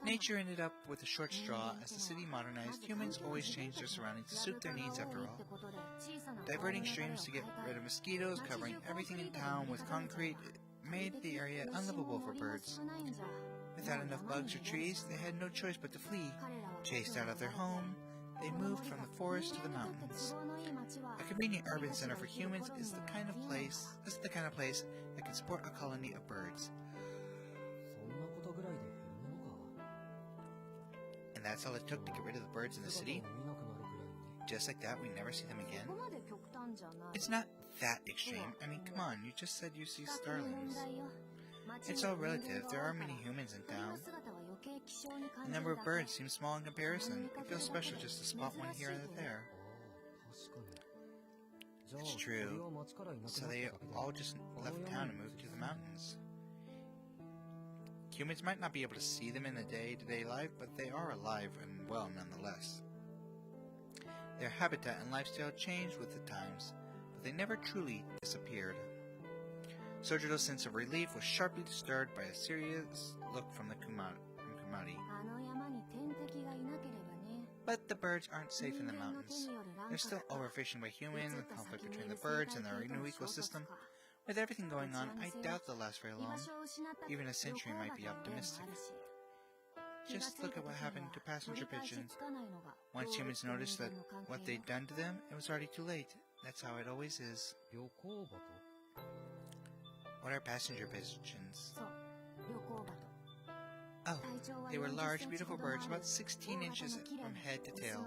Nature ended up with a short straw. As the city modernized, humans always changed their surroundings to suit their needs after all. Diverting streams to get rid of mosquitoes, covering everything in town with concrete, made the area unlivable for birds. Without enough bugs or trees, they had no choice but to flee. Chased out of their home, They moved from the forest to the mountains. A convenient urban center for humans is the kind of place that can support a colony of birds. And that's all it took to get rid of the birds in the city? Just like that, we never see them again? It's not that extreme. I mean, come on, you just said you see starlings. It's all relative. There are many humans in town. The number of birds seems small in comparison. It feels special just to spot one here and there. It's true. So they all just left town and moved to the mountains. Humans might not be able to see them in the day-to-day life, but they are alive and well nonetheless. Their habitat and lifestyle changed with the times, but they never truly disappeared. Sojito's sense of relief was sharply disturbed by a serious look from Kumari. But the birds aren't safe in the mountains. There's still overfishing by humans, the conflict between the birds and their new ecosystem. With everything going on, I doubt they'll last very long. Even a century might be optimistic. Just look at what happened to passenger pigeons. Once humans noticed that what they'd done to them, it was already too late. That's how it always is. What are passenger pigeons? Oh, they were large, beautiful birds, about 16 inches from head to tail.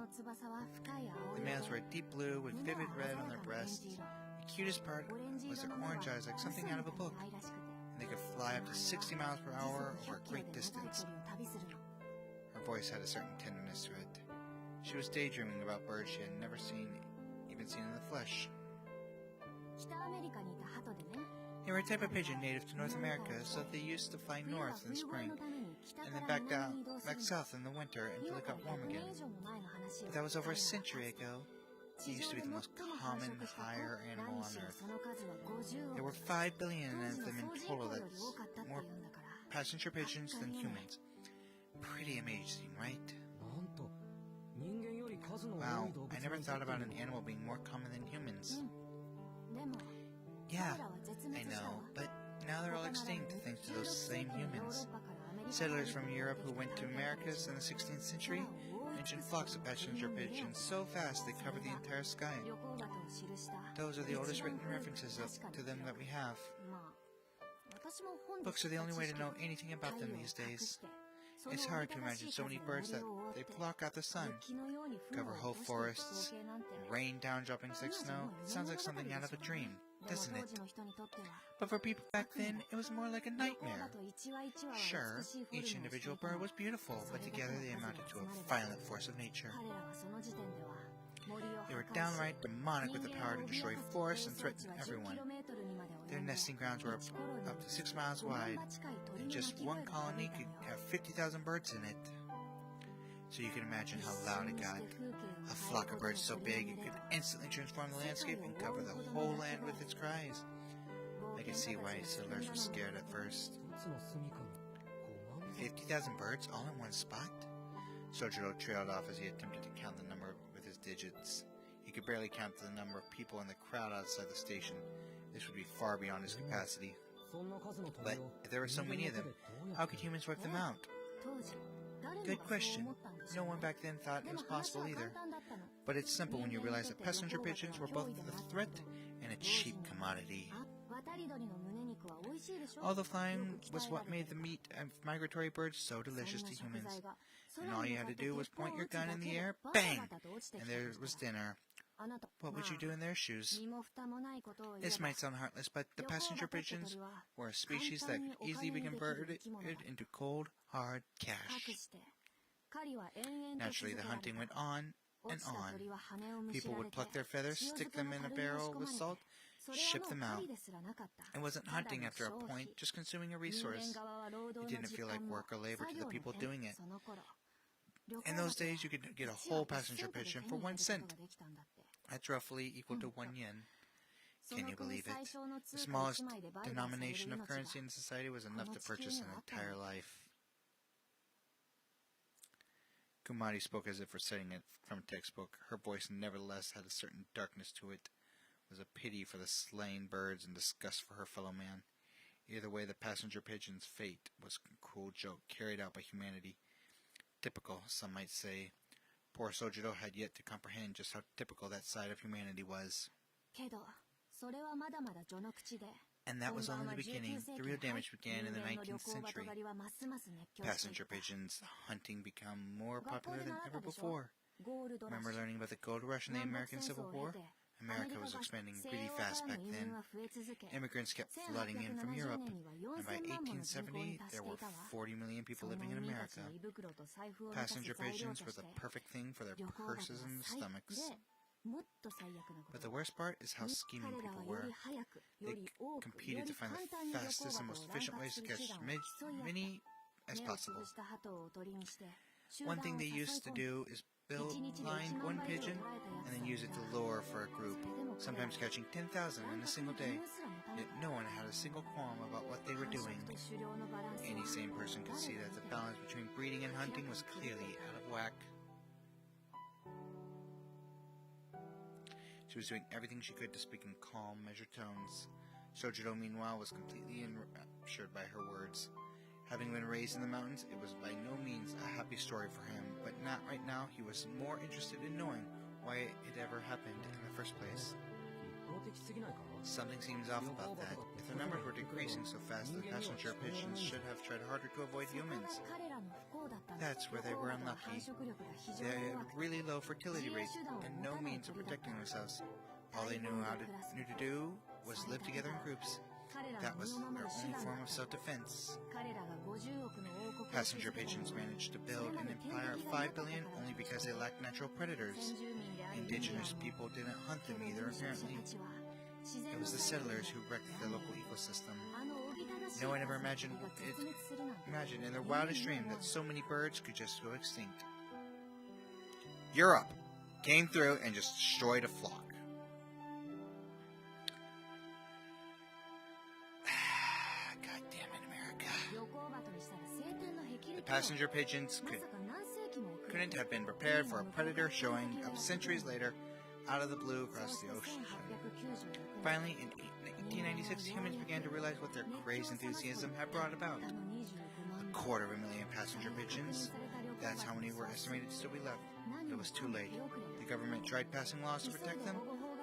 The males were deep blue with vivid red on their breasts. The cutest part was their orange eyes, like something out of a book. And they could fly up to 60 miles per hour over a great distance. Her voice had a certain tenderness to it. She was daydreaming about birds she had never even seen in the flesh. They were a type of pigeon native to North America, so they used to fly north in the spring, and then back south in the winter until it got warm again. But that was over a century ago. They used to be the most common higher animal on Earth. There were 5 billion of them in total. That's more passenger pigeons than humans. Pretty amazing, right? Wow, I never thought about an animal being more common than humans. Yeah, I know, but now they're all extinct thanks to those same humans. Settlers from Europe who went to Americas in the 16th century mentioned flocks of passenger pigeons so fast they covered the entire sky. Those are the oldest written references to them that we have. Books are the only way to know anything about them these days. It's hard to imagine so many birds that they block out the sun, cover whole forests, rain down droppings like snow. It sounds like something out of a dream, doesn't it? But for people back then, it was more like a nightmare. Sure, each individual bird was beautiful, but together they amounted to a violent force of nature. They were downright demonic with the power to destroy forests and threaten everyone. Their nesting grounds were up to 6 miles wide, and just one colony could have 50,000 birds in it. So you can imagine how loud it got. A flock of birds so big it could instantly transform the landscape and cover the whole land with its cries. I could see why settlers were scared at first. 50,000 birds all in one spot? Sojiro trailed off as he attempted to count the number with his digits. He could barely count the number of people in the crowd outside the station. This would be far beyond his capacity. But if there were so many of them, how could humans wipe them out? Good question. No one back then thought it was possible either. But it's simple when you realize that passenger pigeons were both a threat and a cheap commodity. Although flying was what made the meat of migratory birds so delicious to humans. And all you had to do was point your gun in the air, bang! And there was dinner. What would you do in their shoes? This might sound heartless, but the passenger pigeons were a species that could easily be converted into cold, hard cash. Naturally, the hunting went on and on. People would pluck their feathers, stick them in a barrel with salt, ship them out. It wasn't hunting after a point, just consuming a resource. It didn't feel like work or labor to the people doing it. In those days, you could get a whole passenger pigeon for 1 cent. That's roughly equal to 1 yen. Can you believe it? The smallest denomination of currency in society was enough to purchase an entire life. Kumari spoke as if reciting it from a textbook. Her voice nevertheless had a certain darkness to it. It was a pity for the slain birds and disgust for her fellow man. Either way, the passenger pigeon's fate was a cruel joke carried out by humanity. Typical, some might say. Poor Sojiro had yet to comprehend just how typical that side of humanity was. And that was only the beginning. The real damage began in the 19th century. Passenger pigeons hunting became more popular than ever before. Remember learning about the gold rush in the American Civil War? America was expanding really fast back then. Immigrants kept flooding in from Europe, and by 1870, there were 40 million people living in America. Passenger pigeons were the perfect thing for their purses and stomachs. But the worst part is how scheming people were. They competed to find the fastest and most efficient ways to catch as many as possible. One thing they used to do is blind one pigeon and then use it to lure for a group, sometimes catching 10,000 in a single day. Yet no one had a single qualm about what they were doing. Any sane person could see that the balance between breeding and hunting was clearly out of whack. She was doing everything she could to speak in calm, measured tones. Sojiro, meanwhile, was completely enraptured by her words. Having been raised in the mountains, it was by no means a happy story for him, but not right now. He was more interested in knowing why it ever happened in the first place. Something seems off about that. If the numbers were decreasing so fast, the passenger pigeons should have tried harder to avoid humans. That's where they were unlucky. They had really low fertility rates and no means of protecting themselves. All they knew to do was live together in groups. That was their own form of self-defense. Passenger pigeons managed to build an empire of 5 billion only because they lacked natural predators. Indigenous people didn't hunt them either, apparently. It was the settlers who wrecked the local ecosystem. No one ever imagined in their wildest dream that so many birds could just go extinct. Europe came through and just destroyed a flock. Passenger pigeons couldn't have been prepared for a predator showing up centuries later out of the blue across the ocean. Finally, in 1896, humans began to realize what their crazy enthusiasm had brought about. 250,000 passenger pigeons. That's how many were estimated to still be left. But it was too late. The government tried passing laws to protect them,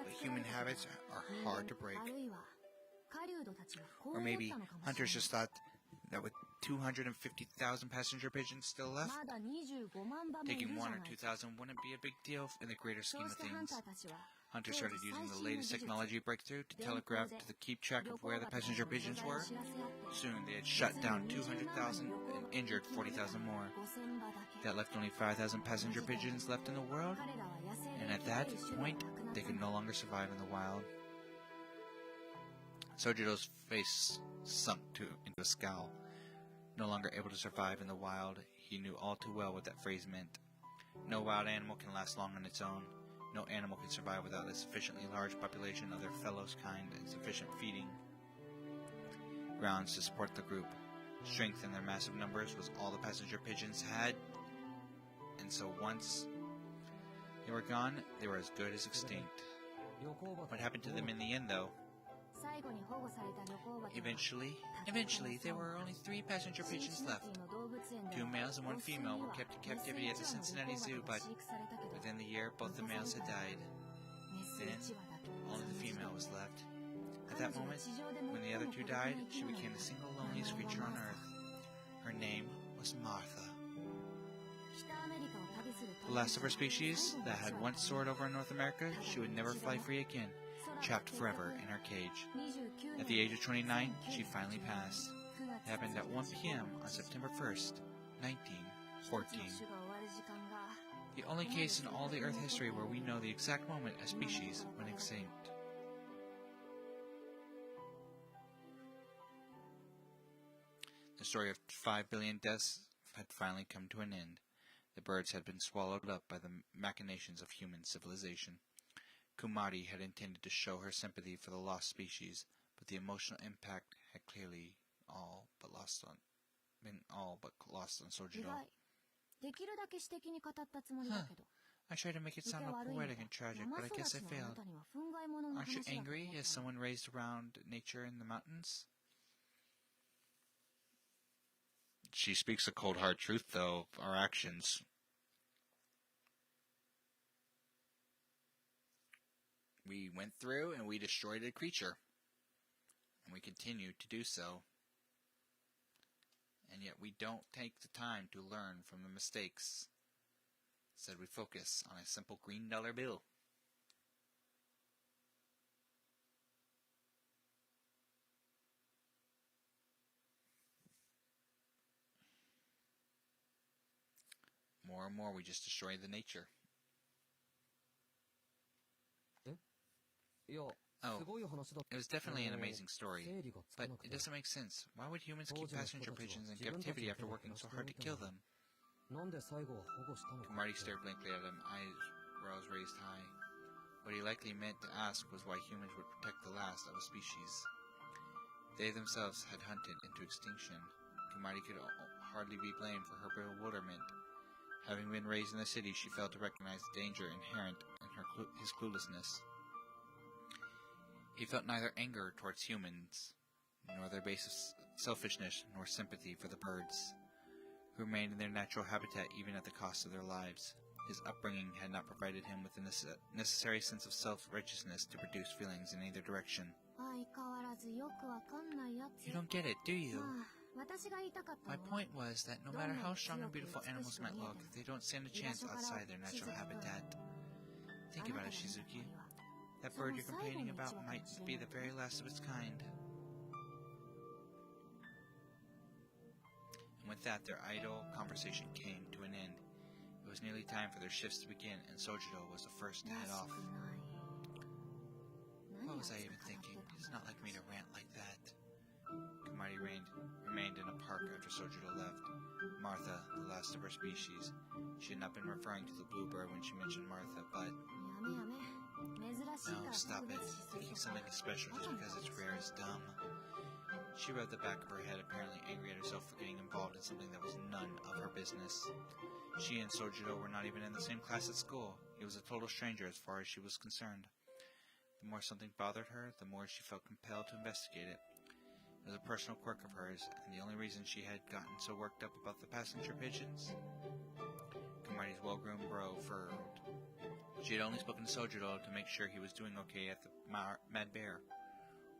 but human habits are hard to break. Or maybe hunters just thought that with 250,000 passenger pigeons still left, taking 1 or 2,000 wouldn't be a big deal in the greater scheme of things. Hunters started using the latest technology breakthrough to telegraph to keep track of where the passenger pigeons were. Soon they had shut down 200,000 and injured 40,000 more. That left only 5,000 passenger pigeons left in the world, and at that point, they could no longer survive in the wild. Sojiro's face sunk into a scowl. No longer able to survive in the wild, he knew all too well what that phrase meant. No wild animal can last long on its own. No animal can survive without a sufficiently large population of their fellows' kind and sufficient feeding grounds to support the group. Strength in their massive numbers was all the passenger pigeons had, and so once they were gone, they were as good as extinct. What happened to them in the end, though? Eventually, there were only 3 passenger pigeons left. 2 males and 1 female were kept in captivity at the Cincinnati Zoo, but within the year, both the males had died. Then, only the female was left. At that moment, when the other 2 died, she became the single loneliest creature on Earth. Her name was Martha. The last of her species that had once soared over North America, she would never fly free again, trapped forever in her cage. At the age of 29, she finally passed. It happened at 1 p.m. on September 1st, 1914. The only case in all the Earth history where we know the exact moment a species went extinct. The story of 5 billion deaths had finally come to an end. The birds had been swallowed up by the machinations of human civilization. Kumari had intended to show her sympathy for the lost species, but the emotional impact had clearly been all but lost on Sojiro. I tried to make it sound all poetic and tragic, but I guess I failed. Aren't you angry as someone raised around nature in the mountains? She speaks the cold hard truth, though, of our actions. We went through and we destroyed a creature. And we continue to do so. And yet we don't take the time to learn from the mistakes. Instead, we focus on a simple green dollar bill. More and more, we just destroy the nature. Oh, it was definitely an amazing story, but it doesn't make sense. Why would humans keep passenger pigeons in captivity after working so hard to kill them? Marty stared blankly at him, eyebrows raised high. What he likely meant to ask was why humans would protect the last of a species. They themselves had hunted into extinction. Kumari could hardly be blamed for her bewilderment. Having been raised in the city, she failed to recognize the danger inherent in his cluelessness. He felt neither anger towards humans, nor their base of selfishness, nor sympathy for the birds, who remained in their natural habitat even at the cost of their lives. His upbringing had not provided him with the necessary sense of self-righteousness to produce feelings in either direction. You don't get it, do you? My point was that no matter how strong and beautiful animals might look, they don't stand a chance outside their natural habitat. Think about it, Shizuki. That bird you're complaining about might be the very last of its kind. And with that, their idle conversation came to an end. It was nearly time for their shifts to begin, and Sojiro was the first to head off. What was I even thinking? It's not like me to rant like that. Kumari remained in a park after Sojiro left. Martha, the last of her species. She had not been referring to the bluebird when she mentioned Martha, but... No, stop it. Thinking something is special just because it's rare is dumb. She rubbed the back of her head, apparently angry at herself for getting involved in something that was none of her business. She and Sojiro were not even in the same class at school. He was a total stranger as far as she was concerned. The more something bothered her, the more she felt compelled to investigate it. It was a personal quirk of hers, and the only reason she had gotten so worked up about the passenger pigeons? Kumari's well-groomed brow furrowed. She had only spoken to Sojiro to make sure he was doing okay at the Mad Bear.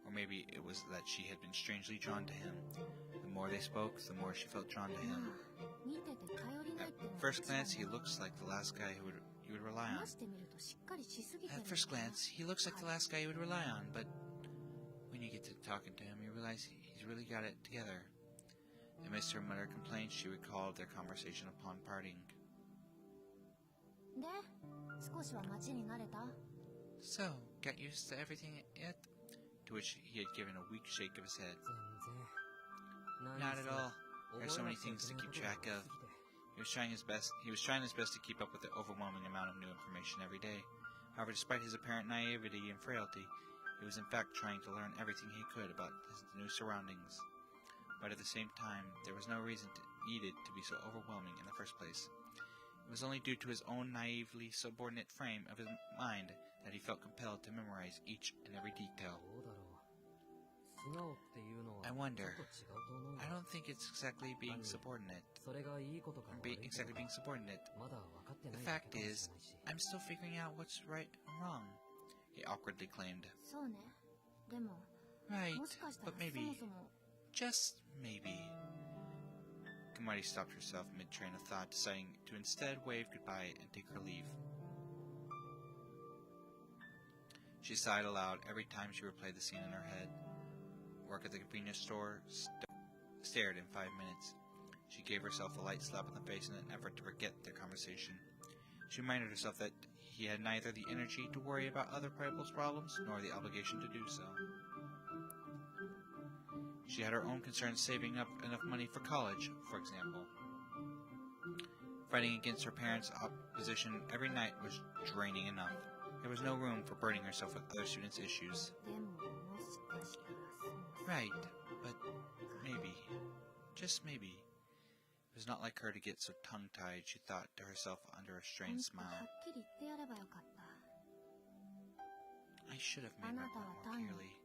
Or maybe it was that she had been strangely drawn to him. The more they spoke, the more she felt drawn to him. At first glance, he looks like the last guy you would rely on. At first glance, he looks like the last guy you would rely on, but when you get to talking to him, you realize he's really got it together. Amidst her muttered complaints, she recalled their conversation upon parting. So, got used to everything yet? To which he had given a weak shake of his head. Not at all. There are so many things to keep track of. He was trying his best to keep up with the overwhelming amount of new information every day. However, despite his apparent naivety and frailty, he was in fact trying to learn everything he could about his new surroundings. But at the same time, there was no reason needed to be so overwhelming in the first place. It was only due to his own naively subordinate frame of his mind that he felt compelled to memorize each and every detail. I wonder. I don't think it's exactly being subordinate. Being subordinate. The fact is, I'm still figuring out what's right and wrong, he awkwardly claimed. Right, but maybe, just maybe. Kumari stopped herself mid-train of thought, deciding to instead wave goodbye and take her leave. She sighed aloud every time she replayed the scene in her head. Work at the convenience store stared in 5 minutes. She gave herself a light slap in the face in an effort to forget their conversation. She reminded herself that he had neither the energy to worry about other people's problems nor the obligation to do so. She had her own concerns saving up enough money for college, for example. Fighting against her parents' opposition every night was draining enough. There was no room for burdening herself with other students' issues. Right, but maybe, just maybe. It was not like her to get so tongue-tied, she thought to herself under a strained smile. I should have made my point more clearly.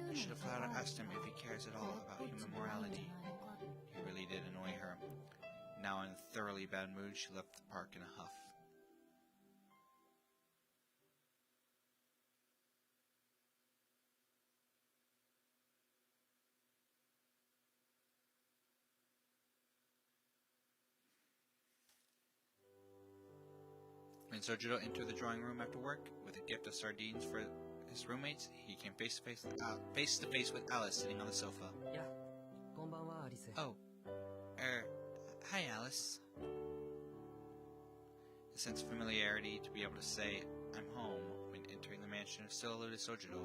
I should have flat out asked him if he cares at all about human morality. He really did annoy her. Now in a thoroughly bad mood, she left the park in a huff. When Sojiro entered the drawing room after work with a gift of sardines for his roommates, he came face to face with Alice sitting on the sofa. Oh, hi Alice. A sense of familiarity to be able to say, I'm home, when entering the mansion still eluded Sojiro.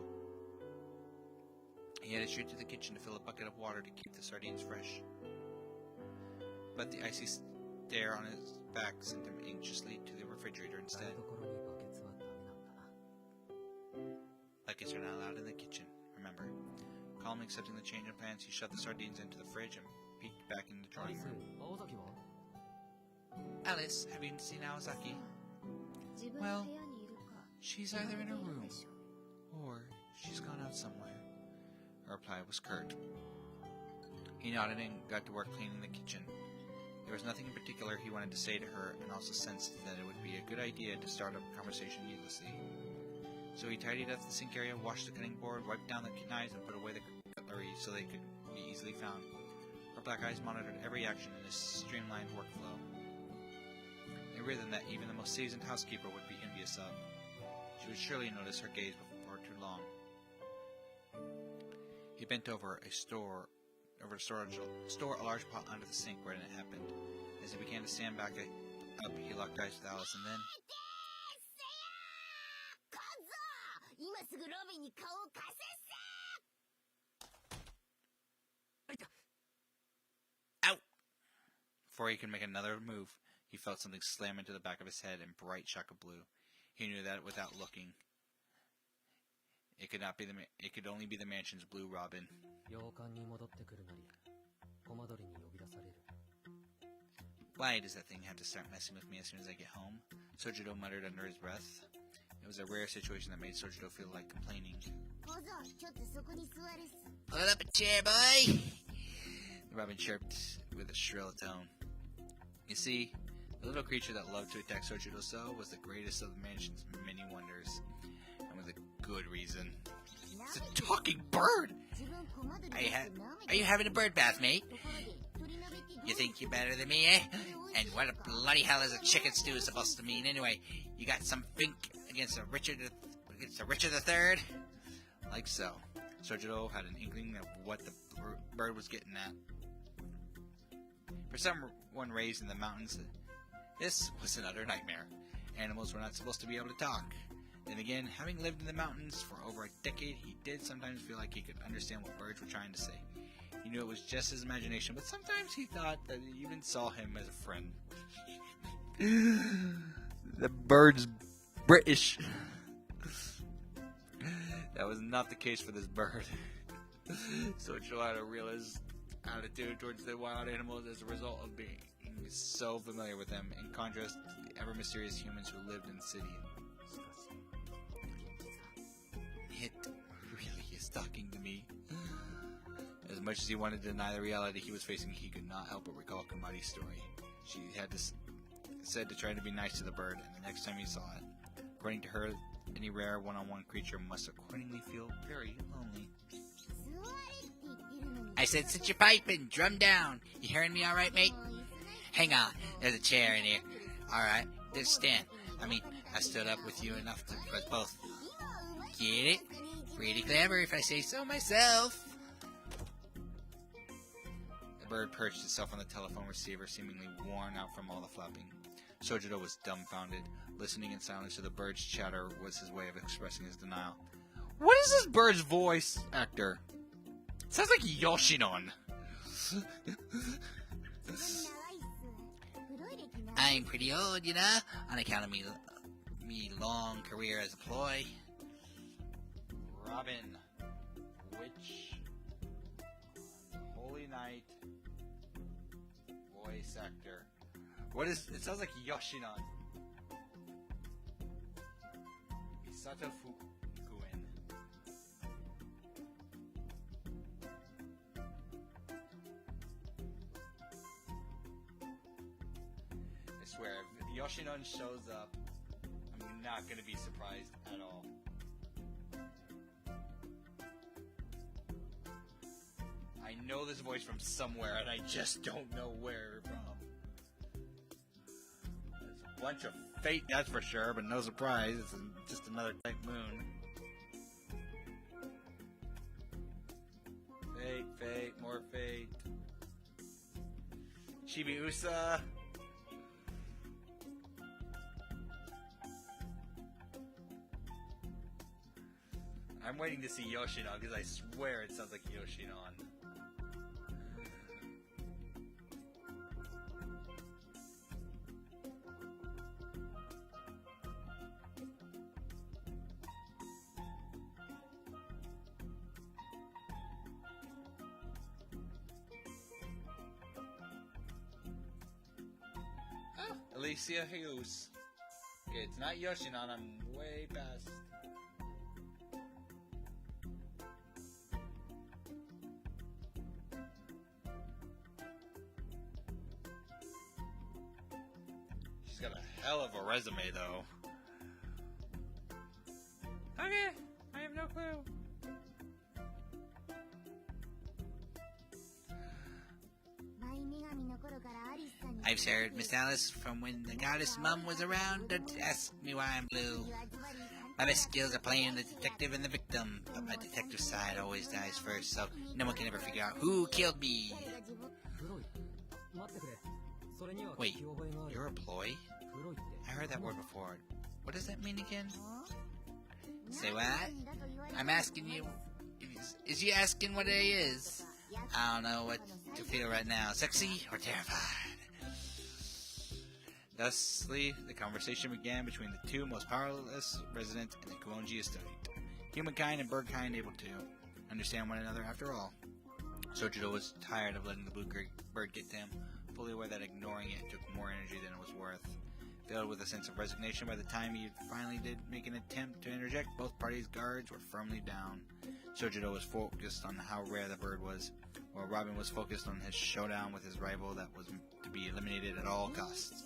He headed straight to the kitchen to fill a bucket of water to keep the sardines fresh. But the icy stare on his back sent him anxiously to the refrigerator instead. Buckets are not allowed in the kitchen, remember. Calmly accepting the change in plans, he shoved the sardines into the fridge and peeked back in the drawing room. Alice, have you seen Aozaki? Well, she's either in her room, or she's gone out somewhere. Her reply was curt. He nodded and got to work cleaning the kitchen. There was nothing in particular he wanted to say to her, and also sensed that it would be a good idea to start a conversation needlessly. So he tidied up the sink area, washed the cutting board, wiped down the knives, and put away the cutlery so they could be easily found. Her black eyes monitored every action in his streamlined workflow. A rhythm that even the most seasoned housekeeper would be envious of. She would surely notice her gaze before too long. He bent over to store a large pot under the sink where it happened. As he began to stand back up, he locked eyes with Alice, and then... Out! Before he could make another move, he felt something slam into the back of his head in bright shock of blue. He knew that without looking. It could only be the mansion's blue robin. Why does that thing have to start messing with me as soon as I get home? Sojiro muttered under his breath. It was a rare situation that made Sojiro feel like complaining. Pull up a chair, boy! The robin chirped with a shrill tone. You see, the little creature that loved to attack Sojiro so was the greatest of the mansion's many wonders, and with a good reason. It's a talking bird! Are you having a bird bath, mate? You think you're better than me, eh? And what a bloody hell is a chicken stew supposed to mean anyway? You got some fink against a Richard III? Like so. Sojiro had an inkling of what the bird was getting at. For someone raised in the mountains, this was an utter nightmare. Animals were not supposed to be able to talk. Then again, having lived in the mountains for over a decade, he did sometimes feel like he could understand what birds were trying to say. He knew it was just his imagination, but sometimes he thought that he even saw him as a friend. The bird's British. That was not the case for this bird. Sojiro had a realist attitude towards the wild animals as a result of being so familiar with them, in contrast to the ever-mysterious humans who lived in the city. It really is talking to me. As much as he wanted to deny the reality he was facing, he could not help but recall Kamari's story. She had said to try to be nice to the bird, and the next time he saw it. According to her, any rare one-on-one creature must accordingly feel very lonely. I said sit your pipe and drum down. You hearing me all right, mate? Hang on, there's a chair in here. All right, just stand. I stood up with you enough for us both. Get it? Pretty clever if I say so myself. The bird perched itself on the telephone receiver, seemingly worn out from all the flapping. Sojiro was dumbfounded. Listening in silence to the bird's chatter was his way of expressing his denial. What is this bird's voice actor? It sounds like Yoshinon. I'm pretty old, you know, on account of me long career as a ploy. Robin, Witch, Holy Knight, voice actor. What is? It sounds like Yoshinon. Misato Fukuen. I swear, if Yoshinon shows up, I'm not going to be surprised at all. I know this voice from somewhere, and I just don't know where from. There's a bunch of fate, that's for sure, but no surprise. It's just another type moon. Fate, more fate. Chibi-Usa. I'm waiting to see Yoshinon because I swear it sounds like Yoshinon. Alicia Hughes. Okay, it's not Yoshinon, I'm way past. She's got a hell of a resume, though. Okay, I have no clue. I've heard Miss Alice from when the goddess Mum was around. Don't ask me why I'm blue. My best skills are playing the detective and the victim, but my detective side always dies first, so no one can ever figure out who killed me. Wait, you're a ploy? I heard that word before. What does that mean again? Say what? I'm asking you. Is you asking what it is? I don't know what to feel right now. Sexy or terrified? Thusly, the conversation began between the two most powerless residents in the Kuonji estate. Humankind and birdkind able to understand one another after all. Sojiro was tired of letting the blue bird get to him, fully aware that ignoring it took more energy than it was worth. Filled with a sense of resignation by the time he finally did make an attempt to interject, both parties' guards were firmly down. Sojiro was focused on how rare the bird was, while Robin was focused on his showdown with his rival that was to be eliminated at all costs.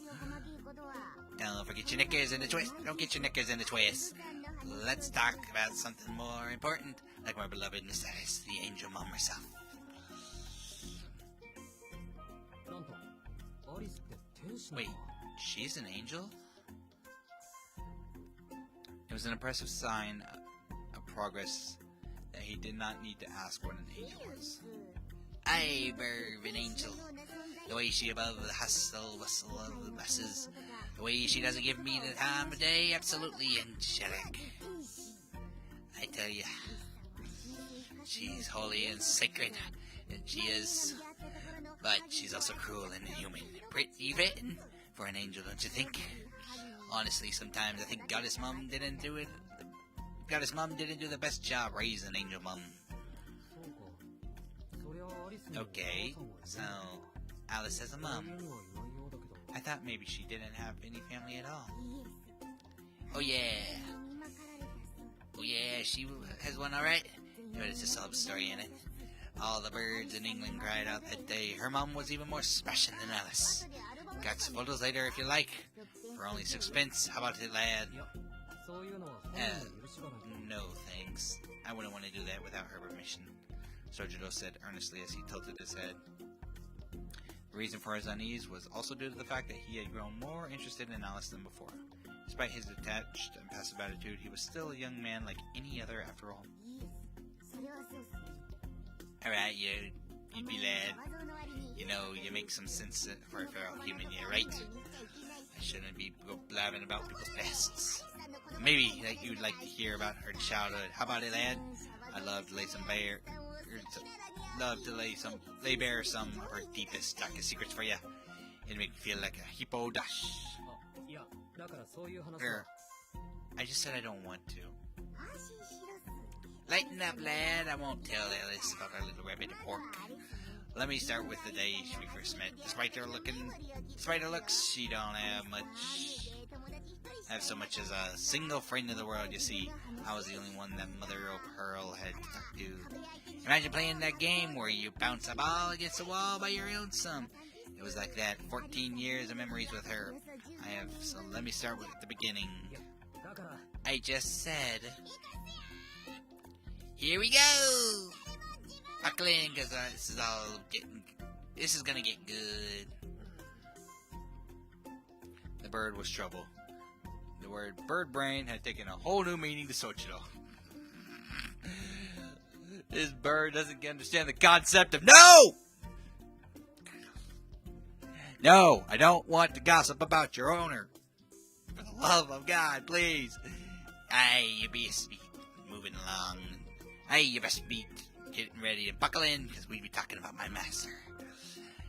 Don't forget your knickers in the twist. Don't get your knickers in the twist. Let's talk about something more important, like my beloved Miss Alice, the angel mom herself. Wait, she's an angel? It was an impressive sign of progress that he did not need to ask what an angel was. I bird an angel. The way she above the hustle bustle of the masses. The way she doesn't give me the time of day, absolutely angelic. I tell ya, she's holy and sacred, and she is. But she's also cruel and inhuman. Pretty written for an angel, don't you think? Honestly, sometimes I think Goddess Mom didn't do it. Goddess Mom didn't do the best job raising Angel Mom. Okay, so Alice has a mom. I thought maybe she didn't have any family at all. Oh yeah, she has one, alright? But it's a sob story in it. All the birds in England cried out that day. Her mom was even more smashing than Alice. Got some photos later if you like. For only 6p. How about it, lad? No thanks. I wouldn't want to do that without her permission, Sojiro said earnestly as he tilted his head. The reason for his unease was also due to the fact that he had grown more interested in Alice than before. Despite his detached and passive attitude, he was still a young man like any other after all. Alright, you be lad. You know, you make some sense for a feral human, yeah, right? I shouldn't be blabbing about people's pasts. Maybe that you'd like to hear about her childhood. How about it, lad? I'd love to lay bare some of her deepest, darkest secrets for you. It'd make me feel like a hippo dash. I just said I don't want to. Lighten up, lad. I won't tell Alice about our little rabbit pork. Let me start with the day we first met. Despite her looks, she don't have much. Have so much as a single friend in the world, you see. I was the only one that Mother O'Pearl had talked to. Imagine playing that game where you bounce a ball against the wall by your own son. It was like that. 14 years of memories with her. So let me start with the beginning. I just said... Here we go! Buckle in, because this is gonna get good. The bird was trouble. the word bird brain had taken a whole new meaning to Soichiro. This bird doesn't understand the concept of no! No, I don't want to gossip about your owner. For the love of God, please. Aye, you best be moving along. Aye, you best be getting ready to buckle in, because we be talking about my master.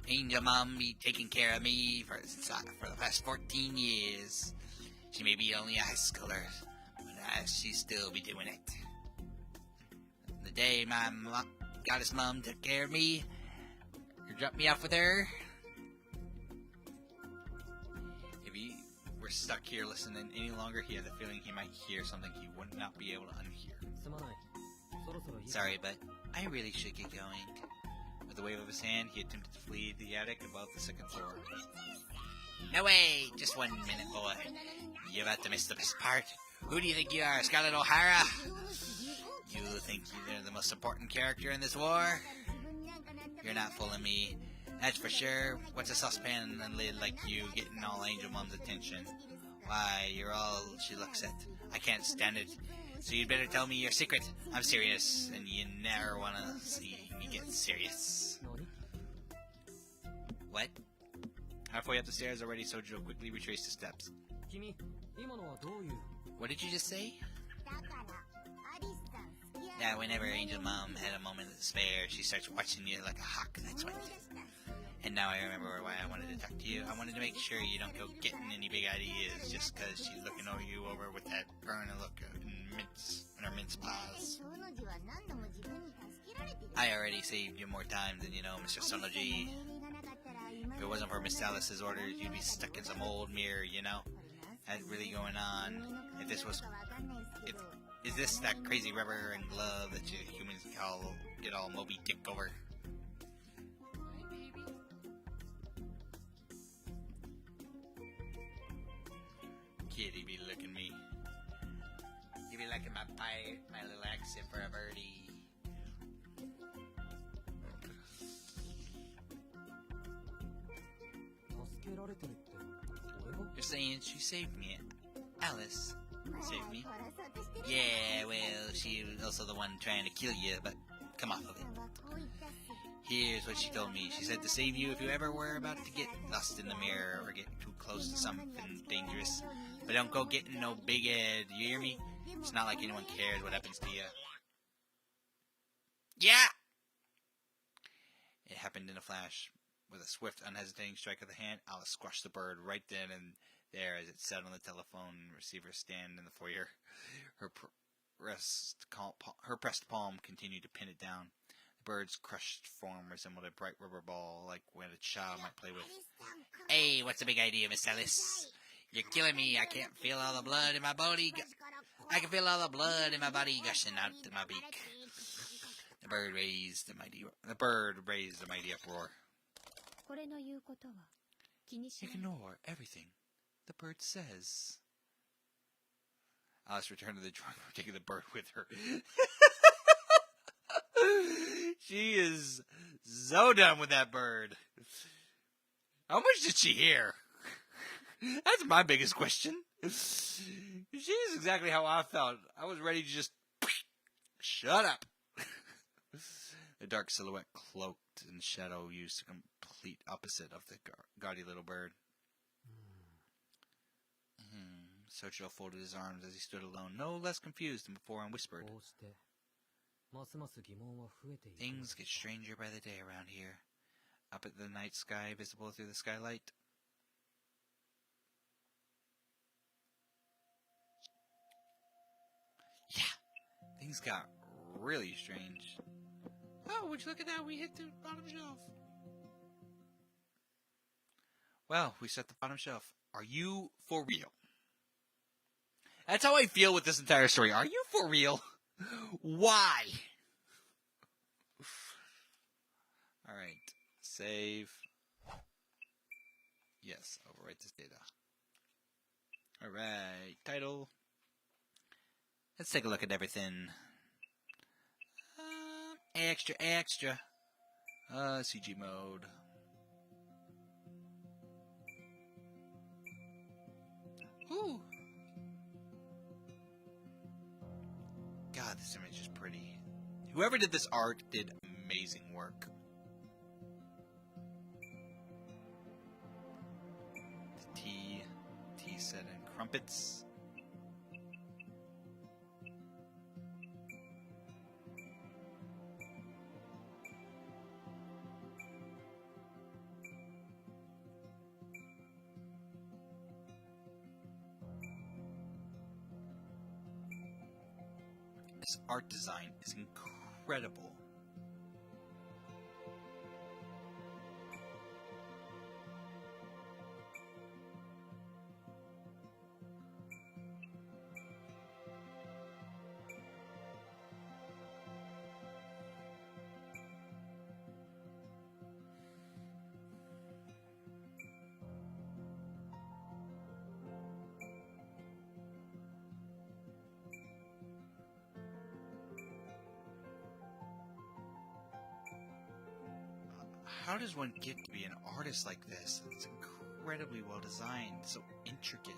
Angel Mom be taking care of me for the past 14 years. She may be only a high schooler, but she still be doing it. The day my goddess mom took care of me, or dropped me off with her. If he were stuck here listening any longer, he had the feeling he might hear something he would not be able to unhear. Sorry, but I really should get going. With a wave of his hand, he attempted to flee the attic above the second floor. No way! Just 1 minute, boy. You're about to miss the best part. Who do you think you are, Scarlett O'Hara? You think you're the most important character in this war? You're not fooling me. That's for sure. What's a saucepan and lid like you getting all Angel Mom's attention? Why, you're all she looks at. I can't stand it. So you'd better tell me your secret. I'm serious, and you never want to see me get serious. What? Halfway up the stairs already, Soichiro quickly retraced his steps. What did you just say? Yeah, whenever Angel Mom had a moment of despair, she starts watching you like a hawk, that's what. And now I remember why I wanted to talk to you. I wanted to make sure you don't go getting any big ideas just because she's looking you over with that burning look in her mince paws. I already saved you more time than you know, Mr. Sonoji. If it wasn't for Miss Alice's orders, you'd be stuck in some old mirror, you know? That's really going on. Is this that crazy rubber and glove that you humans get all Moby Dick over? Kitty be looking me. You be liking my pie, my little accent for a birdie. You're saying she saved me, Alice? Saved me? Yeah, well, she was also the one trying to kill you, but come off of it. Here's what she told me. She said to save you if you ever were about to get lost in the mirror or get too close to something dangerous. But don't go getting no big head, you hear me? It's not like anyone cares what happens to you. Yeah! It happened in a flash. With a swift, unhesitating strike of the hand, Alice squashed the bird right then and there as it sat on the telephone receiver stand in the foyer. Her pressed palm continued to pin it down. The bird's crushed form resembled a bright rubber ball, like what a child might play with. Hey, what's the big idea, Miss Alice? You're killing me. I can't feel all the blood in my body. I can feel all the blood in my body gushing out of my beak. The bird raised a mighty uproar. Ignore everything the bird says. Alice returned to the drawing room, taking the bird with her. She is so done with that bird. How much did she hear? That's my biggest question. She's exactly how I felt. I was ready to just shut up. The dark silhouette cloaked in shadow used the complete opposite of the gaudy little bird. Soichiro folded his arms as he stood alone, no less confused than before, and whispered, Things get stranger by the day around here. Up at the night sky, visible through the skylight. Yeah, things got really strange. Oh, would you look at that? We hit the bottom shelf. Well, we set the bottom shelf. Are you for real? That's how I feel with this entire story. Are you for real? Why? Alright. Save. Yes, overwrite this data. Alright. Title. Let's take a look at everything. Extra. CG mode. Ooh. God, this image is pretty. Whoever did this art did amazing work. The tea set and crumpets. This art design is incredible. How does one get to be an artist like this? It's incredibly well designed, so intricate.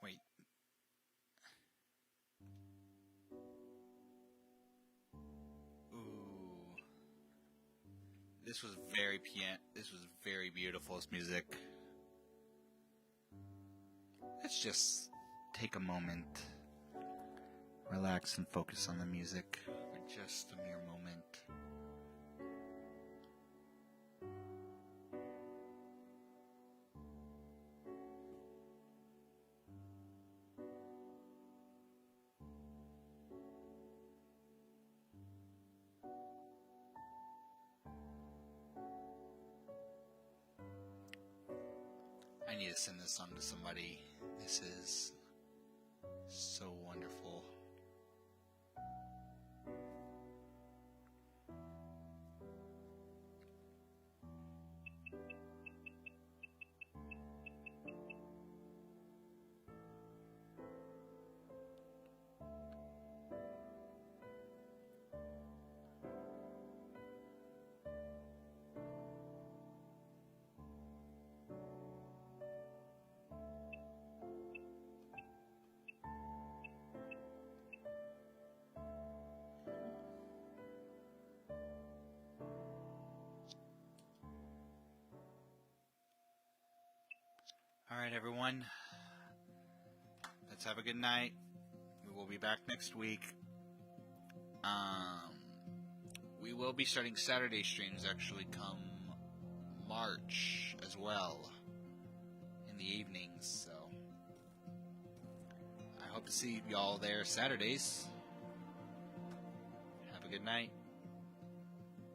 Wait. Ooh. This was very beautiful, this music. Let's just take a moment, relax and focus on the music for just a mere moment. I need to send this song to somebody. This is so wonderful. Alright, everyone. Let's have a good night. We will be back next week. We will be starting Saturday streams actually come March as well. In the evenings, so I hope to see y'all there Saturdays. Have a good night.